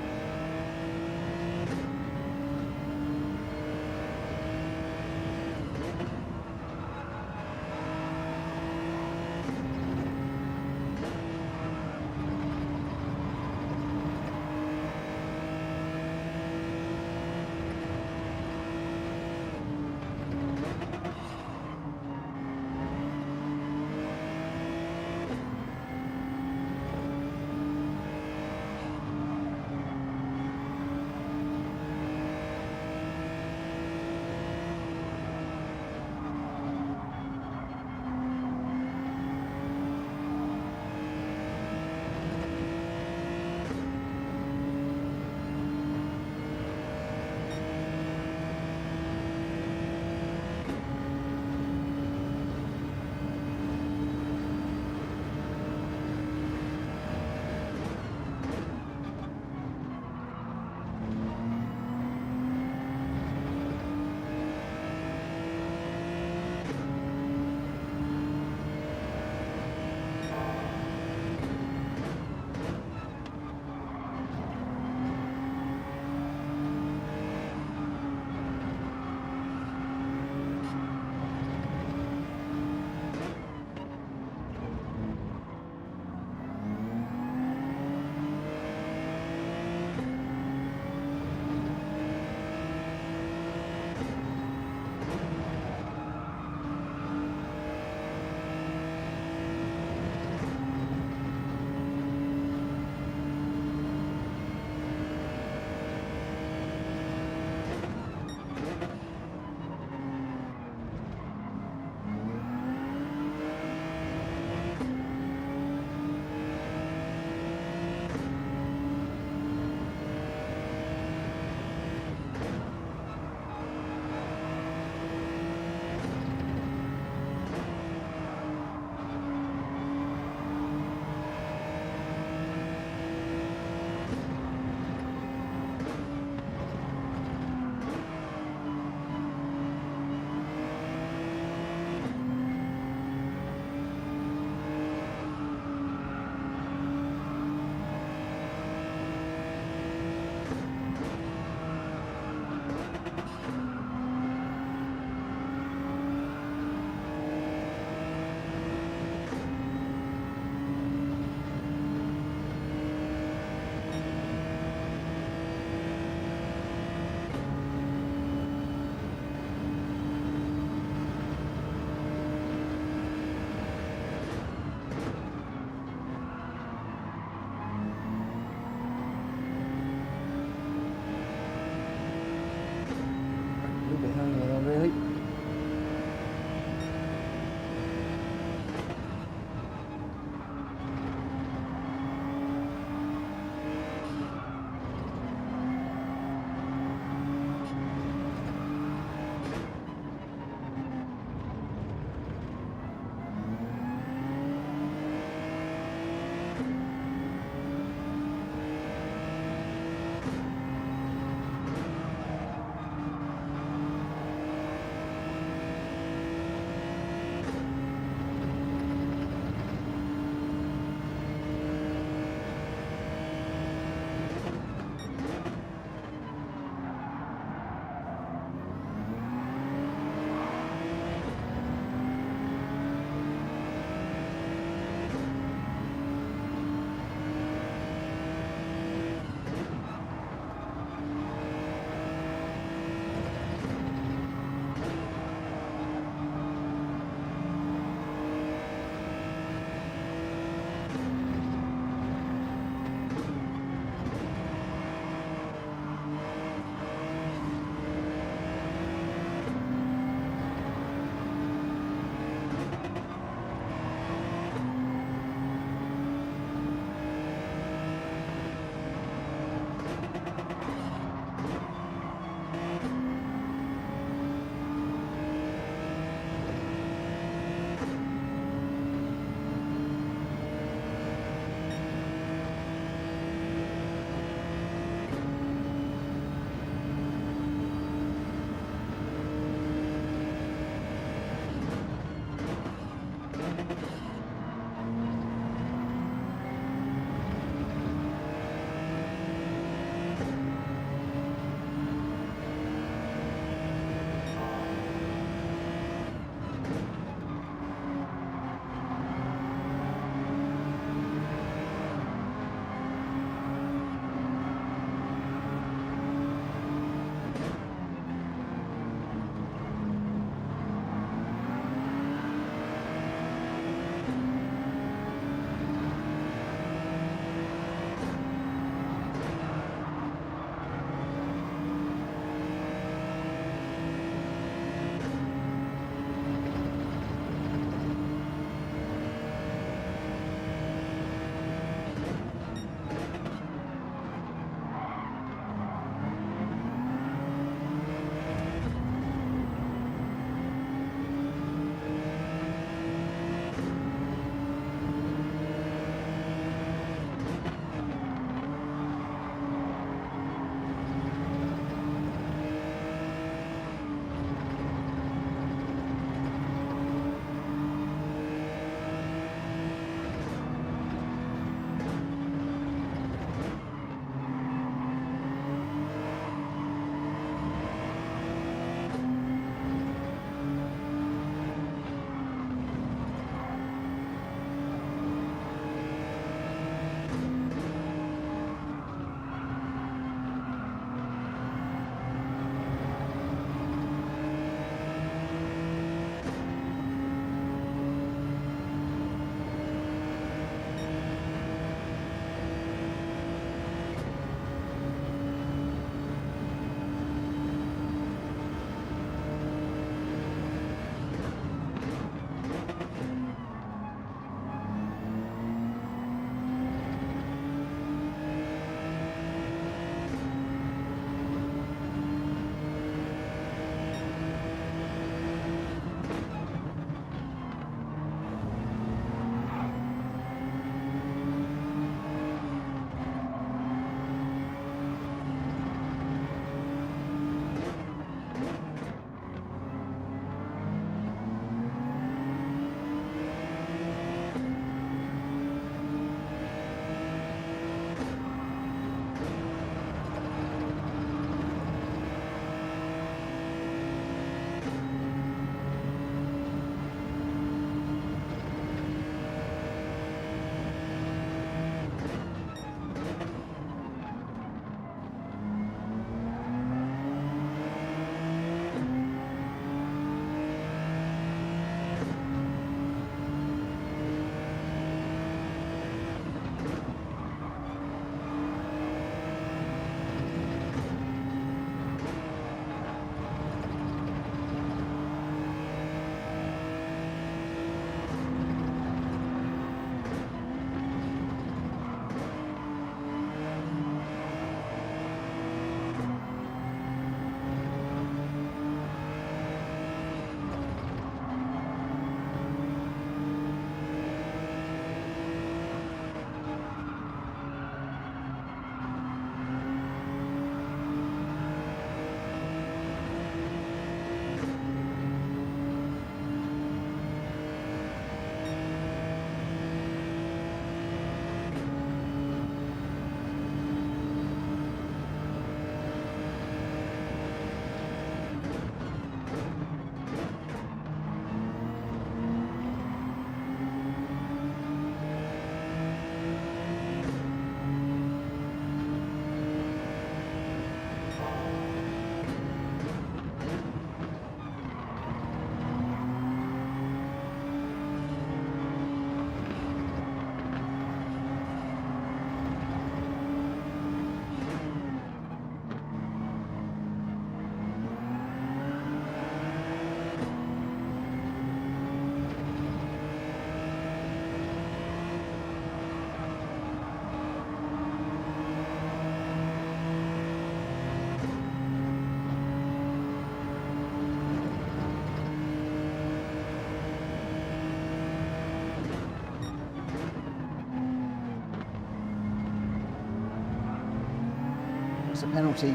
That's a penalty.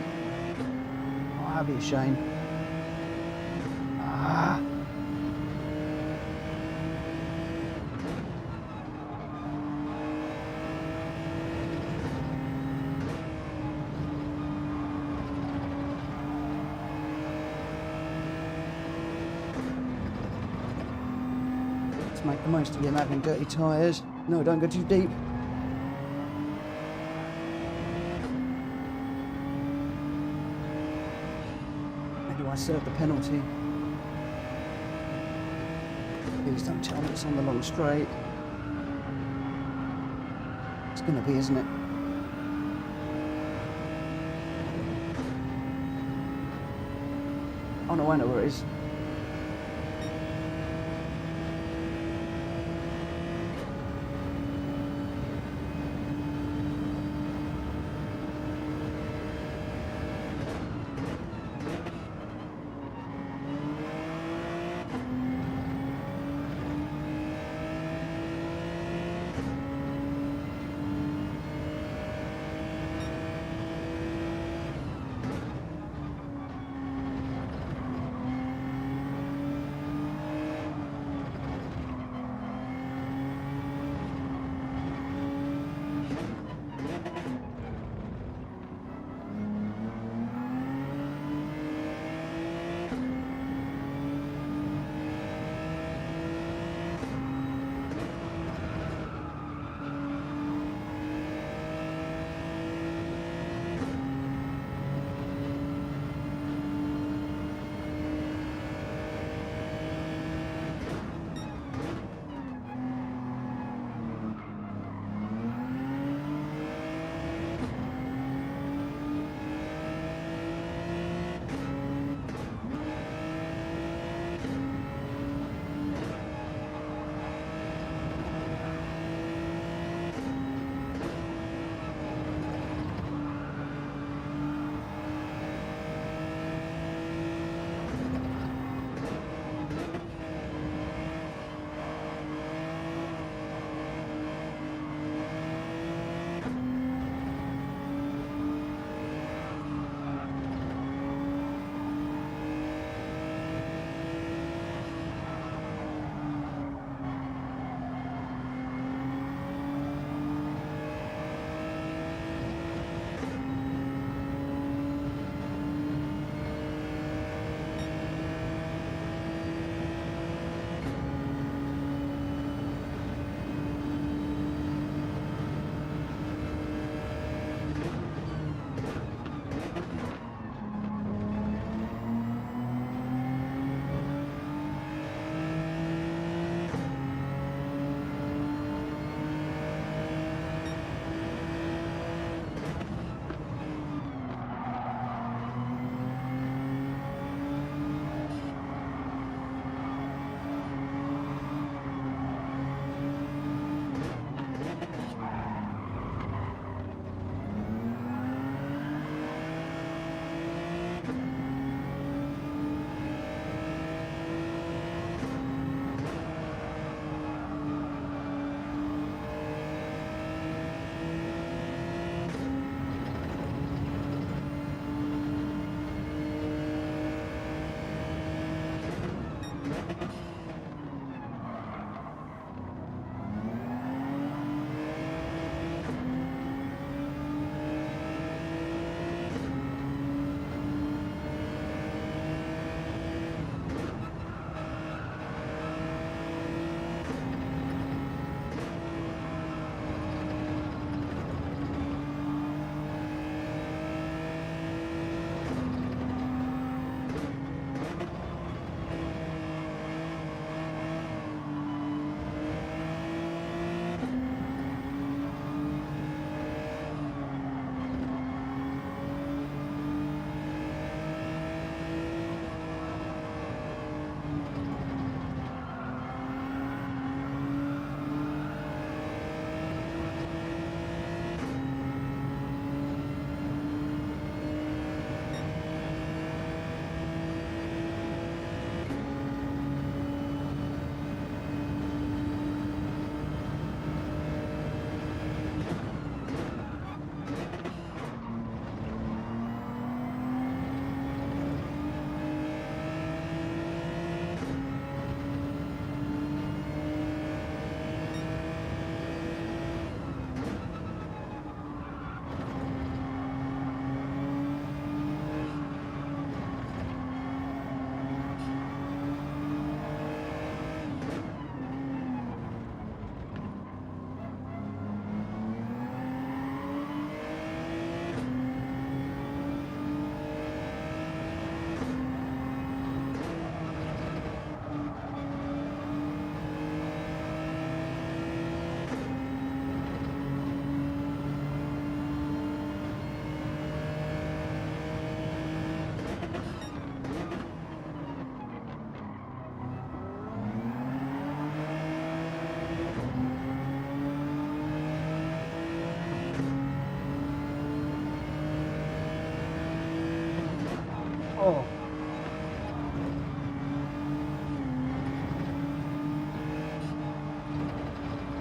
Oh, that'd be a shame. Ah. Let's make the most of him having dirty tyres. No, don't go too deep. I served the penalty. Please don't tell me it's on the long straight. It's going to be, isn't it? Oh no, I know where it is.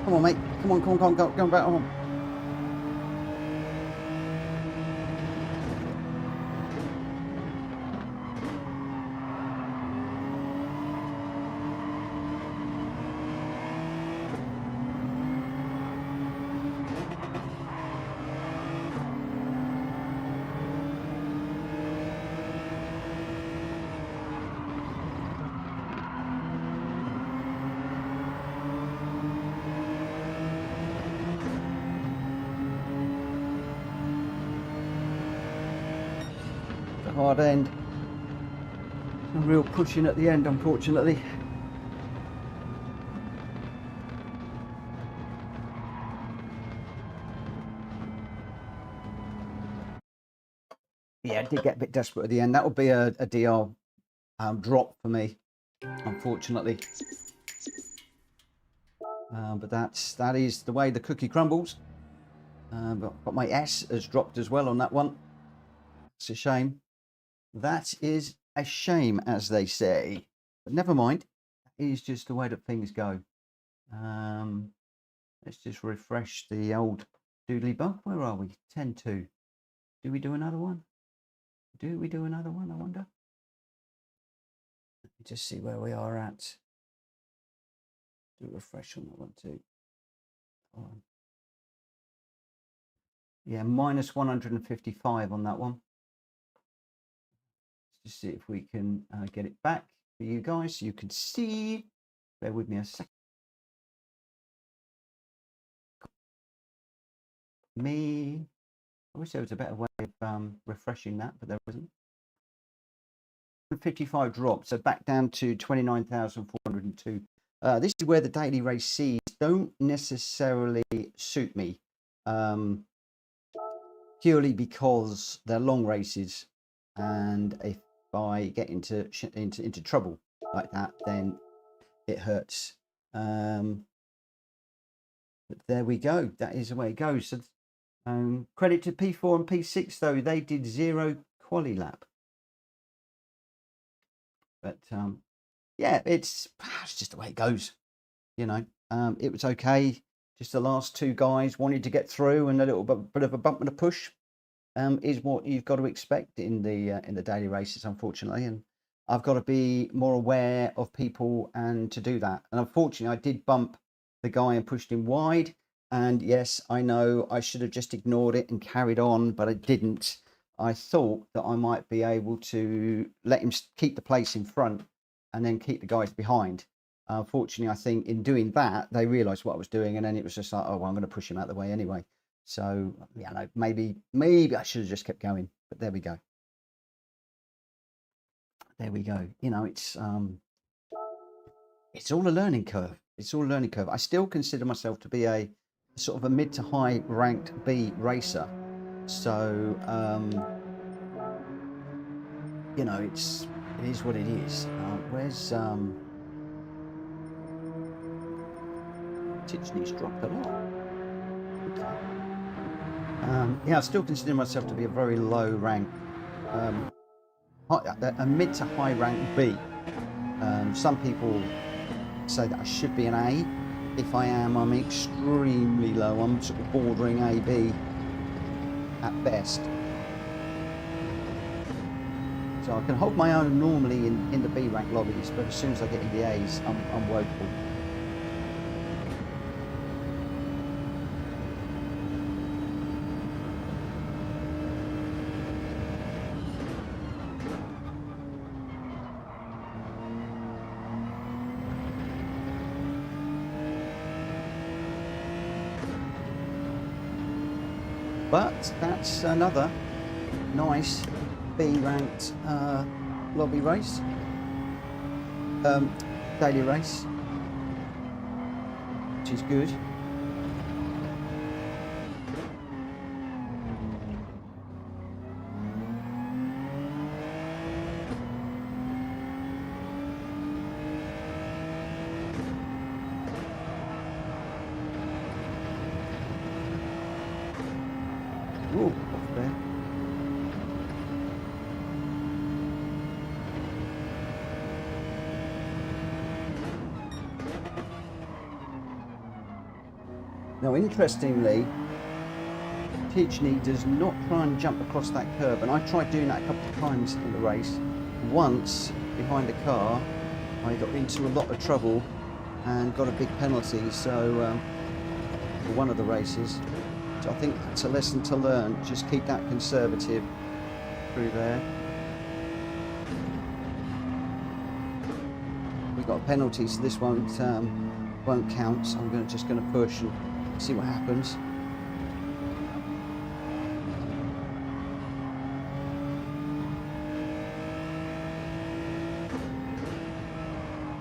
Come on, mate. Come on, come on, come on, go back on. Hard end. A real pushing at the end, unfortunately. Yeah, I did get a bit desperate at the end. That would be a DR drop for me, unfortunately. But that is the way the cookie crumbles. But my S has dropped as well on that one. It's a shame. That is a shame, as they say. But never mind. It is just the way that things go. Let's just refresh the old doodly bug. Where are we? 10-2. Do we do another one? Do we do another one, I wonder? Let me just see where we are at. Do a refresh on that one too. Yeah, minus 155 on that one. Let's just see if we can get it back for you guys so you can see. Bear with me a second. I wish there was a better way of refreshing that, but there wasn't. 55 dropped, so back down to 29,402. This is where the daily race Cs don't necessarily suit me, purely because they're long races, and if I get into trouble like that, then it hurts. But there we go. That is the way it goes. So, credit to P4 and P6 though; they did 0 quali lap. But yeah, it's just the way it goes. You know, it was okay. Just the last two guys wanted to get through, and a little bit of a bump and a push is what you've got to expect in the daily races, unfortunately. And I've got to be more aware of people and to do that. And unfortunately, I did bump the guy and pushed him wide. And yes, I know I should have just ignored it and carried on, but I didn't. I thought that I might be able to let him keep the place in front and then keep the guys behind. Unfortunately, I think in doing that, they realised what I was doing, and then it was just like, oh, well, I'm going to push him out of the way anyway. So, yeah, no, maybe I should have just kept going, but there we go. There we go. You know, it's all a learning curve. It's all a learning curve. I still consider myself to be a sort of a mid to high ranked B racer. So, you know, it is what it is. Where's Titchney's dropped a lot. Okay. Yeah, I still consider myself to be a very low rank, a mid to high rank B. Some people say that I should be an A. If I am, I'm extremely low. I'm sort of bordering AB at best. So I can hold my own normally in the B rank lobbies, but as soon as I get in the A's, I'm woeful. But that's another nice B-ranked lobby race, daily race, which is good. Ooh, off there. Now, interestingly, Tidgney does not try and jump across that curb, and I tried doing that a couple of times in the race. Once, behind a car, I got into a lot of trouble and got a big penalty, so for one of the races. So I think that's a lesson to learn. Just keep that conservative through there. We've got a penalty, so this won't count. So I'm just going to push and see what happens.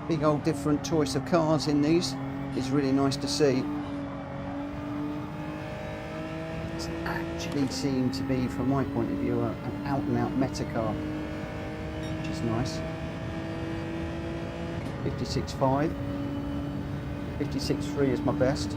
Big old different choice of cars in these. It's really nice to see. It's actually seemed to be, from my point of view, an out-and-out meta car, which is nice. 56.5, 56.3 is my best.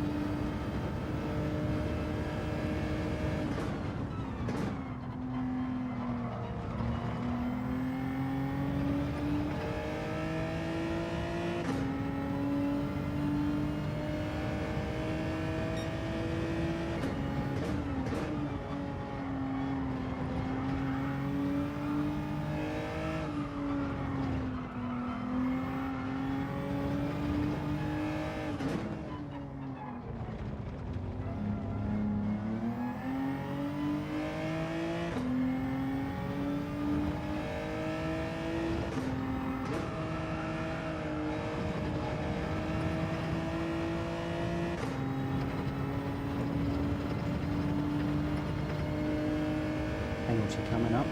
Penalty coming up.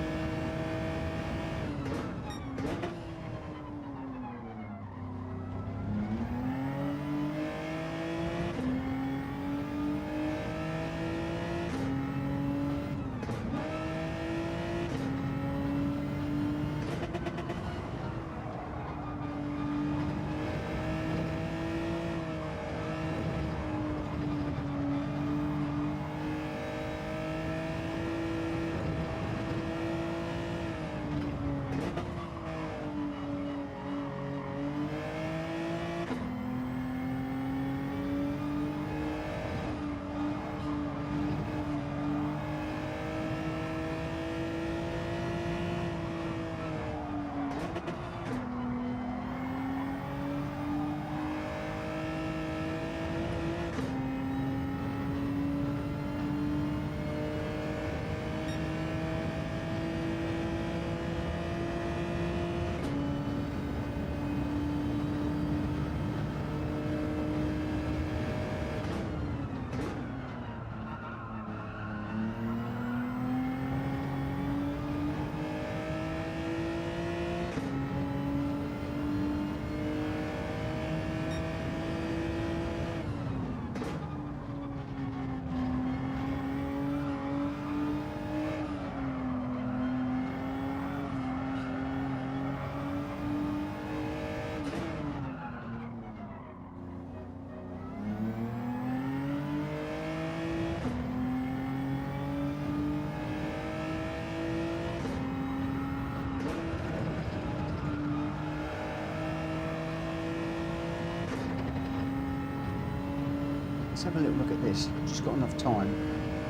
Let's have a little look at this. Just got enough time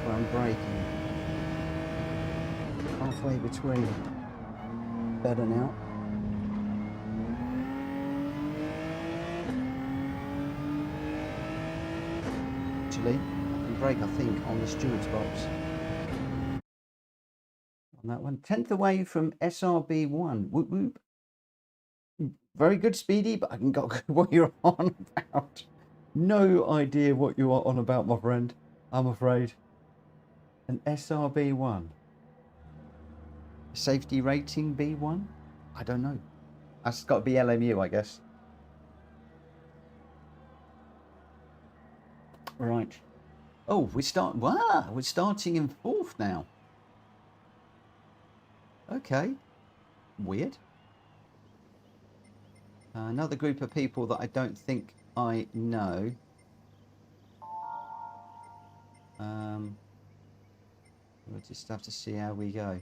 where I'm braking. Halfway between. Better now. Actually, I can brake, I think, on the steward's box. On that one. 10th away from SRB1. Whoop whoop. Very good, Speedy, but I can go what you're on about. No idea what you are on about, my friend. I'm afraid. An SRB1. Safety rating B1? I don't know. That's got to be LMU, I guess. Right. Oh, we're starting in 4th now. Okay. Weird. Another group of people that I don't think I know. We'll just have to see how we go.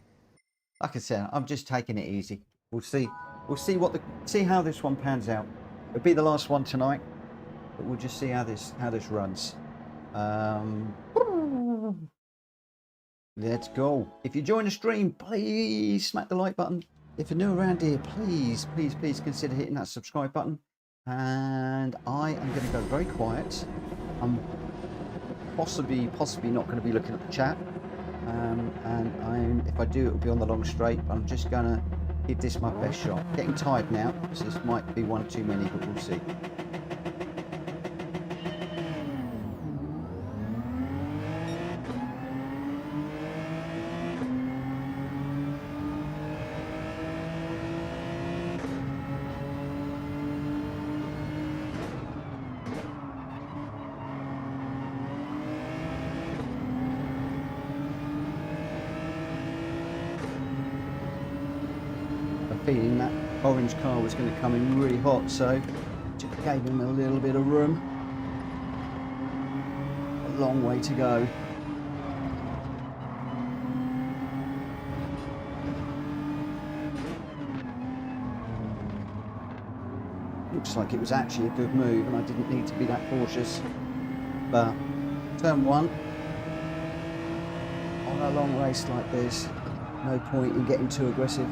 Like I said, I'm just taking it easy. We'll see. We'll see how this one pans out. It'll be the last one tonight, but we'll just see how this runs. Let's go. If you join the stream, please smack the like button. If you're new around here, please consider hitting that subscribe button. And I am going to go very quiet. I'm possibly not going to be looking at the chat. And if I do, it'll be on the long straight. I'm just going to give this my best shot. Getting tired now, so this might be one too many, but we'll see. Feeling that orange car was going to come in really hot, so just gave him a little bit of room. A long way to go. Looks like it was actually a good move and I didn't need to be that cautious. But turn one, on a long race like this, no point in getting too aggressive.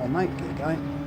on, mate. Get it going.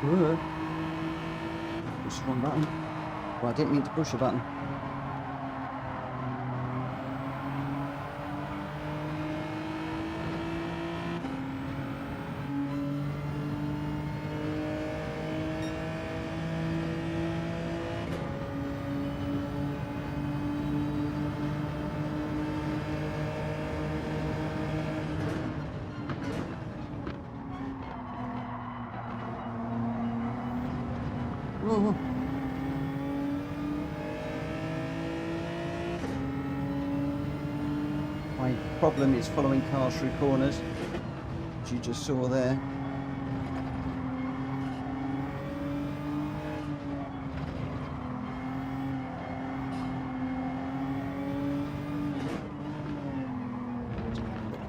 Push the wrong button. Well, I didn't mean to push a button. Oh. My problem is following cars through corners, as you just saw there.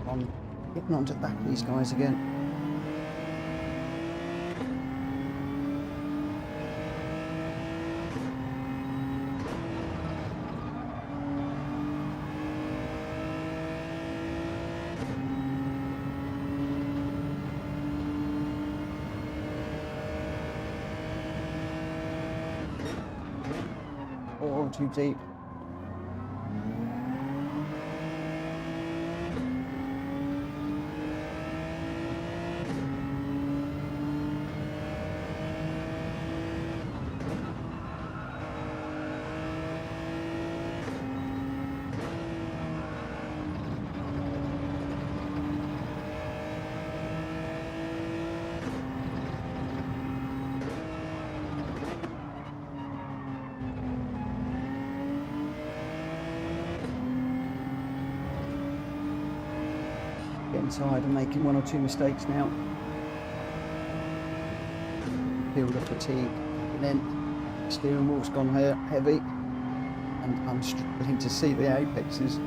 I'm getting onto the back of these guys again. Oh, too deep. Getting tired of making one or two mistakes now. Feel the fatigue, and then steering wheel's gone heavy, and I'm struggling to see the apexes at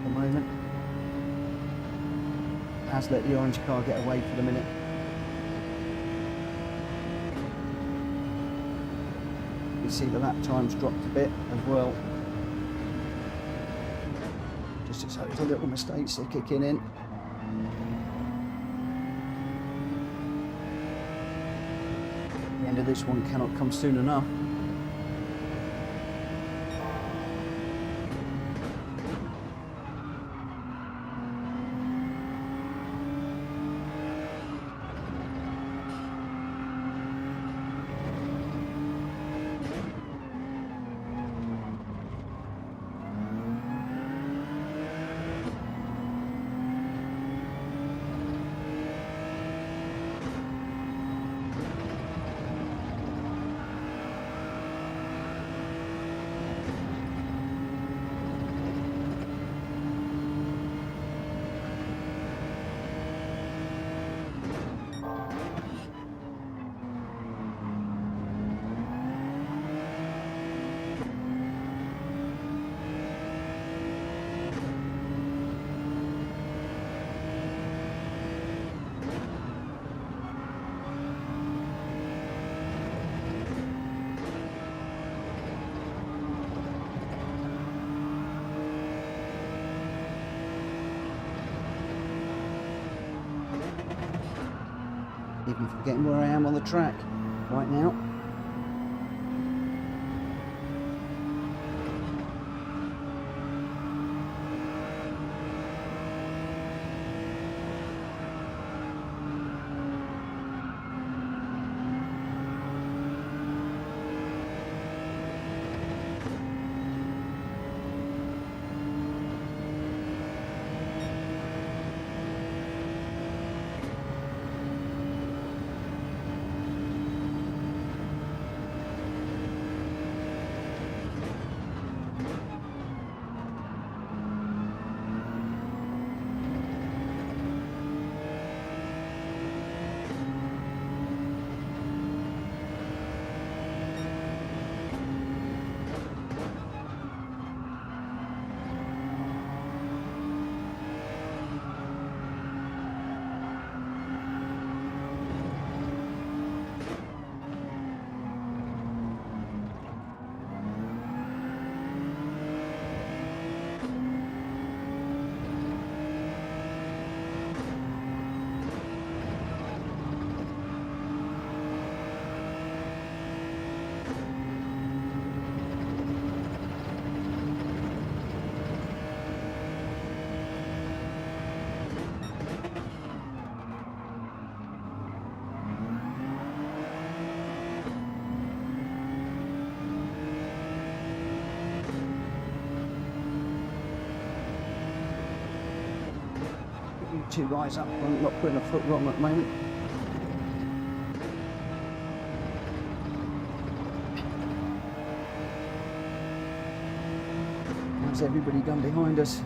the moment. Has let the orange car get away for the minute. You can see the lap time's dropped a bit as well. Just as those little mistakes are kicking in. The end of this one cannot come soon enough. Even forgetting where I am on the track right now. two guys up. I'm not putting a foot wrong at the moment. How's everybody done behind us?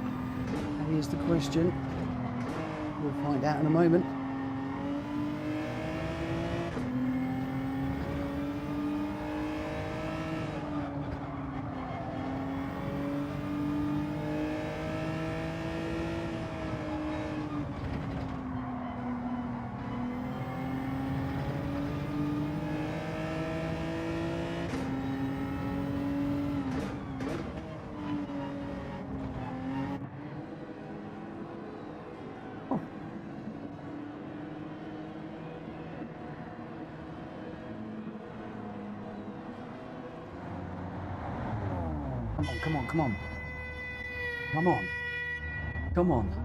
Here's the question. We'll find out in a moment. Come on, come on, come on. Come on, come on.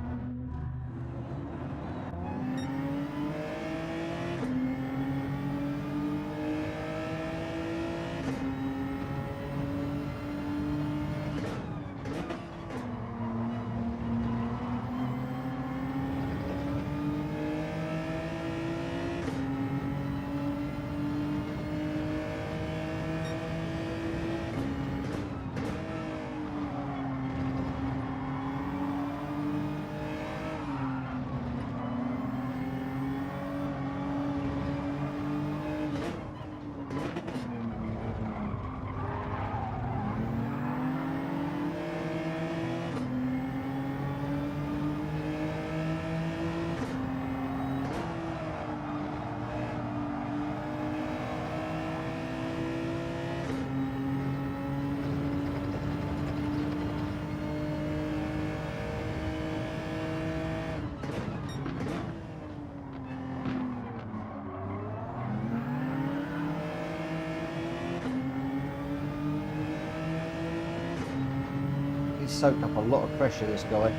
He's soaked up a lot of pressure, this guy.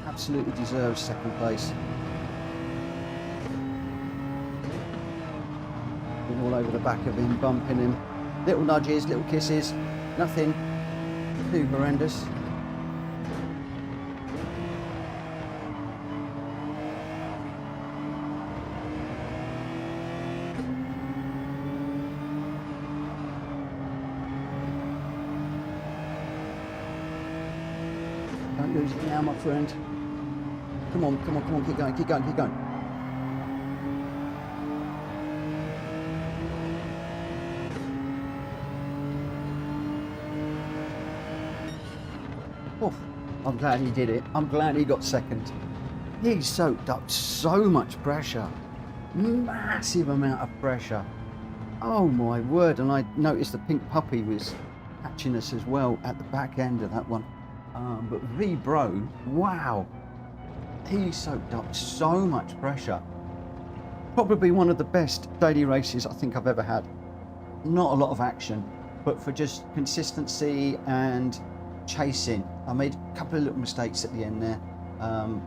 Absolutely deserves second place. Been all over the back of him, bumping him. Little nudges, little kisses, nothing too horrendous. Don't lose it now, my friend. Come on, come on, come on, keep going, keep going, keep going. Oh, I'm glad he did it. I'm glad he got second. He soaked up so much pressure. Massive amount of pressure. Oh my word, and I noticed the pink puppy was catching us as well at the back end of that one. But V-Bro, wow, he soaked up so much pressure. Probably one of the best daily races I think I've ever had. Not a lot of action, but for just consistency and chasing. I made a couple of little mistakes at the end there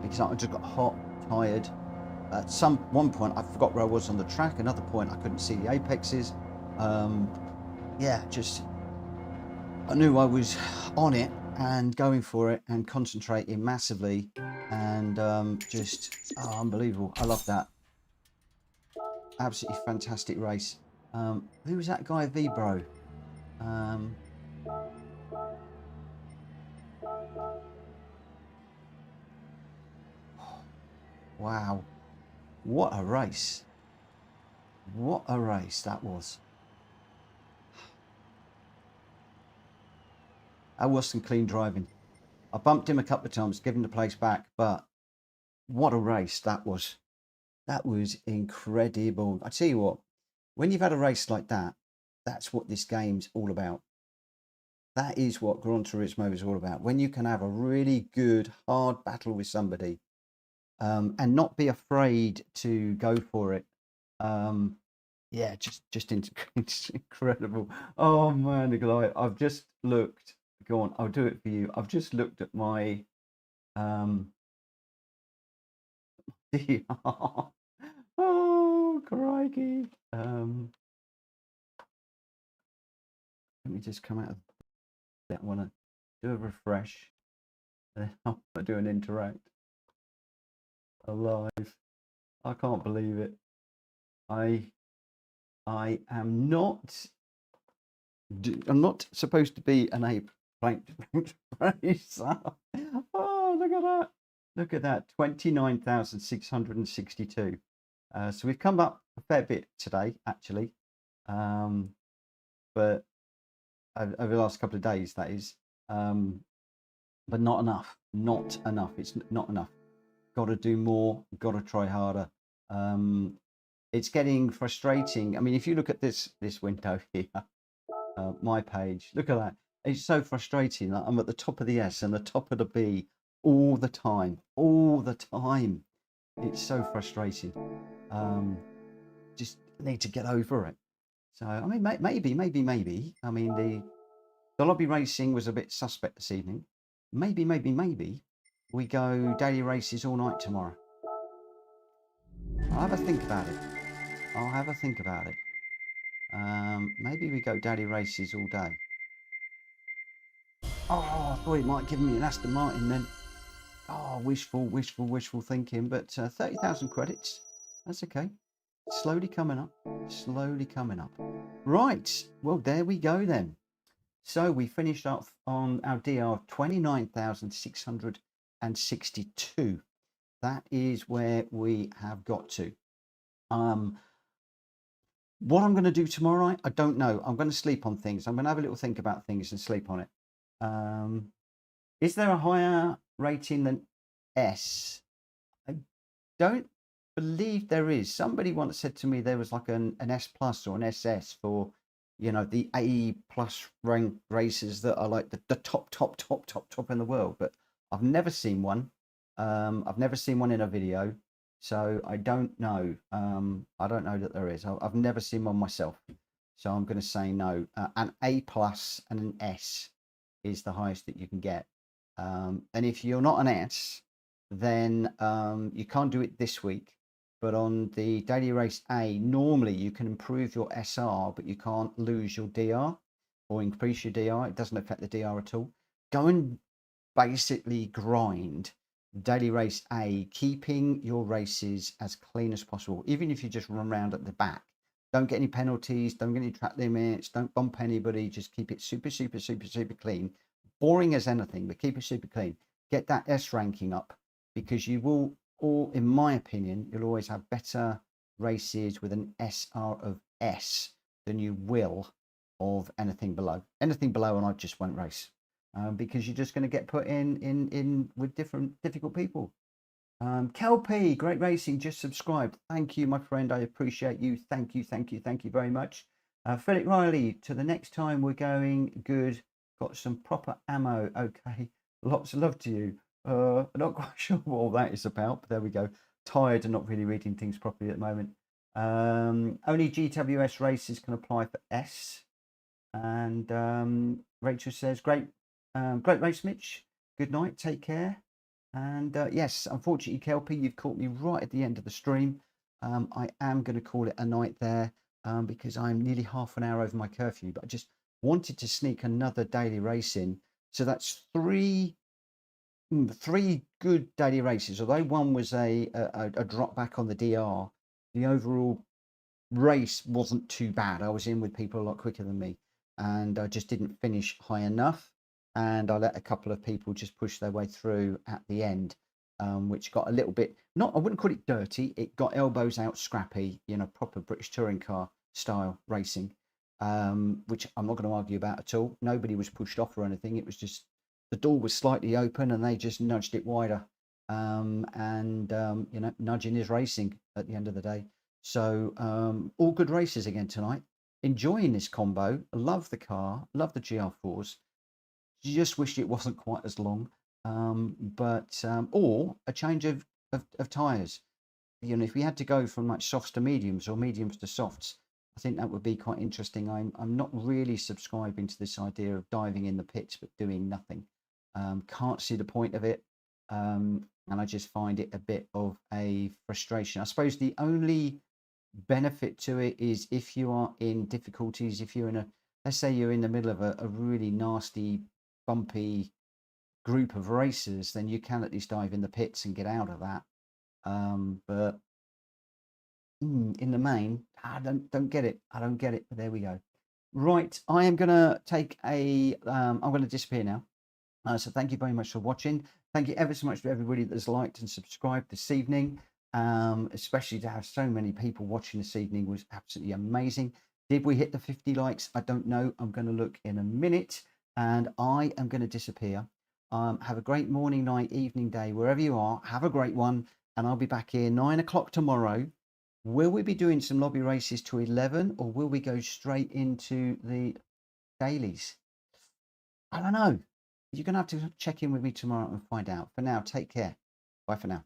because I just got hot, tired. At one point I forgot where I was on the track, another point I couldn't see the apexes. Yeah, just I knew I was on it and going for it and concentrating massively, and just unbelievable. I love that. Absolutely fantastic race. Who was that guy, V-Bro? Wow, what a race. What a race that was. That was some clean driving. I bumped him a couple of times, giving the place back, but what a race that was. That was incredible. I tell you what, when you've had a race like that, that's what this game's all about. That is what Gran Turismo is all about. When you can have a really good, hard battle with somebody and not be afraid to go for it. Yeah, just incredible. Oh man, Nikolai, I've just looked. Go on, I'll do it for you. I've just looked at my oh crikey. Let me just come out of that. I want to do a refresh. Then I'll do an interact. alive. I can't believe it. I am not. I'm not supposed to be an ape racer. Oh, look at that! Look at that. 29,662. So we've come up a fair bit today, actually. But over the last couple of days, that is. But not enough. Not enough. It's not enough. Got to do more. Got to try harder. It's getting frustrating. I mean, if you look at this window here, my page, look at that. It's so frustrating. Like I'm at the top of the S and the top of the B all the time. All the time. It's so frustrating. Just need to get over it. So I mean, maybe. I mean, the lobby racing was a bit suspect this evening. Maybe we go daily races all night tomorrow. I'll have a think about it. Maybe we go daily races all day. Oh, I thought it might give me an Aston Martin then. Oh, wishful thinking. But 30,000 credits. That's okay. Slowly coming up. Right. Well, there we go then. So we finished off on our DR of 29,662. That is where we have got to. What I'm going to do tomorrow, I don't know. I'm going to sleep on things. I'm going to have a little think about things and sleep on it. Is there a higher rating than S? I don't believe there is. Somebody once said to me there was like an S plus or an SS for, you know, the A plus rank racers that are like the top in the world. But I've never seen one. I've never seen one in a video. So I don't know. I don't know that there is. I've never seen one myself. So I'm going to say no. An A plus and an S is the highest that you can get. And if you're not an S, then you can't do it this week. But on the daily race A, normally you can improve your SR, but you can't lose your DR or increase your DR. It doesn't affect the DR at all. Go and basically grind daily race A, keeping your races as clean as possible, even if you just run around at the back. Don't get any penalties, don't get any track limits, don't bump anybody, just keep it super clean. Boring as anything, but keep it super clean. Get that S ranking up, because you will, or in my opinion, you'll always have better races with an SR of S than you will of anything below. Anything below and I just won't race. Because you're just going to get put in with difficult people. Kelpie, great racing, just subscribed. Thank you, my friend. I appreciate you. Thank you very much. Philip Riley, to the next time we're going good. Got some proper ammo. Okay, lots of love to you. Not quite sure what all that is about, but there we go. Tired and not really reading things properly at the moment. Only GWS races can apply for S. And Rachel says, great race, Mitch. Good night. Take care. And yes, unfortunately, Kelpie, you've caught me right at the end of the stream. I am going to call it a night there because I'm nearly half an hour over my curfew. But I just wanted to sneak another daily race in. So that's three good daily races. Although one was a drop back on the DR, the overall race wasn't too bad. I was in with people a lot quicker than me, and I just didn't finish high enough, and I let a couple of people just push their way through at the end, which got a little bit, not, I wouldn't call it dirty, it got elbows out scrappy, you know, proper British touring car style racing, which I'm not going to argue about at all. Nobody was pushed off or anything. It was just the door was slightly open and they just nudged it wider, you know, nudging is racing at the end of the day. So all good races again tonight. Enjoying this combo. Love the car. Love the Gr.4s. Just wish it wasn't quite as long. Or a change of tyres. You know, if we had to go from like softs to mediums or mediums to softs, I think that would be quite interesting. I'm not really subscribing to this idea of diving in the pits but doing nothing. Can't see the point of it. And I just find it a bit of a frustration. I suppose the only benefit to it is if you are in difficulties, if you're in let's say you're in the middle of a really nasty, bumpy group of racers, then you can at least dive in the pits and get out of that. But in the main, I don't get it. I don't get it. But there we go. Right, I am gonna take a. I'm gonna disappear now. So thank you very much for watching. Thank you ever so much to everybody that's liked and subscribed this evening. Especially to have so many people watching this evening was absolutely amazing. Did we hit the 50 likes? I don't know. I'm going to look in a minute, and I am going to disappear. Have a great morning, night, evening, day, wherever you are. Have a great one, and I'll be back here 9 o'clock tomorrow. Will we be doing some lobby races to 11, or will we go straight into the dailies? I don't know. You're going to have to check in with me tomorrow and find out. For now, take care. Bye for now.